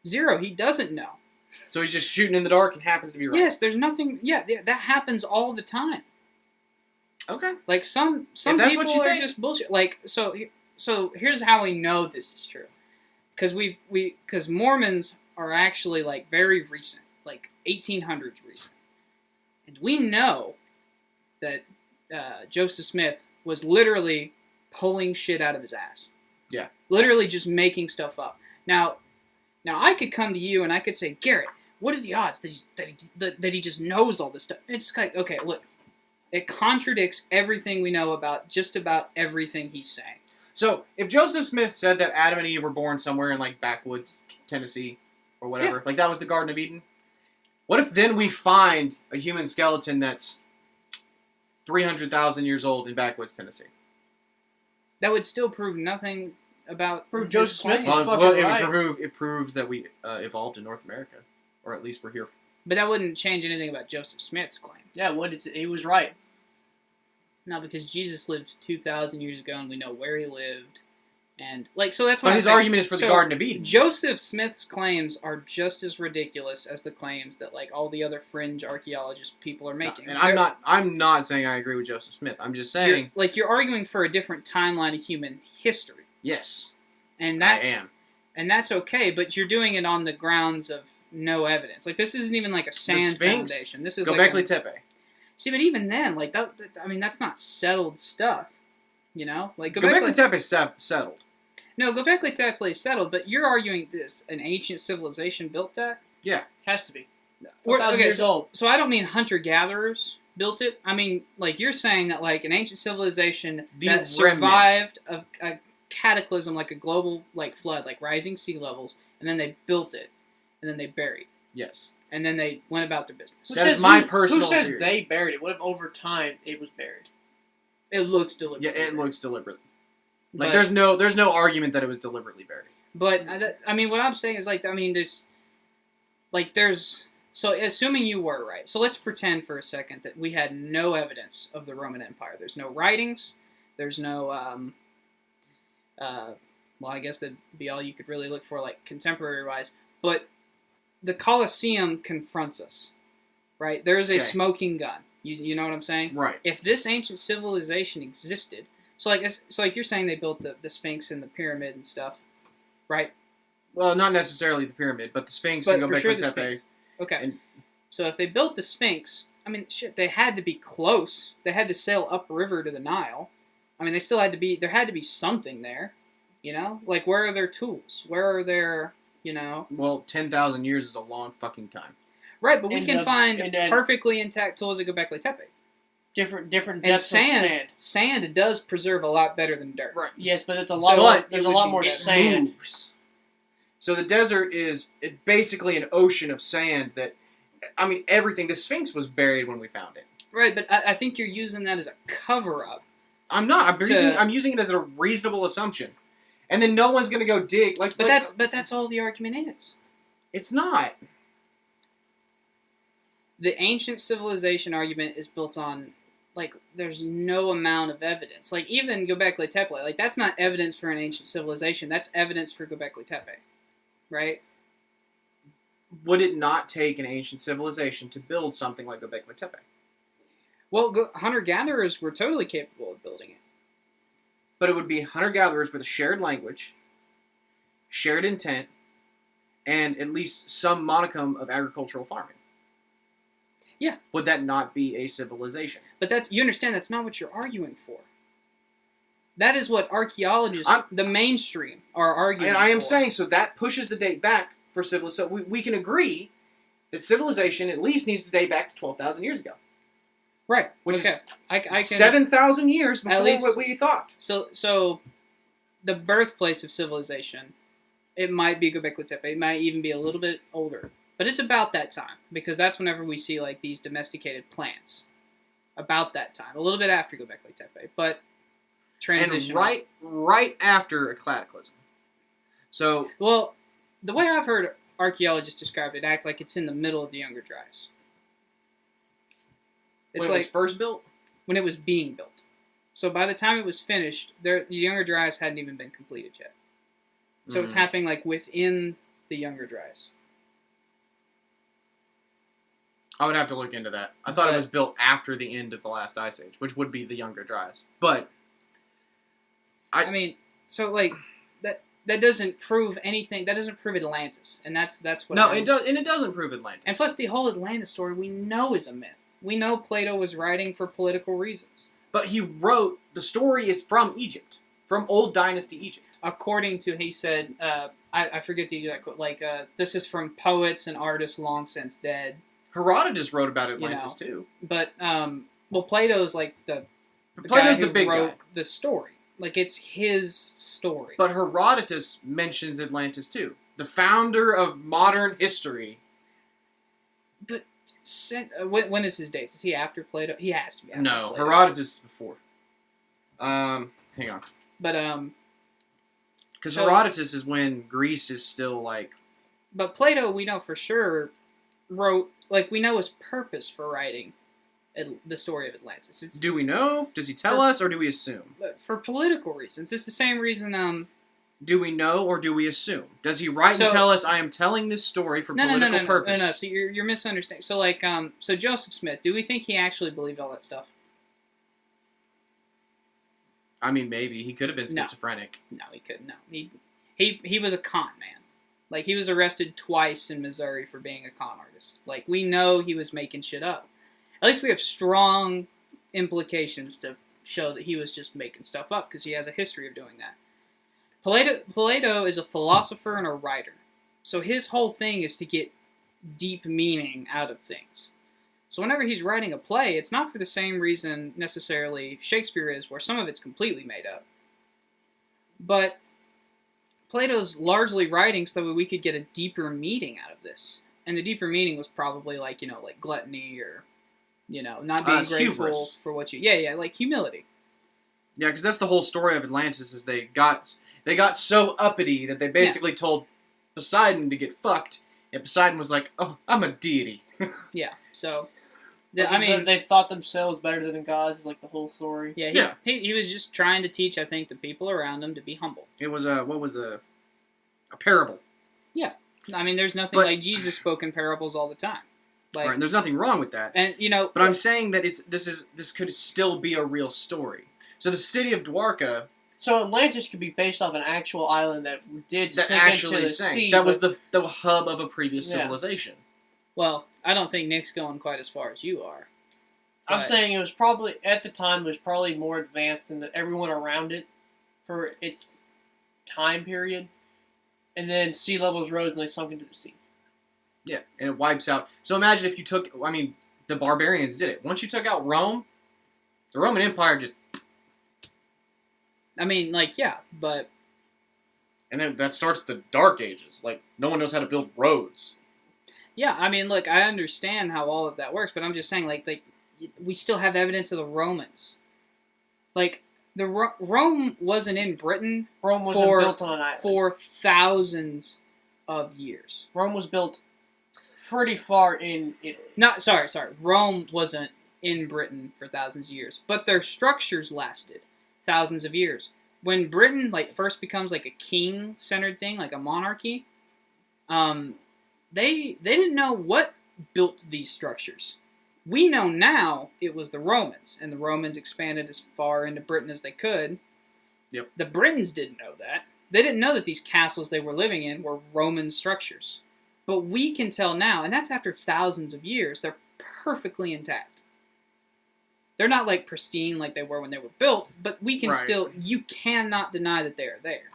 0. He doesn't know. So he's just shooting in the dark and happens to be right. Yes, there's nothing... Yeah, that happens all the time. Okay. Like, some that's people what you are think. just bullshit. Like, so here's how we know this is true. Because Mormons are actually, like, very recent. Like, 1800s recent. And we know that Joseph Smith was literally pulling shit out of his ass. Yeah. Literally just making stuff up. Now I could come to you and I could say, Garrett, what are the odds that he just knows all this stuff? It's like, okay, look, it contradicts everything we know about just about everything he's saying. So, if Joseph Smith said that Adam and Eve were born somewhere in, like, backwoods Tennessee or whatever, like that was the Garden of Eden, what if then we find a human skeleton that's 300,000 years old in backwoods Tennessee? That would still prove nothing about Prove Joseph Smith claim. was fucking right. It proved that we evolved in North America, or at least we're here. But that wouldn't change anything about Joseph Smith's claim. Yeah, he was right. No, because Jesus lived 2,000 years ago, and we know where he lived, and so that's what But I'm his saying. argument is for the Garden of Eden. Joseph Smith's claims are just as ridiculous as the claims that all the other fringe archaeologist people are making. And I'm not saying I agree with Joseph Smith. I'm just saying you're arguing for a different timeline of human history. yes, And I am. And that's okay, but you're doing it on the grounds of no evidence. Like, this isn't even like a sand Sphinx, foundation. This is Göbekli Tepe. See, but even then, that's not settled stuff. You know? Like, Göbekli Tepe settled. No, Göbekli Tepe is settled, but you're arguing an ancient civilization built that? Yeah. Has to be. Okay, old. So I don't mean hunter-gatherers built it. I mean, you're saying that, an ancient civilization that survived a cataclysm, like a global, flood, rising sea levels, and then they built it, and then they buried. Yes. And then they went about their business. Personal Who says theory. they buried it? What if over time it was buried? It looks deliberate. Yeah, it looks deliberate. But, there's no argument that it was deliberately buried. But what I'm saying is so assuming you were right. So let's pretend for a second that we had no evidence of the Roman Empire. There's no writings. There's no well, I guess that'd be all you could really look for, contemporary wise. But the Colosseum confronts us, right? There's a smoking gun. You know what I'm saying? Right. If this ancient civilization existed, so you're saying they built the Sphinx and the pyramid and stuff, right? Well, not necessarily the pyramid, but the Sphinx and Göbekli Tepe. Sphinx. Okay. And, so if they built the Sphinx, I mean, shit, they had to be close. They had to sail upriver to the Nile. I mean, there had to be something there, you know? Where are their tools? Where are their, Well, 10,000 years is a long fucking time. Right, but we can find perfectly intact tools at Göbekli Tepe. Different And depths of sand. Sand does preserve a lot better than dirt. Right. Yes, but there's a lot more sand. Moves. So the desert is basically an ocean of sand that, I mean, everything. The Sphinx was buried when we found it. Right, but I think you're using that as a cover-up. I'm not. I'm using it as a reasonable assumption. And then no one's going to go dig. But that's all the argument is. It's not. The ancient civilization argument is built on, there's no amount of evidence. Even Göbekli Tepe, that's not evidence for an ancient civilization. That's evidence for Göbekli Tepe. Right? Would it not take an ancient civilization to build something like Göbekli Tepe? Well, hunter-gatherers were totally capable of building it. but it would be hunter-gatherers with a shared language, shared intent, and at least some modicum of agricultural farming. Yeah. Would that not be a civilization? But you understand that's not what you're arguing for. That is what archaeologists, the mainstream, are arguing And I am for. saying, so that pushes the date back for civilization. So we can agree that civilization at least needs to date back to 12,000 years ago. Right. Which okay. is I can 7,000 years before least- what we thought. So the birthplace of civilization, it might be Göbekli Tepe. It might even be a little bit older. But it's about that time, because that's whenever we see like these domesticated plants. About that time. A little bit after Göbekli Tepe. But transition. And right after a cataclysm. So, Well, the way I've heard archaeologists describe it, act like it's in the middle of the Younger Dryas. It's when it like was first built? when it was being built. So by the time it was finished, the Younger Dryas hadn't even been completed yet. So it's happening like within the Younger Dryas. I would have to look into that. I thought it was built after the end of the last ice age, which would be the Younger Dryas. But I mean, so like that doesn't prove anything. That doesn't prove Atlantis, and that's what. no, it does, and it doesn't prove Atlantis. And plus, the whole Atlantis story we know is a myth. We know Plato was writing for political reasons. But he wrote, the story is from Egypt, from Old Dynasty Egypt. According to, he said, I forget the exact quote, like, this is from poets and artists long since dead. Herodotus wrote about Atlantis too. But, well, Plato's like the Plato's guy who the big wrote guy. the story. Like, it's his story. But Herodotus mentions Atlantis too. The founder of modern history. But when is his dates? Is he after Plato? He has to be after No, Plato. Herodotus is before. Hang on. But, Because so- Herodotus is when Greece is still like... But Plato, we know for sure, wrote, like, we know his purpose for writing the story of Atlantis. Do we know? Does he tell us, or do we assume? For political reasons. It's the same reason, Do we know, or do we assume? Does he write and So- tell us, I am telling this story for political purpose? No, so you're misunderstanding. So, like, so Joseph Smith, do we think he actually believed all that stuff? I mean, maybe. He could have been No. schizophrenic. No, he couldn't. No. He was a con man. Like, he was arrested twice in Missouri for being a con artist. Like, we know he was making shit up. At least we have strong implications to show that he was just making stuff up, because he has a history of doing that. Plato is a philosopher and a writer. So his whole thing is to get deep meaning out of things. So whenever he's writing a play, it's not for the same reason necessarily Shakespeare is, where some of it's completely made up. But Plato's largely writing so that we could get a deeper meaning out of this. And the deeper meaning was probably like, like gluttony or, not being grateful hubris. for what you... Yeah, like humility. Yeah, because that's the whole story of Atlantis, is they got so uppity that they basically told Poseidon to get fucked, and Poseidon was like, oh, I'm a deity. Yeah, so... they thought themselves better than the gods, is like the whole story. Yeah, he was just trying to teach, I think, the people around him to be humble. It was a parable. Yeah. I mean, there's nothing But- like Jesus spoke in parables all the time. Like, Right, and there's nothing wrong with that. and, But I'm saying that this could still be a real story. So the city of Dwarka So Atlantis could be based off an actual island that did that sink actually into the sank. sea. That was but- the hub of a previous Yeah. civilization. well, I don't think Nick's going quite as far as you are. I'm But- saying it was probably, at the time, it was probably more advanced than everyone around it for its time period. And then sea levels rose and they sunk into the sea. Yeah, and it wipes out. So imagine if you took, the barbarians did it. Once you took out Rome, the Roman Empire just, I mean, like, yeah, but... and then that starts the Dark Ages. Like, no one knows how to build roads. Yeah, I mean, look, I understand how all of that works, but I'm just saying, like we still have evidence of the Romans. Like, Rome wasn't in Britain Rome wasn't built on an island. for thousands of years. Rome was built pretty far in Italy. Sorry. Rome wasn't in Britain for thousands of years, but their structures lasted thousands of years. When Britain, first becomes, a king-centered thing, like a monarchy, they didn't know what built these structures. We know now it was the Romans, and the Romans expanded as far into Britain as they could, Yep. The Britons didn't know that. They didn't know that these castles they were living in were Roman structures. But we can tell now, and that's after thousands of years, they're perfectly intact. They're not like pristine like they were when they were built, but we can still, you cannot deny that they are there.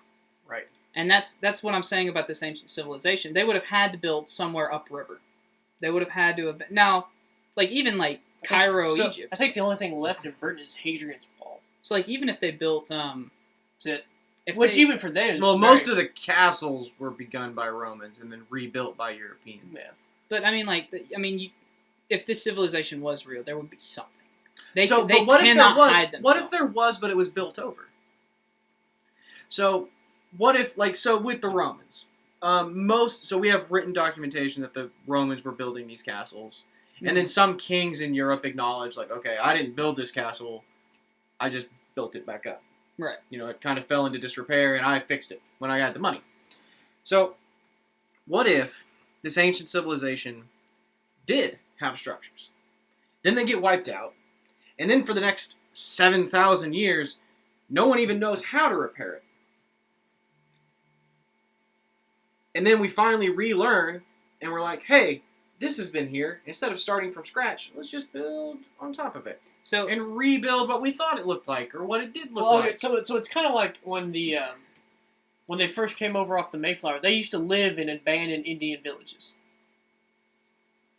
Right. And that's what I'm saying about this ancient civilization. They would have had to build somewhere upriver. They would have had to have been, now, like even like Cairo, Egypt. I think the only thing left in Britain is Hadrian's Wall. So like even if they built, That's it. if Which they, even for them is most of the castles were begun by Romans and then rebuilt by Europeans. Yeah. But I mean, like, if this civilization was real, there would be something. They But cannot hide themselves. What if there was, but it was built over? So, what if, like, so with the Romans, so we have written documentation that the Romans were building these castles, and then some kings in Europe acknowledged, like, okay, I didn't build this castle, I just built it back up. Right. You know, it kind of fell into disrepair, and I fixed it when I had the money. So, what if this ancient civilization did have structures? Then they get wiped out, and then for the next 7,000 years, no one even knows how to repair it. And then we finally relearn, and we're like, hey, this has been here. Instead of starting from scratch, let's just build on top of it. So And rebuild what we thought it looked like, or what it did look okay, like. so it's kind of like when they first came over off the Mayflower, they used to live in abandoned Indian villages.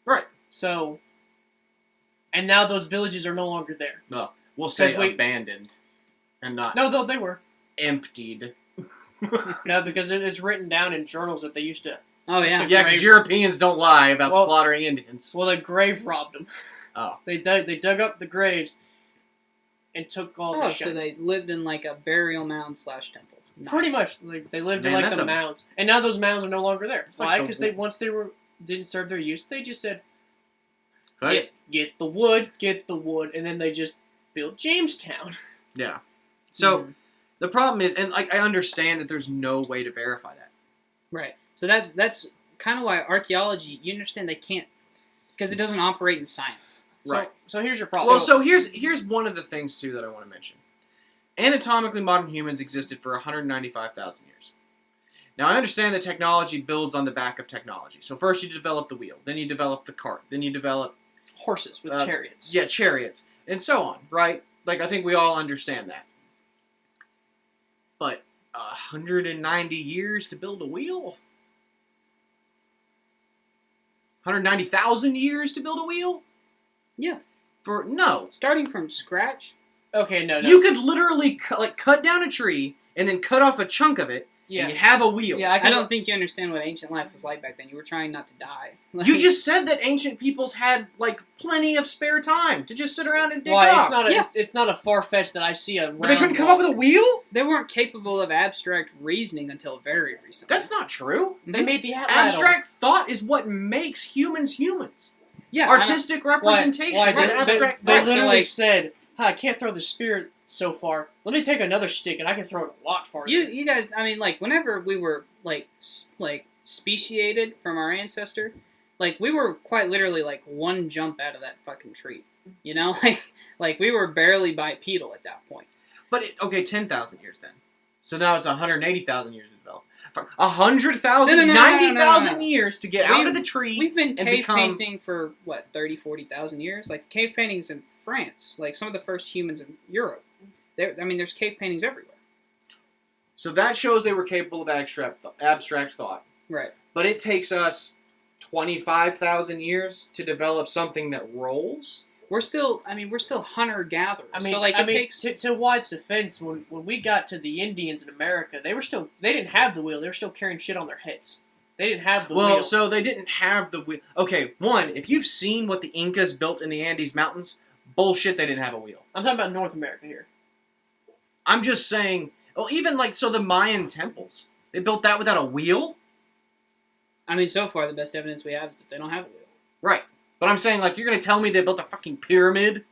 Right. So, and now those villages are no longer there. No, we'll say 'Cause we- abandoned, and not No, they were. emptied. No, because it's written down in journals that they used to. oh yeah, Yeah, because Europeans don't lie about Well- slaughtering Indians. Well, they grave robbed them. Oh. They dug up the graves and took all the shit. so they lived in like a burial mound / temple. Pretty Nice. much, like, they lived Man, in like that's the a- mounds, and now those mounds are no longer there. It's Why? like Because the- once they didn't serve their use, they just said, Right? get the wood, and then they just built Jamestown. Yeah. So Mhm. the problem is, and like I understand that there's no way to verify that. Right. So that's kind of why archaeology. You understand they can't because it doesn't operate in science. Right. So here's your problem. Well, so here's one of the things too that I want to mention. Anatomically, modern humans existed for 195,000 years. Now, I understand that technology builds on the back of technology. So first you develop the wheel, then you develop the cart, then you develop horses with chariots. Yeah, chariots, and so on, right? Like, I think we all understand that. But 190 years to build a wheel? 190,000 years to build a wheel? Yeah. No. Starting from scratch. Okay, no. You could literally cut down a tree and then cut off a chunk of it, and you have a wheel. Yeah, I don't think you understand what ancient life was like back then. You were trying not to die. Like, You just said that ancient peoples had like plenty of spare time to just sit around and dig Why? up. It's not a far fetched that I see a. But they couldn't come up with a wheel? they weren't capable of abstract reasoning until very recently. That's not true. They made the Abstract thought is what makes humans humans. yeah, Artistic representation. Why? is They abstract they thought. literally like- said, "I can't throw the spear so far. Let me take another stick and I can throw it a lot farther." You guys, I mean, like whenever we were like speciated from our ancestor, like we were quite literally like one jump out of that fucking tree. You know, like we were barely bipedal at that point. But, 10,000 years then. So now it's 180,000 years to develop. 100,000, No. 90,000 years to get out of the tree. We've been and cave become- painting for, 30,000-40,000 years? Like, cave paintings in France. Like, some of the first humans in Europe. There's cave paintings everywhere. So that shows they were capable of abstract thought. Right. But it takes us 25,000 years to develop something that rolls. We're still hunter-gatherers. Takes... To White's defense, when we got to the Indians in America, they didn't have the wheel. They were still carrying shit on their heads. They didn't have the wheel. Well, so they didn't have the wheel. Okay, one, if you've seen what the Incas built in the Andes Mountains, bullshit, they didn't have a wheel. I'm talking about North America here. I'm just saying, well, even the Mayan temples, they built that without a wheel? so far, the best evidence we have is that they don't have a wheel. Right. But I'm saying, you're going to tell me they built a fucking pyramid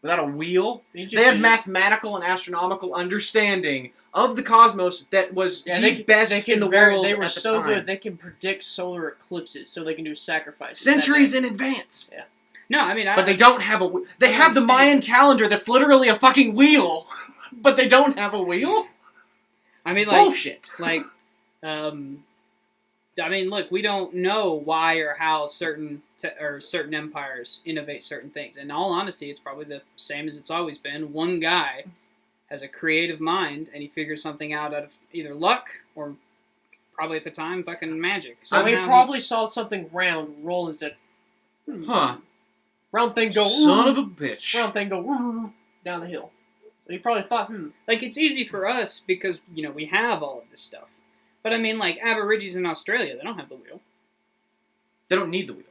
without a wheel? They had Egyptians- mathematical and astronomical understanding of the cosmos that was the best in the world They were at the so time. good, they can predict solar eclipses, so they can do sacrifices. Centuries in advance. No, But they don't have a wheel. They have the Mayan calendar that's literally a fucking wheel. But they don't have a wheel? I mean, like, Bullshit. like, I mean, look, we don't know why or how certain empires innovate certain things. In all honesty, it's probably the same as it's always been. One guy has a creative mind, and he figures something out of either luck or probably at the time fucking magic. So he probably saw something round roll and said, Huh. round thing go, Son of a bitch. round thing go down the hill. So he probably thought, Like, it's easy for us because, you know, we have all of this stuff. But I mean, like, Aborigines in Australia, they don't have the wheel. They don't need the wheel.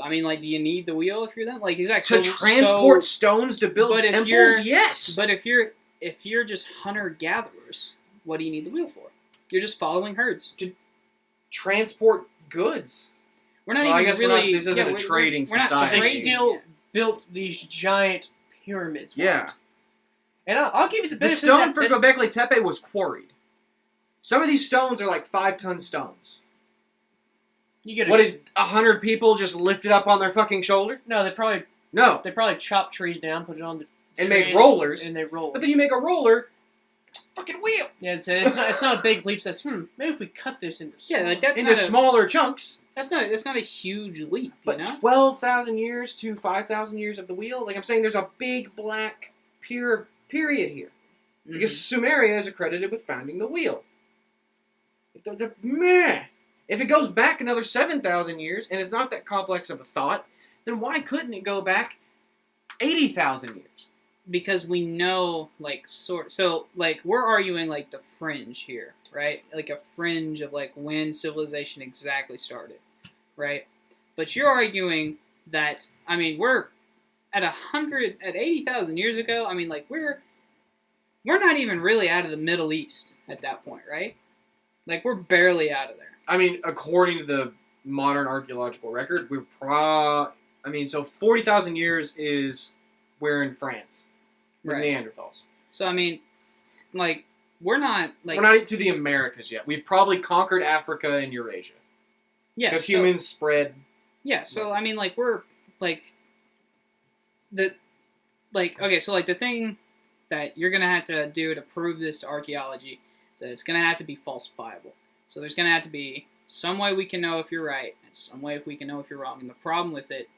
I mean, like, do you need the wheel if you're them? Like, exactly. To transport stones to build but if temples, you're- yes. But if you're just hunter-gatherers, what do you need the wheel for? You're just following herds. Transport goods. We're not Well, I even guess we're really... not- this isn't a trading we're not society. they trading. still built these giant pyramids. Yeah. And I'll give you the The benefit stone of for that. Göbekli Tepe was quarried. Some of these stones are like 5-ton stones. You get What, did 100 people just lift it up on their fucking shoulder? No, they probably chopped trees down, put it on the And tree, made rollers. and they roll. But then you make a roller, it's a fucking wheel. Yeah, it's not a big leap. Says, maybe if we cut this into Yeah, like, that's Into not smaller chunks. that's not a huge leap, But you know? 12,000 years to 5,000 years of the wheel? Like I'm saying, there's a big black period here. Because Sumeria is accredited with founding the wheel. Meh. If it goes back another 7,000 years, and it's not that complex of a thought, then why couldn't it go back 80,000 years? Because we know, like, so, like, we're arguing, like, the fringe here, right? Like, a fringe of, like, when civilization exactly started, right? But you're arguing that, I mean, we're at 80,000 years ago, I mean, like, we're not even really out of the Middle East at that point, right? Like, we're barely out of there. I mean, according to the modern archaeological record, so 40,000 years is we're in France. With Right. Neanderthals. So, I mean, like, we're not, like... We're not to the Americas yet. We've probably conquered Africa and Eurasia. Yeah, Because humans spread. Yeah, so, I mean, like, we're, like... Okay, so, like, the thing that you're going to have to do to prove this to archaeology is that it's going to have to be falsifiable. So there's going to have to be some way we can know if you're right, and some way if we can know if you're wrong. And the problem with it,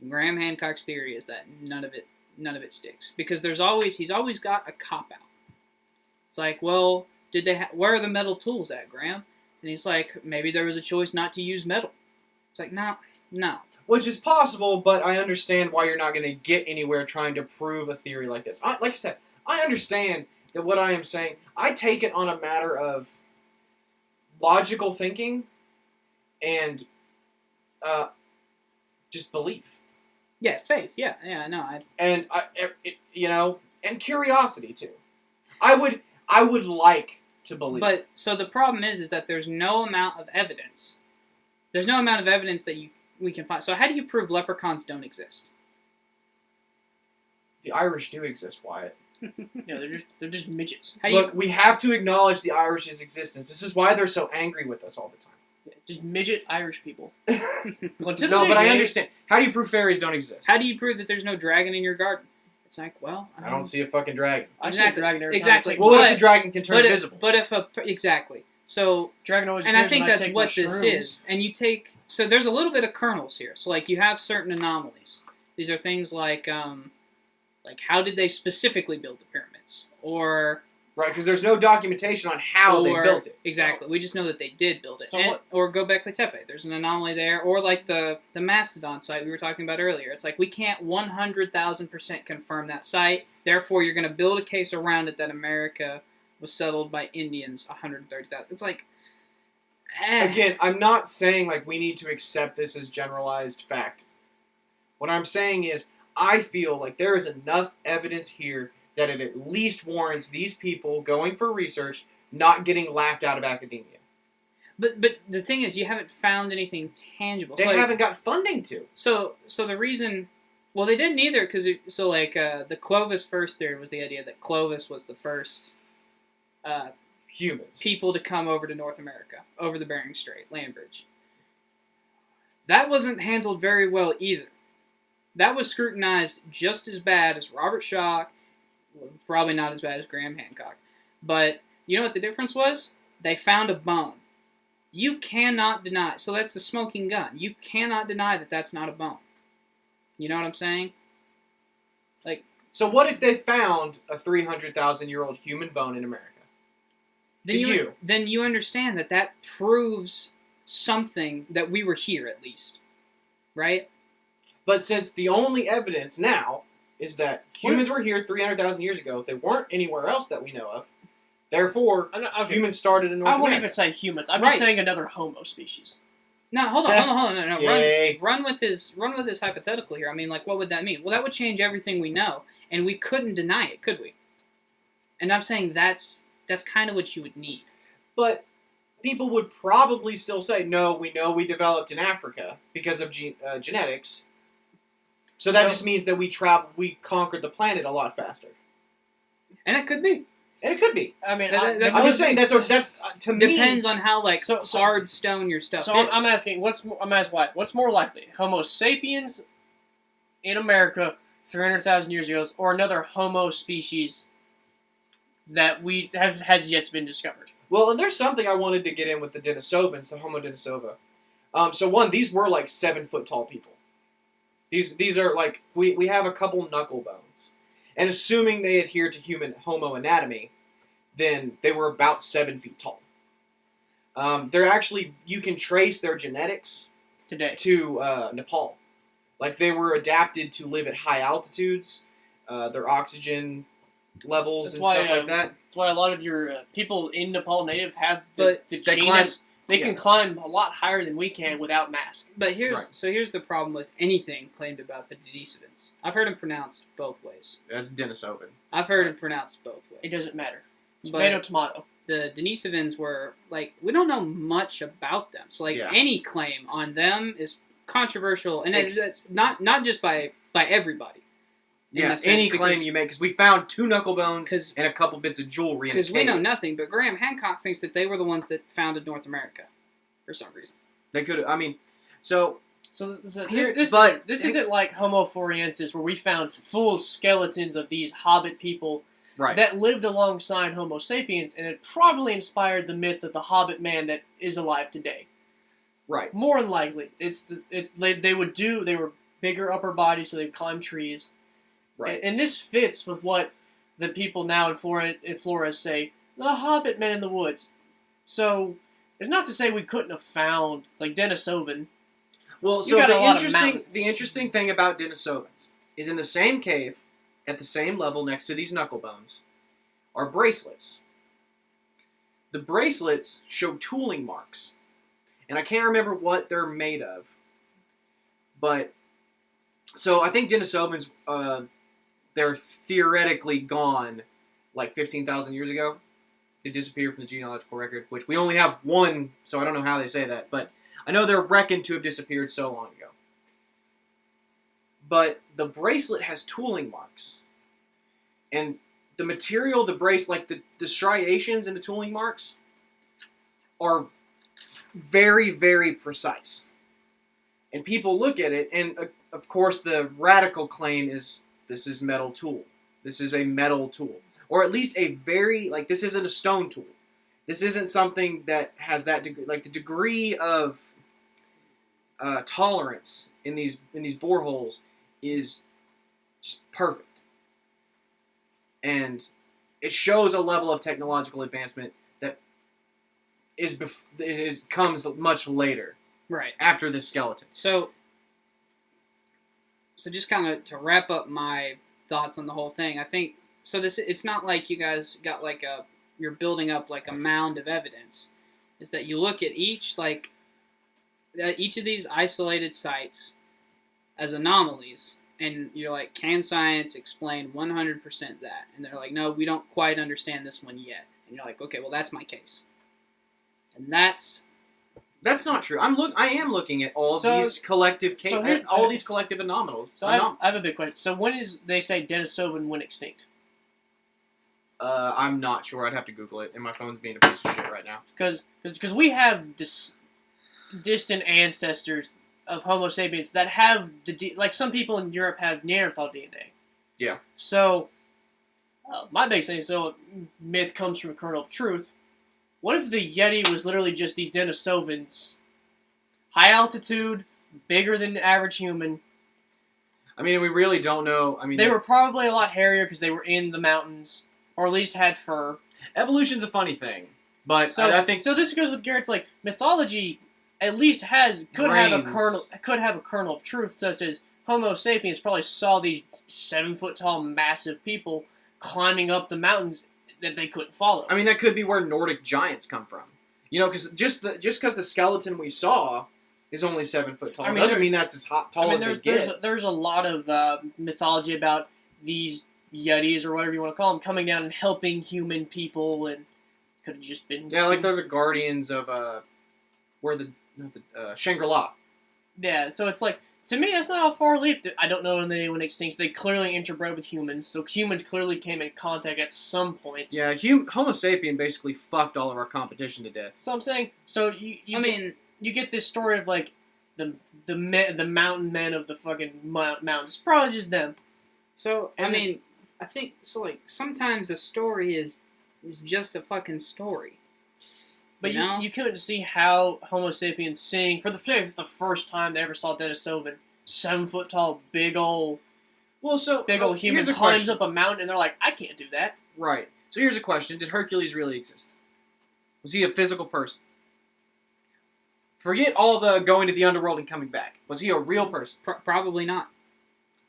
Graham Hancock's theory, is that none of it sticks. Because he's always got a cop-out. It's like, well, where are the metal tools at, Graham? And he's like, maybe there was a choice not to use metal. It's like, no. Which is possible, but I understand why you're not going to get anywhere trying to prove a theory like this. Like I said, I understand that what I am saying, I take it on a matter of logical thinking and just belief. Yeah, faith. Yeah, no. And and curiosity too. I would like to believe. But so the problem is that there's no amount of evidence. There's no amount of evidence that we can find. So how do you prove leprechauns don't exist? The Irish do exist, Wyatt. Yeah, they're just midgets. Look, we have to acknowledge the Irish's existence. This is why they're so angry with us all the time. Yeah, just midget Irish people. No, but I understand. How do you prove fairies don't exist? How do you prove that there's no dragon in your garden? It's like, well, I don't see a fucking dragon. I see a dragon every time. Exactly. Well, what if the dragon can turn invisible? Exactly. So, dragon always and I appears think when that's take what my this shrooms. is. And you take, so there's a little bit of kernels here. So, like, you have certain anomalies. These are things like how did they specifically build the pyramids? Or... Right, because there's no documentation on how they built it. Exactly. We just know that they did build it. So or Göbekli Tepe. There's an anomaly there. Or like the Mastodon site we were talking about earlier. It's like we can't 100,000% confirm that site. Therefore, you're going to build a case around it that America was settled by Indians 130,000. It's like... Again, I'm not saying like we need to accept this as generalized fact. What I'm saying is I feel like there is enough evidence here that it at least warrants these people going for research not getting laughed out of academia. But the thing is, you haven't found anything tangible. They haven't got funding to. So the reason... Well, they didn't either, because... the Clovis first theory was the idea that Clovis was the first... humans. People to come over to North America, over the Bering Strait, land bridge. That wasn't handled very well either. That was scrutinized just as bad as Robert Schoch Probably not as bad as Graham Hancock. But you know what the difference was? They found a bone. You cannot deny. So that's the smoking gun. You cannot deny that that's not a bone. You know what I'm saying? Like, So what if they found a 300,000-year-old human bone in America? Then you understand that proves something that we were here at least, right? But since the only evidence now is that humans were here 300,000 years ago, they weren't anywhere else that we know of. Therefore, humans started in North America. I won't even say humans. I'm just saying another Homo species. No, hold on. No. Yay. Run with this hypothetical here. I mean, like, what would that mean? Well, that would change everything we know, and we couldn't deny it, could we? And I'm saying that's kind of what you would need. But people would probably still say, no, we know we developed in Africa because of genetics. So that just means that we conquered the planet a lot faster. And it could be. And it could be. I mean, I'm just saying that's to me depends on how hard stone your stuff is. I'm asking, what's more likely, Homo sapiens in America 300,000 years ago, or another Homo species that has yet been discovered? Well, and there's something I wanted to get in with the Denisovans, the Homo denisova. So these were like 7-foot tall people. These are like we have a couple knuckle bones. And assuming they adhere to human Homo anatomy, then they were about 7 feet tall. They're actually, you can trace their genetics today to Nepal. Like, they were adapted to live at high altitudes, their oxygen levels stuff like that. That's why a lot of your people in Nepal native have the genus. They can climb a lot higher than we can without masks. But here's the problem with anything claimed about the Denisovans. I've heard them pronounced both ways. That's Denisovan. I've heard them pronounced both ways. It doesn't matter. Tomato, tomato. The Denisovans were, like, we don't know much about them. So, like, any claim on them is controversial. And it's not just by everybody. Yeah, any claim you make, because we found 2 knuckle bones and a couple bits of jewelry in a cave. Because we know nothing, but Graham Hancock thinks that they were the ones that founded North America, for some reason. They could, this isn't like Homo floresiensis, where we found full skeletons of these hobbit people that lived alongside Homo sapiens, and it probably inspired the myth of the hobbit man that is alive today. Right. More than likely, they were bigger upper bodies, so they'd climb trees. Right. And this fits with what the people now in Flores say, the Hobbit men in the woods. So, it's not to say we couldn't have found, like, Denisovan. Well, so the interesting thing about Denisovans is in the same cave, at the same level next to these knuckle bones, are bracelets. The bracelets show tooling marks. And I can't remember what they're made of. But, so I think Denisovans, they're theoretically gone like 15,000 years ago. They disappeared from the genealogical record, which we only have one, so I don't know how they say that, but I know they're reckoned to have disappeared so long ago. But the bracelet has tooling marks. And the material of the bracelet, like the striations and the tooling marks, are very, very precise. And people look at it, and of course the radical claim is, this is metal tool. This is a metal tool. Or at least a very, like, this isn't a stone tool. This isn't something that has that degree, like the degree of tolerance in these boreholes is just perfect. And it shows a level of technological advancement that comes much later. Right. After the skeleton. So just kind of to wrap up my thoughts on the whole thing, I think, so it's not like you guys got like you're building up like a mound of evidence. Is that you look at each of these isolated sites as anomalies, and you're like, can science explain 100% that? And they're like, no, we don't quite understand this one yet. And you're like, okay, well, that's my case. And that's not true. I am looking at all these collective all these collective anomalies. So I have a big question. So when is they say Denisovan went extinct? I'm not sure. I'd have to Google it, and my phone's being a piece of shit right now. Because we have distant ancestors of Homo sapiens that have like some people in Europe have Neanderthal DNA. Yeah. So My big thing, so myth comes from a kernel of truth. What if the Yeti was literally just these Denisovans? High altitude, bigger than the average human. I mean, we really don't know. I mean, They were probably a lot hairier because they were in the mountains, or at least had fur. evolution's a funny thing, but So I think so. This goes with Garrett's like mythology. At least could have a kernel of truth, such as Homo sapiens probably saw these 7-foot tall massive people climbing up the mountains that they couldn't follow. I mean, that could be where Nordic giants come from. You know, because just because the skeleton we saw is only 7 foot tall doesn't mean that's as tall as they get. There's a lot of mythology about these Yetis, or whatever you want to call them, coming down and helping human people, and could have just been... Yeah, like they're the guardians of, Shangri-La. Yeah, so it's like, to me, that's not a far leap. I don't know when they went extinct. They clearly interbred with humans, so humans clearly came in contact at some point. Yeah, Homo sapien basically fucked all of our competition to death. So I'm saying, so you get this story of like the mountain men of the fucking mountains. Probably just them. So I think so. Like sometimes a story is just a fucking story. But you couldn't see how Homo sapiens seeing for the first time they ever saw Denisovan, 7 foot tall, big old human climbs up a mountain, and they're like, I can't do that. Right. So here's a question: did Hercules really exist? Was he a physical person? Forget all the going to the underworld and coming back. Was he a real person? Probably not.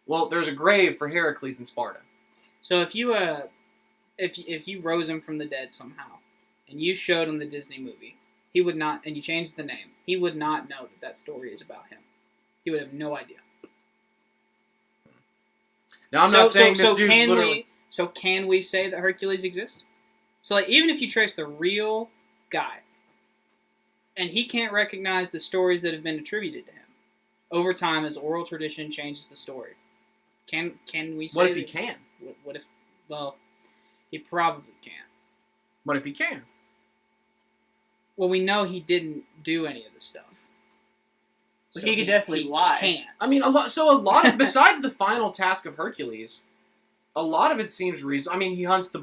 Well, there's a grave for Heracles in Sparta. So if you rose him from the dead somehow, and you showed him the Disney movie, he would not, and you changed the name, he would not know that story is about him. He would have no idea. Now, I'm not saying this dude literally... So can we say that Hercules exists? So, like, even if you trace the real guy, and he can't recognize the stories that have been attributed to him, over time, as oral tradition changes the story, can we say... What if he can? What if... Well, he probably can. What if he can? Well, we know he didn't do any of the stuff. So he could definitely lie. Can't. I mean, a lot of besides the final task of Hercules, a lot of it seems reasonable. I mean, he hunts a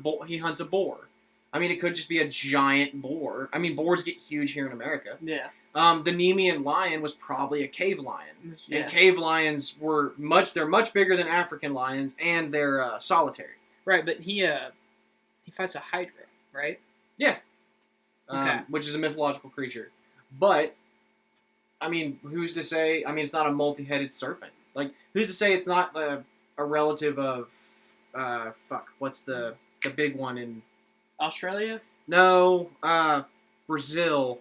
boar. I mean, it could just be a giant boar. I mean, boars get huge here in America. Yeah. The Nemean lion was probably a cave lion. Yeah. And cave lions they're much bigger than African lions, and they're solitary. Right, but he fights a hydra, right? Yeah. Okay. Which is a mythological creature. But, I mean, who's to say... I mean, it's not a multi-headed serpent. Like, who's to say it's not a relative of... what's the big one in... Australia? No, Brazil.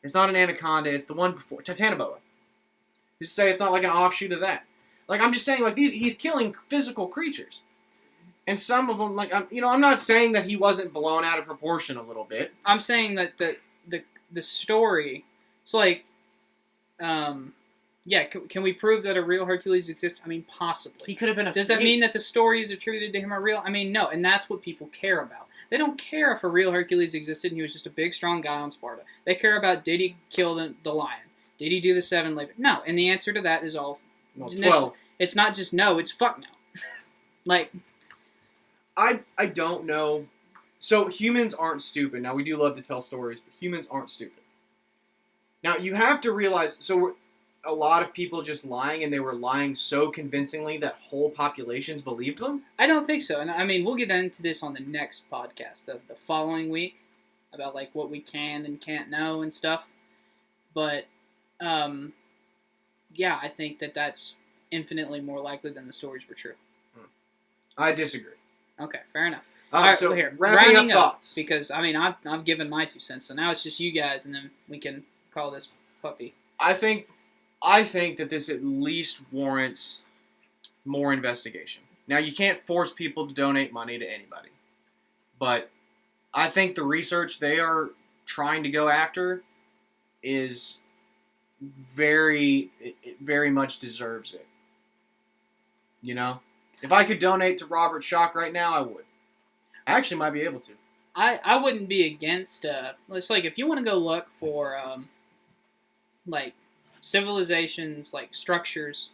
It's not an anaconda, it's the one before... Titanoboa. Who's to say it's not like an offshoot of that? Like, I'm just saying, like, he's killing physical creatures. And some of them, like, I'm not saying that he wasn't blown out of proportion a little bit. I'm saying that the story, it's like, yeah, can we prove that a real Hercules exists? I mean, possibly. He could have been Does that mean that the stories attributed to him are real? I mean, no, and that's what people care about. They don't care if a real Hercules existed and he was just a big, strong guy on Sparta. They care about, did he kill the lion? Did he do the 7 labor? No, and the answer to that is all... Well, 12. It's not just no, it's fuck no. Like... I don't know. So humans aren't stupid. Now, we do love to tell stories, but humans aren't stupid. Now, you have to realize, so a lot of people just lying, and they were lying so convincingly that whole populations believed them? I don't think so. And I mean, we'll get into this on the next podcast, the following week, about like what we can and can't know and stuff. But, yeah, I think that's infinitely more likely than the stories were true. I disagree. Okay, fair enough. All right, so here, wrapping up thoughts. Because, I mean, I've given my 2 cents, so now it's just you guys, and then we can call this puppy. I think that this at least warrants more investigation. Now, you can't force people to donate money to anybody. But I think the research they are trying to go after is it very much deserves it. You know? If I could donate to Robert Schoch right now, I would. I actually might be able to. I wouldn't be against, it's like, if you want to go look for, like, civilizations, like, structures,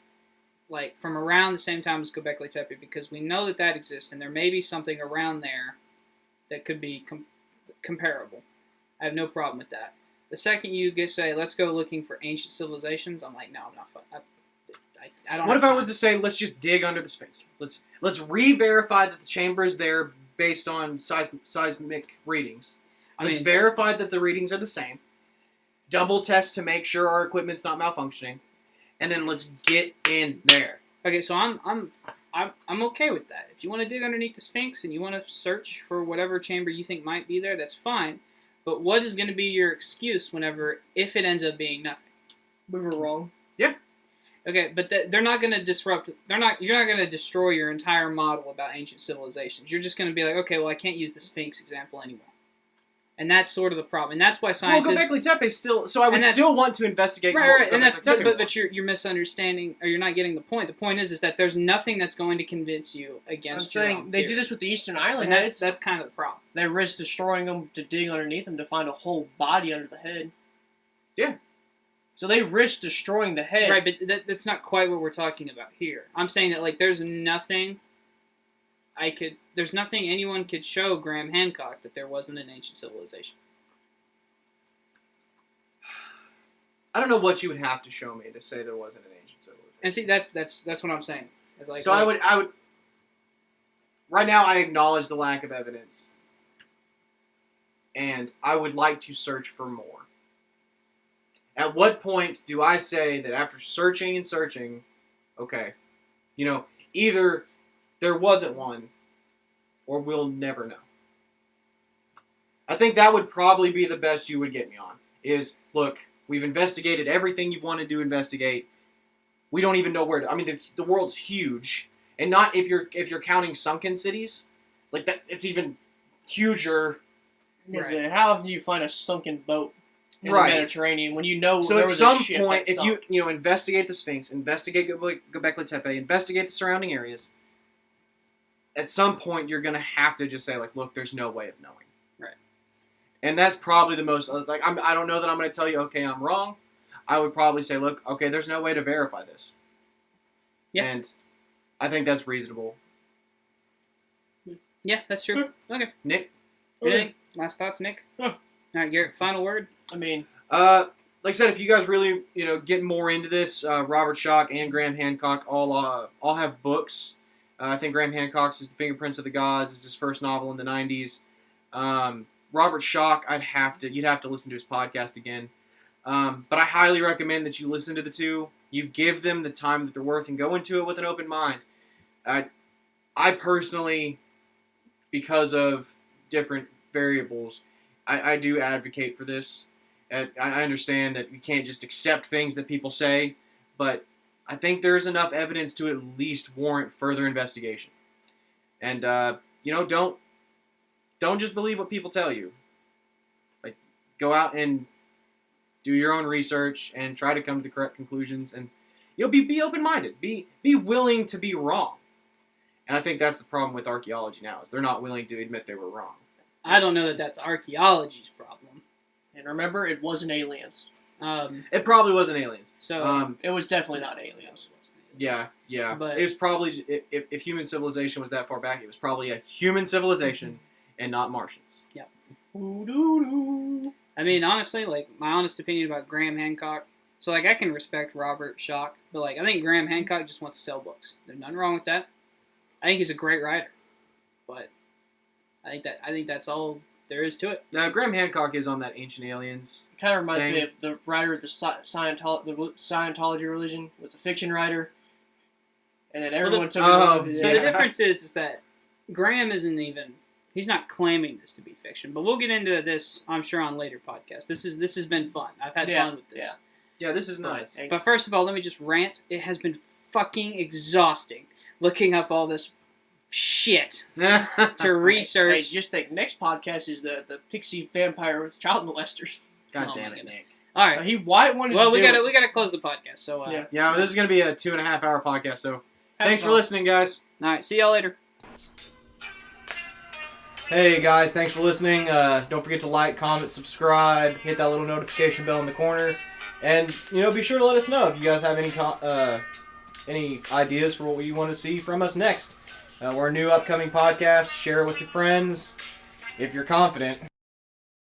like from around the same time as Göbekli Tepe, because we know that exists, and there may be something around there that could be comparable. I have no problem with that. The second you say, let's go looking for ancient civilizations, I'm like, no, I'm not. I don't. What if I was to say, let's just dig under the Sphinx? Let's re-verify that the chamber is there based on seismic readings. Let's verify that the readings are the same. Double test to make sure our equipment's not malfunctioning, and then let's get in there. Okay, so I'm okay with that. If you want to dig underneath the Sphinx and you want to search for whatever chamber you think might be there, that's fine. But what is going to be your excuse if it ends up being nothing? We were wrong. Yeah. Okay, but they're not going to disrupt. You're not going to destroy your entire model about ancient civilizations. You're just going to be like, okay, well, I can't use the Sphinx example anymore. And that's sort of the problem. And that's why scientists... Well, Göbekli Tepe still... So I would still want to investigate... Right. But you're misunderstanding, or you're not getting the point. The point is that there's nothing that's going to convince you against your own they theory. do this with the Eastern Island And heads. that's kind of the problem. They risk destroying them to dig underneath them to find a whole body under the head. Yeah. So they risk destroying the heads. Right, but that's not quite what we're talking about here. I'm saying that, like, there's nothing anyone could show Graham Hancock that there wasn't an ancient civilization. I don't know what you would have to show me to say there wasn't an ancient civilization. And see, that's what I'm saying. It's like, I would right now I acknowledge the lack of evidence, and I would like to search for more. At what point do I say that after searching and searching, okay, either there wasn't one, or we'll never know. I think that would probably be the best you would get me on, is, look, we've investigated everything you wanted to investigate. We don't even know where to... I mean, the world's huge, and not if you're counting sunken cities. Like, that, it's even huger. Right. How often do you find a sunken boat in the Right. Mediterranean when you know So there at was some a ship point, that if sunk? you investigate the Sphinx, investigate Göbekli Tepe, investigate the surrounding areas, at some point you're going to have to just say, like, look, there's no way of knowing. Right. And that's probably the most, like, I don't know that I'm going to tell you, okay, I'm wrong. I would probably say, look, okay, there's no way to verify this. Yeah. And I think that's reasonable. Yeah, that's true. Okay. Nick? Anything? Last thoughts, Nick? All right, Garrett, final word? I mean... like I said, if you guys really, get more into this, Robert Schoch and Graham Hancock all have books. I think Graham Hancock's is The Fingerprints of the Gods. Is his first novel in the 90s. Robert Schoch, you'd have to listen to his podcast again. But I highly recommend that you listen to the two. You give them the time that they're worth and go into it with an open mind. I personally, because of different variables, I do advocate for this. I understand that you can't just accept things that people say, but I think there's enough evidence to at least warrant further investigation. And, don't just believe what people tell you. Like, go out and do your own research and try to come to the correct conclusions, and be open-minded. Be willing to be wrong. And I think that's the problem with archaeology now, is they're not willing to admit they were wrong. I don't know that that's archaeology's problem. And remember, it wasn't aliens. It probably wasn't aliens. So it was definitely not aliens. Yeah. But it was probably, if human civilization was that far back, it was probably a human civilization and not Martians. Yep. Ooh-doo-doo. I mean, honestly, like, my honest opinion about Graham Hancock, so, like, I can respect Robert Schoch, but, like, I think Graham Hancock just wants to sell books. There's nothing wrong with that. I think he's a great writer, but I think that's all there is to it. Now, Graham Hancock is on that Ancient Aliens. It kind of reminds thing. me of the writer of the Scientology religion. Was a fiction writer, and then everyone took it. So the difference is that Graham isn't even... He's not claiming this to be fiction, but we'll get into this, I'm sure, on later podcasts. This has been fun. I've had fun with this. Yeah, this is nice. But first of all, let me just rant. It has been fucking exhausting looking up all this shit to research. Hey, just think, next podcast is the pixie vampire with child molesters. God Oh damn my it, goodness. Nick. All right. He wanted Well, to we do gotta close the podcast. So Yeah, well, this is going to be a 2.5-hour podcast, so thanks for fun. listening, guys. all right. See y'all later. Hey, guys, thanks for listening. Don't forget to like, comment, subscribe, hit that little notification bell in the corner, and, be sure to let us know if you guys have any any ideas for what you want to see from us next. We're a new upcoming podcast. Share it with your friends if you're confident.